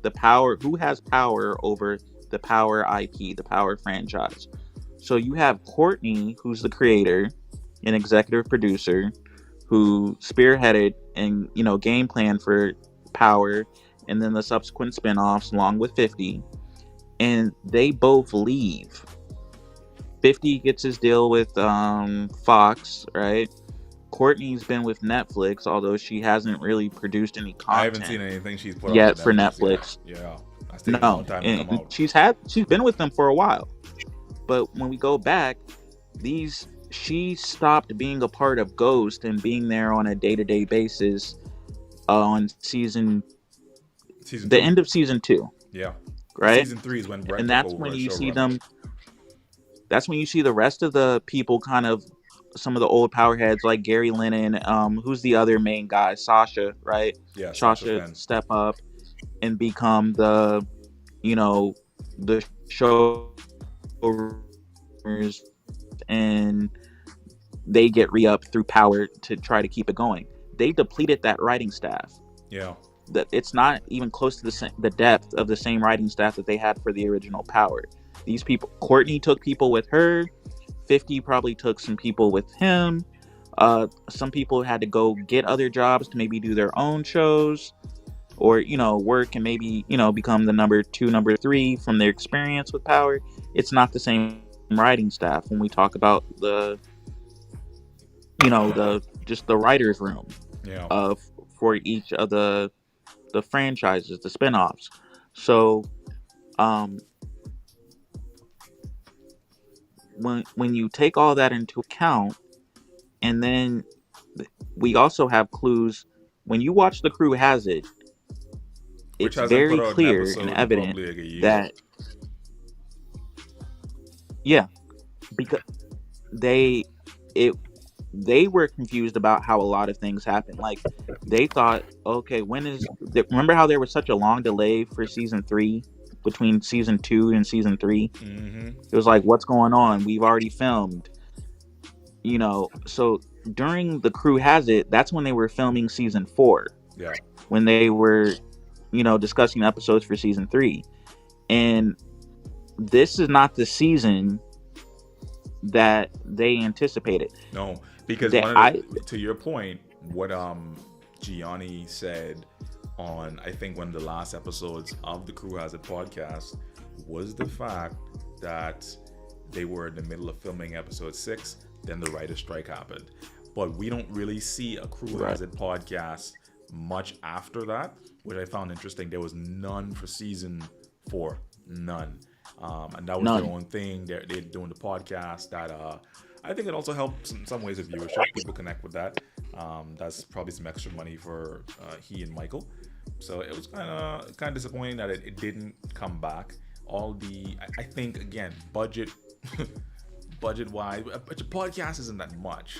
The power, who has power over the Power IP, the Power franchise. So you have Courtney, who's the creator and executive producer, who spearheaded and game plan for Power, and then the subsequent spinoffs along with 50, and they both leave. 50 gets his deal with Fox, right? Courtney's been with Netflix, although she hasn't really produced any I haven't content seen anything she's put out yet for for Netflix. Netflix. Yeah. That's taking a long No, time to come and out. she's been with them for a while. But when we go back, she stopped being a part of Ghost and being there on a day-to-day basis on Season the 2. end of season 2, Yeah. right? Season 3 is when Brett And took that's over when as you see showrunner. them. That's when you see the rest of the people, kind of some of the old power heads like Gary Lennon, who's the other main guy, Sasha, right? Yeah, Sasha Sasha Fenn. step up and become the showrunners, and they get re-up through Power to try to keep it going. They depleted that writing staff. Yeah. That it's not even close to the depth of the same writing staff that they had for the original Power. These people, Courtney took people with her. 50 probably took some people with him. Some people had to go get other jobs to maybe do their own shows, or work and maybe become the number 2, number 3 from their experience with Power. It's not the same writing staff when we talk about the just the writers room Yeah. of for each of the franchises, the spinoffs. So um when you take all that into account, and then we also have clues when you watch The Crew Has It, Which it's hasn't put very out an clear and episode in evident probably like a year. that, yeah, because they it they were confused about how a lot of things happened. Like, they thought, okay, remember how there was such a long delay for season 3, between season 2 and season 3? Mm-hmm. It was like, what's going on? We've already filmed. So during The Crew Has It, that's when they were filming season 4. Yeah. When they were, discussing episodes for season 3. And this is not the season that they anticipated. No, because to your point, what Gianni said on, I think, one of the last episodes of the Crew Has It podcast was the fact that they were in the middle of filming episode 6, then the writer's strike happened. But we don't really see a Crew Has It podcast much after that, which I found interesting. There was none for season 4, none. And that was their own thing. They're doing the podcast. That I think it also helps in some ways with viewership. People connect with that. That's probably some extra money for he and Michael. So it was kind of disappointing that it didn't come back. I think, again, budget wise, a podcast isn't that much,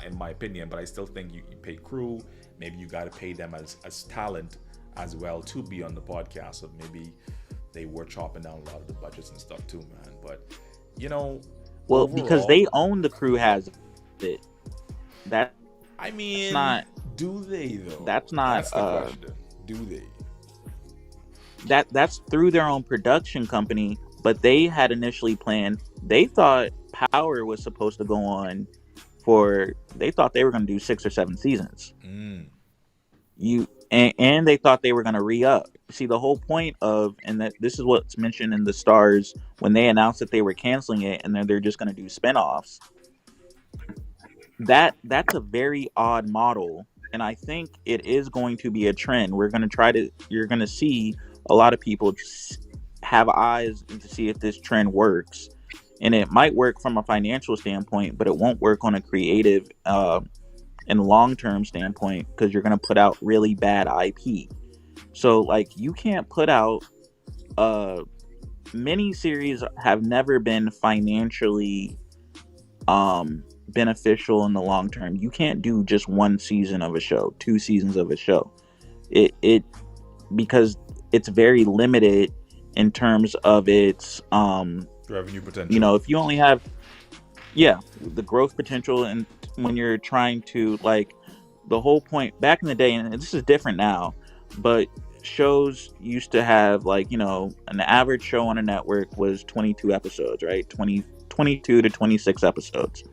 in my opinion. But I still think you pay crew. Maybe you got to pay them as talent as well to be on the podcast. So maybe they were chopping down a lot of the budgets and stuff too, man. But well, overall, because they own The Crew Has It. I mean, not, do they though? That's not. That's the question. Do they? That's through their own production company, but they had initially planned. They thought Power was supposed to go on they thought they were going to do 6 or 7 seasons. And they thought they were going to re-up. See, the whole point and that this is what's mentioned in the stars when they announced that they were canceling it and then they're just going to do spinoffs. That's a very odd model and I think it is going to be a trend. You're going to see a lot of people have eyes to see if this trend works. And it might work from a financial standpoint, but it won't work on a creative and long term standpoint because you're going to put out really bad IP. So, like, you can't put out miniseries have never been financially beneficial in the long term. You can't do just one season of a show, 2 seasons of a show. It because it's very limited in terms of its revenue potential. if you only have the growth potential, and when you're trying to, like, the whole point back in the day, and this is different now, but shows used to have, like, an average show on a network was 22 episodes, right? 22 to 26 episodes.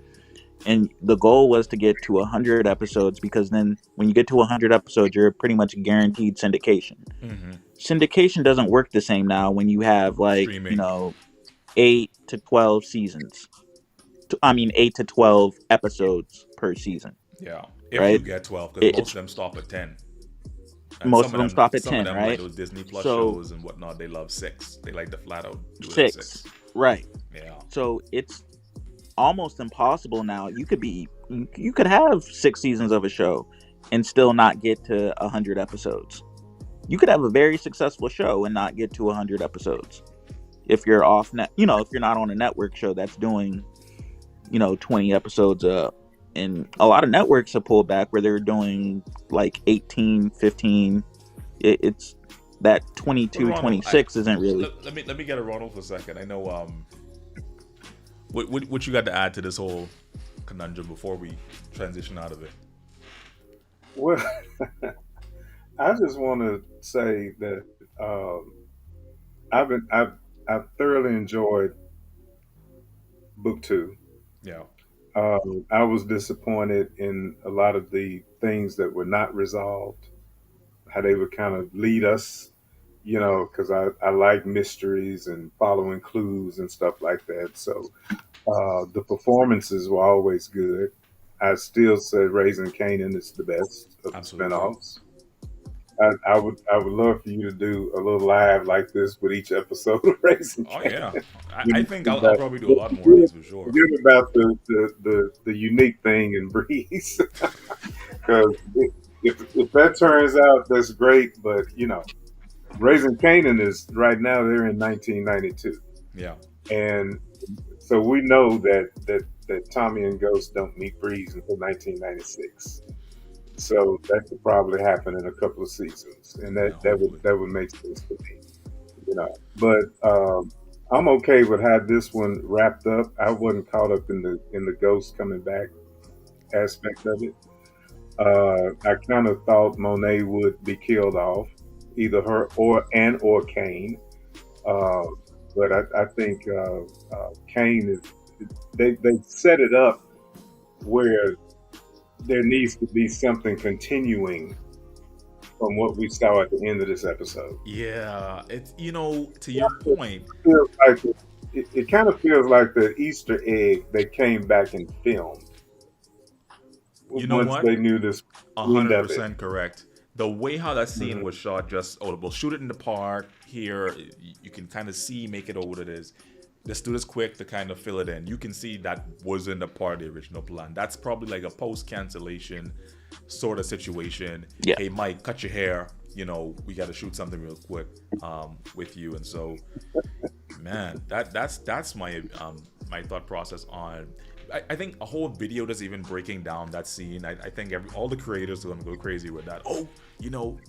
And the goal was to get to 100 episodes, because then when you get to 100 episodes, you're pretty much guaranteed syndication. Mm-hmm. Syndication doesn't work the same now when you have, like, Streaming. 8 to 12 seasons. 8 to 12 episodes per season. Yeah, if right? you get 12, because most of them stop at 10. And most of them stop at some 10, of them, right? like those Disney Plus shows and whatnot, they love 6. They like to flat out do it at 6. Right. Yeah. So it's almost impossible now. You could have 6 seasons of a show and still not get to 100 episodes. You could have a very successful show and not get to 100 episodes if you're off net. If you're not on a network show that's doing 20 episodes and a lot of networks have pulled back where they're doing like 18, 15. It's that 22, Ronald, 26 isn't really. Let me get a Ronald for a second. I know what you got to add to this whole conundrum before we transition out of it. Well, I just want to say that I've thoroughly enjoyed book 2. Yeah. I was disappointed in a lot of the things that were not resolved, how they would kind of lead us, because I like mysteries and following clues and stuff like that. So the performances were always good. I still say Raising Kanan is the best of the spinoffs. I would love for you to do a little live like this with each episode of Raising Kanan. Yeah, I think I'll probably do a lot more of these for sure. Forget about the unique thing in Breeze, because if that turns out, that's great. But Raising Kanan is right now, they're in 1992. Yeah, and so we know that Tommy and Ghost don't meet Breeze until 1996. So that could probably happen in a couple of seasons, and that would make sense to me, But I'm okay with how this one wrapped up. I wasn't caught up in the Ghost coming back aspect of it. I kind of thought Monet would be killed off, either her or Kane. But I think Kane is. They set it up where there needs to be something continuing from what we saw at the end of this episode. Yeah, it's to your point. It kind of feels like the Easter egg they came back and filmed. Once they knew this. 100% correct. The way how that scene was shot, we'll shoot it in the park here. You can kind of make it what it is. Let's do this quick to kind of fill it in. You can see that wasn't a part of the original plan. That's probably like a post-cancellation sort of situation. Yeah. Hey, Mike, cut your hair. We got to shoot something real quick with you. And so, man, that's my my thought process on. I think a whole video that's even breaking down that scene. I think all the creators are gonna go crazy with that. Oh,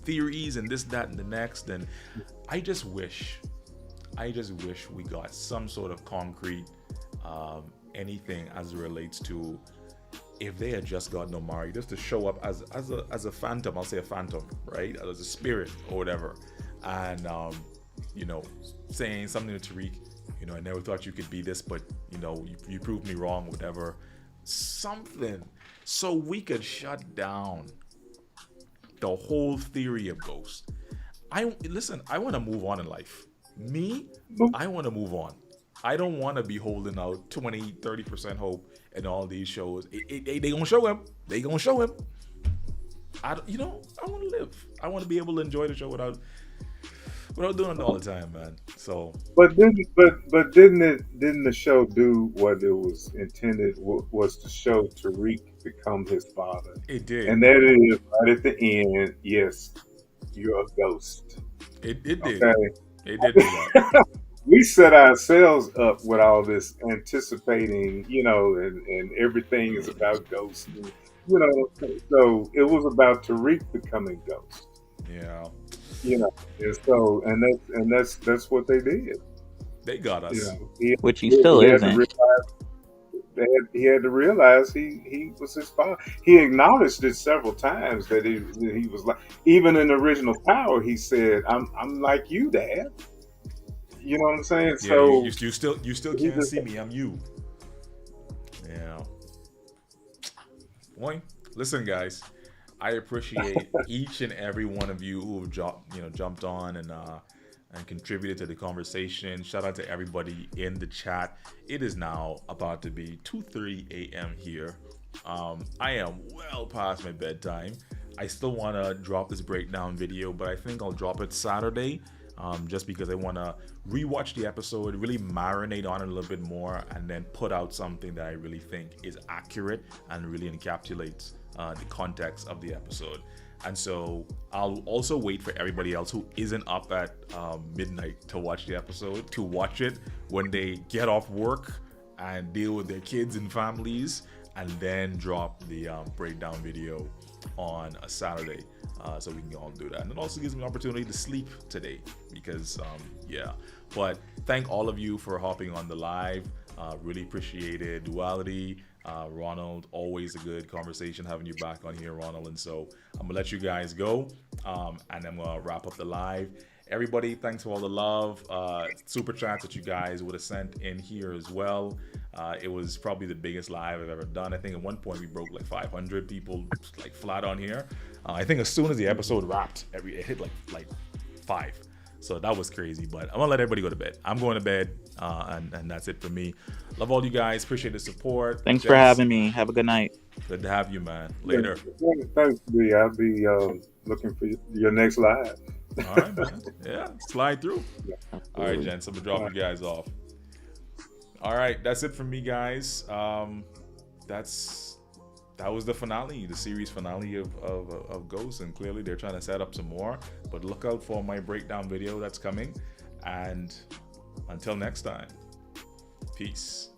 theories and this, that, and the next. And I just wish we got some sort of concrete anything as it relates to if they had just gotten Omari just to show up as a phantom. I'll say a phantom, right? As a spirit or whatever, and saying something to Tariq. I never thought you could be this, but you proved me wrong, whatever. Something so we could shut down the whole theory of Ghost. I want to move on in life. I want to move on. I don't want to be holding out 20-30% hope in all these shows. They gonna show him. I want to live. I want to be able to enjoy the show without doing it all the time, man. So But didn't the show do what it was intended was to show Tariq become his father, it did. and that is right at the end. Yes, you're a ghost. It did. Okay, It did do that. we set ourselves up with all this anticipating, and everything is about ghosts, so it was about Tariq becoming ghost, Yeah, and so and that's what they did. they got us. which he still He had to isn't. realize he had to realize he was his father. He acknowledged it several times that he was like, even in the original Power, he said, "I'm like you, Dad." You know what I'm saying? Yeah, you So still he can't just see me. I'm you. Yeah. Boy, listen, guys. I appreciate each and every one of you who have jumped on and contributed to the conversation. Shout out to everybody in the chat. It is now about to be 2:30 a.m. here. I am well past my bedtime. I still want to drop this breakdown video, but I think I'll drop it Saturday. Just because I want to rewatch the episode, really marinate on it a little bit more, and then put out something that I really think is accurate and really encapsulates the context of the episode. And so I'll also wait for everybody else who isn't up at midnight to watch the episode to watch it when they get off work and deal with their kids and families, and then drop the breakdown video on a Saturday. So we can all do that. And it also gives me an opportunity to sleep today because, yeah. But thank all of you for hopping on the live. Really appreciate it. Duality, Ronald, always a good conversation having you back on here, Ronald. And so I'm going to let you guys go and I'm going to wrap up the live. Everybody, thanks for all the love. Super chats that you guys would have sent in here as well. It was probably the biggest live I've ever done. I think at one point we broke like 500 people like flat on here. I think as soon as the episode wrapped, it hit like 5. So that was crazy. But I'm gonna let everybody go to bed. I'm going to bed, and that's it for me. Love all you guys. Appreciate the support. Thanks for having me. Have a good night. Good to have you, man. Later. thanks, B. I'll be looking for your next live. All right, man. Yeah, slide through. All right, gents. I'm gonna drop you guys off. All right, that's it from me, guys. That was the finale, the series finale of Ghost, and clearly they're trying to set up some more. But look out for my breakdown video that's coming. And until next time, peace.